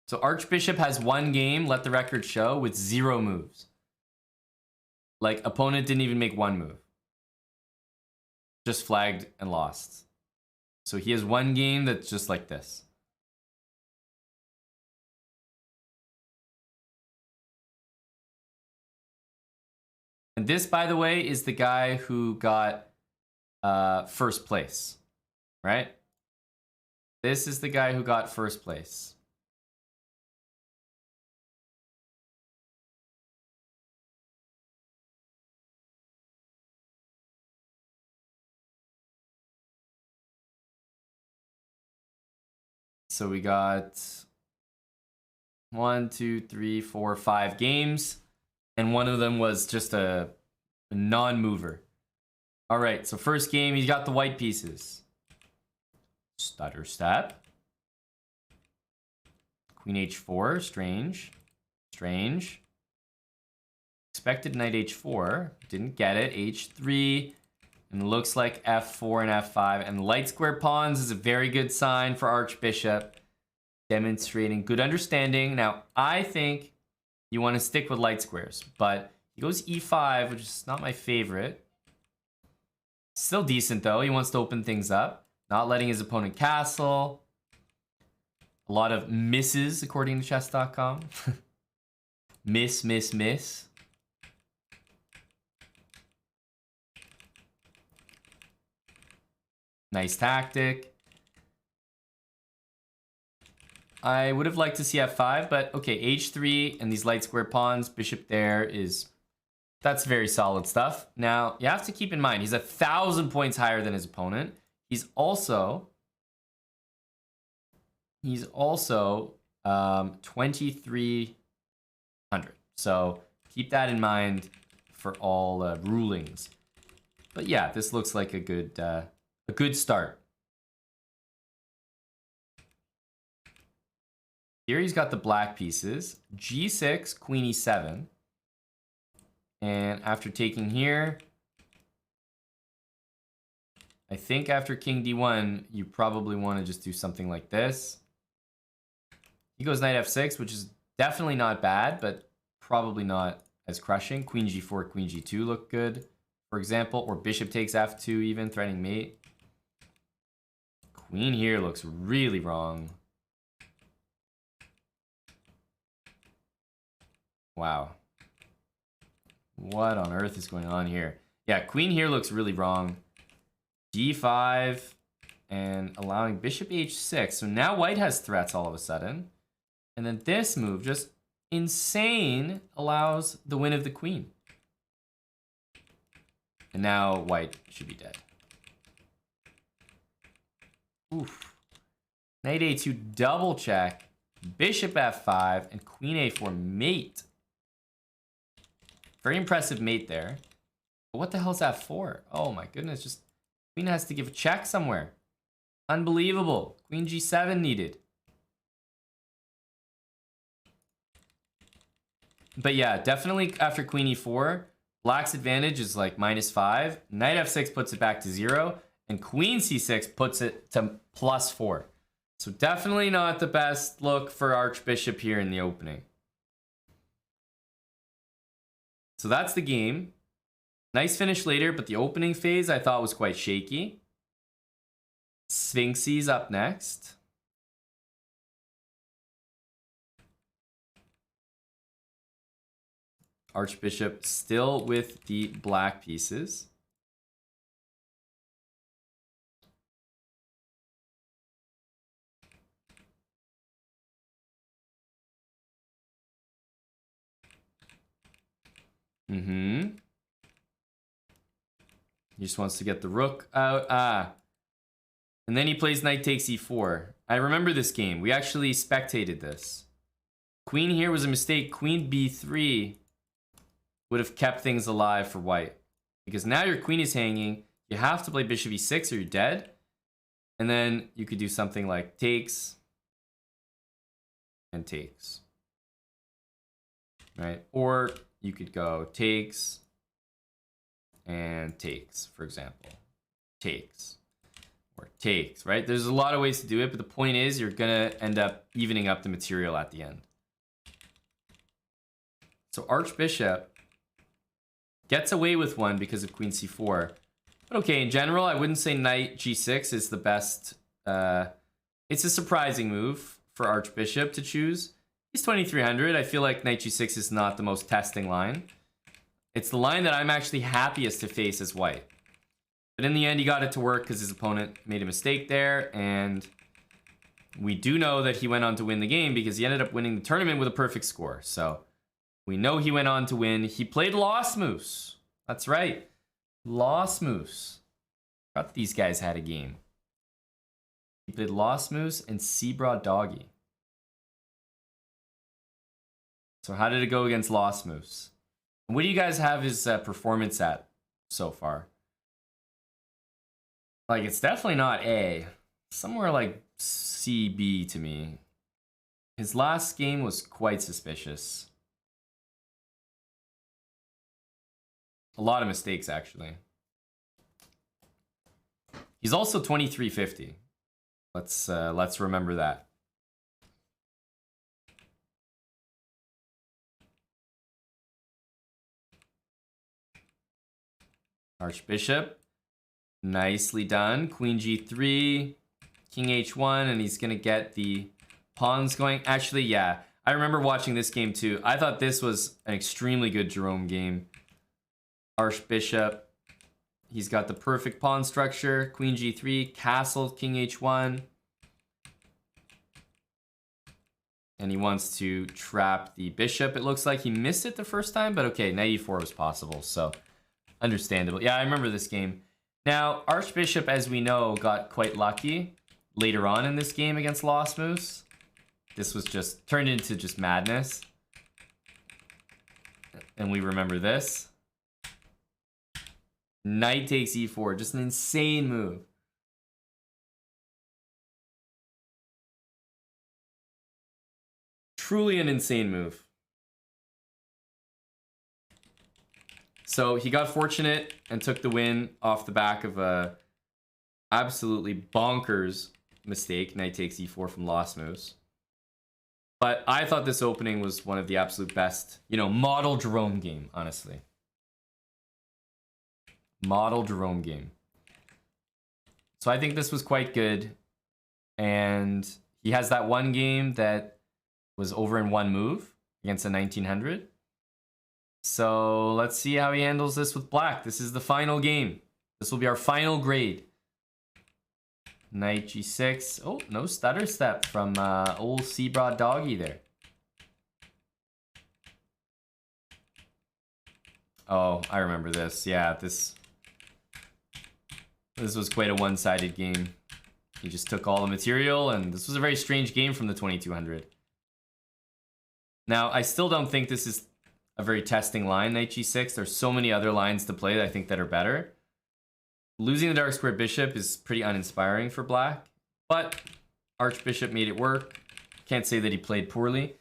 So Archbishop has one game, let the record show, with 0 moves. Like, opponent didn't even make one move. Just flagged and lost. So he has one game that's just like this. And this, by the way, is the guy who got first place, right? This is the guy who got first place. So we got 1, 2, 3, 4, 5 games. And one of them was just a non-mover. All right, so first game, he's got the white pieces. Stutter step. Queen h4, strange. Strange. Expected knight h4, didn't get it. h3, and looks like f4 and f5. And light square pawns is a very good sign for Archbishop. Demonstrating good understanding. Now, I think you want to stick with light squares, but he goes e5, which is not my favorite. Still decent, though. He wants to open things up. Not letting his opponent castle. A lot of misses, according to chess.com. Miss, miss, miss. Nice tactic. I would have liked to see f5, but okay, h3 and these light square pawns, bishop there is... That's very solid stuff. Now, you have to keep in mind, he's 1,000 points higher than his opponent. He's also 2,300. So keep that in mind for all rulings. But yeah, this looks like a good start. Here he's got the black pieces. G6, queen e7. And after taking here, I think after king d1, you probably want to just do something like this. He goes knight f6, which is definitely not bad, but probably not as crushing. Queen g4, queen g2 look good, for example. Or bishop takes f2 even, threatening mate. Queen here looks really wrong. Wow. What on earth is going on here? Yeah, queen here looks really wrong. d5 and allowing bishop h6. So now white has threats all of a sudden. And then this move, just insane, allows the win of the queen. And now white should be dead. Oof. Knight a2 double check. Bishop f5 and queen a4 mate. Very impressive mate there. But what the hell is f4? Oh my goodness, just queen has to give a check somewhere. Unbelievable. Queen g7 needed. But yeah, definitely after queen e4, black's advantage is like -5. Knight f6 puts it back to 0. And queen c6 puts it to +4. So definitely not the best look for Archbishop here in the opening. So that's the game. Nice finish later, but the opening phase I thought was quite shaky. Sphinxes up next. Archbishop still with the black pieces. He just wants to get the rook out. And then he plays knight takes e4. I remember this game. We actually spectated this. Queen here was a mistake. Queen b3 would have kept things alive for white. Because now your queen is hanging. You have to play bishop e6 or you're dead. And then you could do something like takes and takes. Right? Or you could go takes and takes, for example. Takes. Or takes, right? There's a lot of ways to do it, but the point is you're going to end up evening up the material at the end. So Archbishop gets away with one because of queen c4. But okay, in general, I wouldn't say knight g6 is the best. It's a surprising move for Archbishop to choose. He's 2300. I feel like knight g6 is not the most testing line. It's the line that I'm actually happiest to face as white. But in the end, he got it to work because his opponent made a mistake there. And we do know that he went on to win the game because he ended up winning the tournament with a perfect score. So we know he went on to win. He played Lost Moose. That's right. Lost Moose. Thought these guys had a game. He played Lost Moose and Seabra Doggy. So how did it go against Lost Moose? What do you guys have his performance at so far? Like, it's definitely not A. Somewhere like C, B to me. His last game was quite suspicious. A lot of mistakes, actually. He's also 2350. Let's remember that. Archbishop. Nicely done. Queen g3, king h1, and he's going to get the pawns going. Actually, yeah, I remember watching this game too. I thought this was an extremely good Jerome game. Archbishop. He's got the perfect pawn structure. Queen g3, castle, king h1. And he wants to trap the bishop. It looks like he missed it the first time, but okay, knight e4 was possible, so understandable. Yeah, I remember this game. Now, Archbishop, as we know, got quite lucky later on in this game against Lost Moose. This was just turned into just madness. And we remember this. Knight takes e4, just an insane move. Truly an insane move. So he got fortunate and took the win off the back of a absolutely bonkers mistake. Knight takes e4 from Lost Moose. But I thought this opening was one of the absolute best, you know, model Jerome game, honestly. Model Jerome game. So I think this was quite good. And he has that one game that was over in one move against a 1900. So let's see how he handles this with black. This is the final game. This will be our final grade. Knight g6. Oh, no stutter step from old Seabra Doggy there. Oh, I remember this. Yeah, this was quite a one-sided game. He just took all the material, and this was a very strange game from the 2200. Now, I still don't think this is a very testing line, knight g6. There's so many other lines to play that I think that are better. Losing the dark square bishop is pretty uninspiring for black, but Archbishop made it work. Can't say that he played poorly.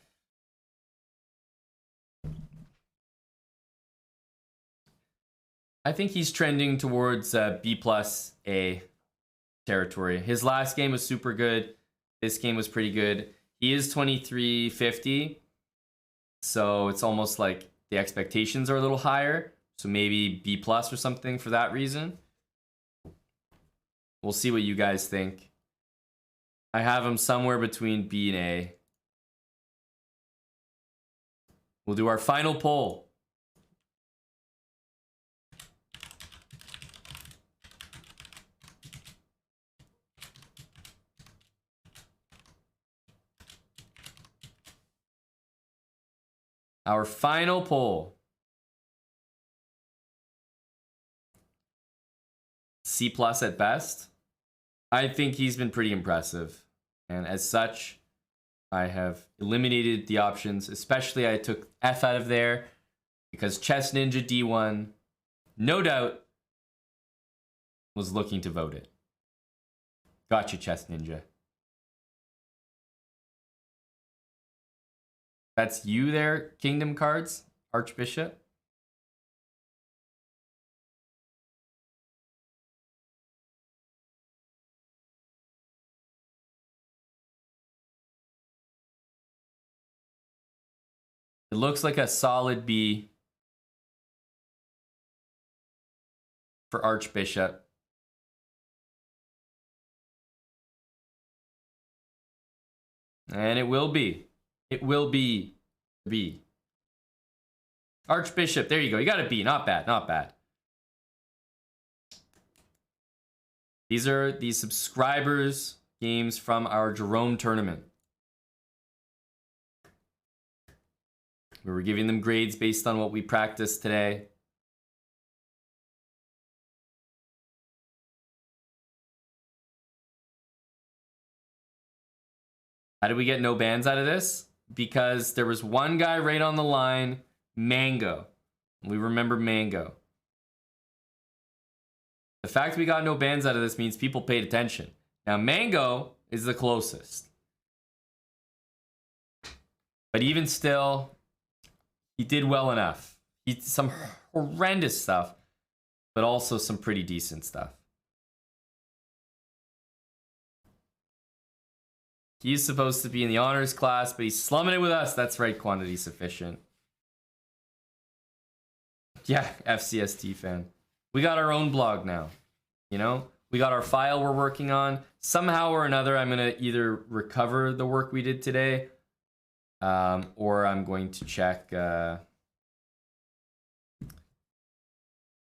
I think he's trending towards B plus A territory. His last game was super good. This game was pretty good. He is 2350. So it's almost like the expectations are a little higher. So maybe B plus or something for that reason. We'll see what you guys think. I have him somewhere between B and A. We'll do our final poll. Our final poll. C+ at best. I think he's been pretty impressive. And as such, I have eliminated the options. Especially I took F out of there because Chess Ninja D1, no doubt, was looking to vote it. Gotcha, Chess Ninja. That's you there, Kingdom Cards, Archbishop. It looks like a solid B for Archbishop. And it will be. It will be B. Archbishop, there you go. You got a B. Not bad, not bad. These are the subscribers games from our Jerome tournament. We were giving them grades based on what we practiced today. How did we get no bans out of this? Because there was one guy right on the line, Mango. We remember Mango. The fact we got no bans out of this means people paid attention. Now, Mango is the closest. But even still, he did well enough. He did some horrendous stuff, but also some pretty decent stuff. He's supposed to be in the honors class, but he's slumming it with us. That's right, quantity sufficient. Yeah, FCST fan. We got our own blog now. You know, we got our file we're working on. Somehow or another, I'm going to either recover the work we did today, or I'm going to check... Or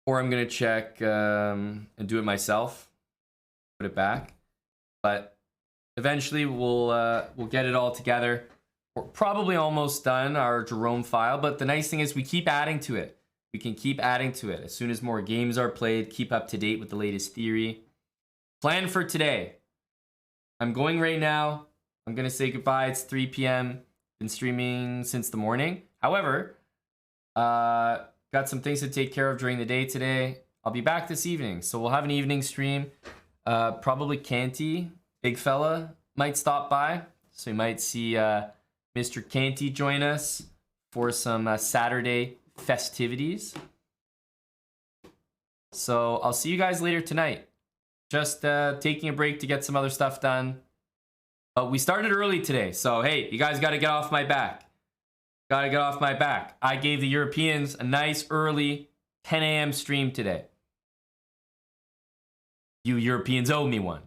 I'm going to check and do it myself. Put it back. But eventually we'll get it all together. We're probably almost done, our Jerome file. But the nice thing is we keep adding to it. We can keep adding to it. As soon as more games are played, keep up to date with the latest theory. Plan for today. I'm going right now. I'm going to say goodbye. It's 3 p.m. Been streaming since the morning. However, got some things to take care of during the day today. I'll be back this evening, so we'll have an evening stream. Probably Canty, big fella, might stop by. So you might see Mr. Canty join us for some Saturday festivities. So I'll see you guys later tonight. Just taking a break to get some other stuff done. But we started early today, so hey, you guys got to get off my back. Gotta get off my back. I gave the Europeans a nice early 10 a.m. stream today. You Europeans owe me one.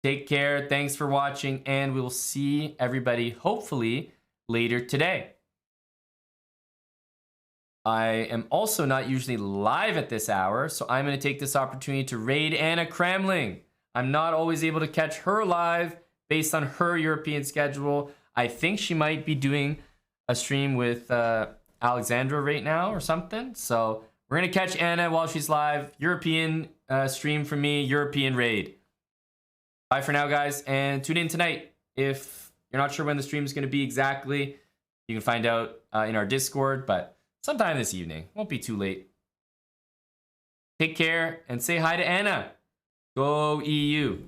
Take care. Thanks for watching. And we will see everybody, hopefully, later today. I am also not usually live at this hour, so I'm going to take this opportunity to raid Anna Kramling. I'm not always able to catch her live based on her European schedule. I think she might be doing a stream with Alexandra right now or something. So we're going to catch Anna while she's live. European stream from me, European raid. Bye for now, guys. And tune in tonight. If you're not sure when the stream is going to be exactly, you can find out in our Discord. But sometime this evening. Won't be too late. Take care and say hi to Anna. Go EU.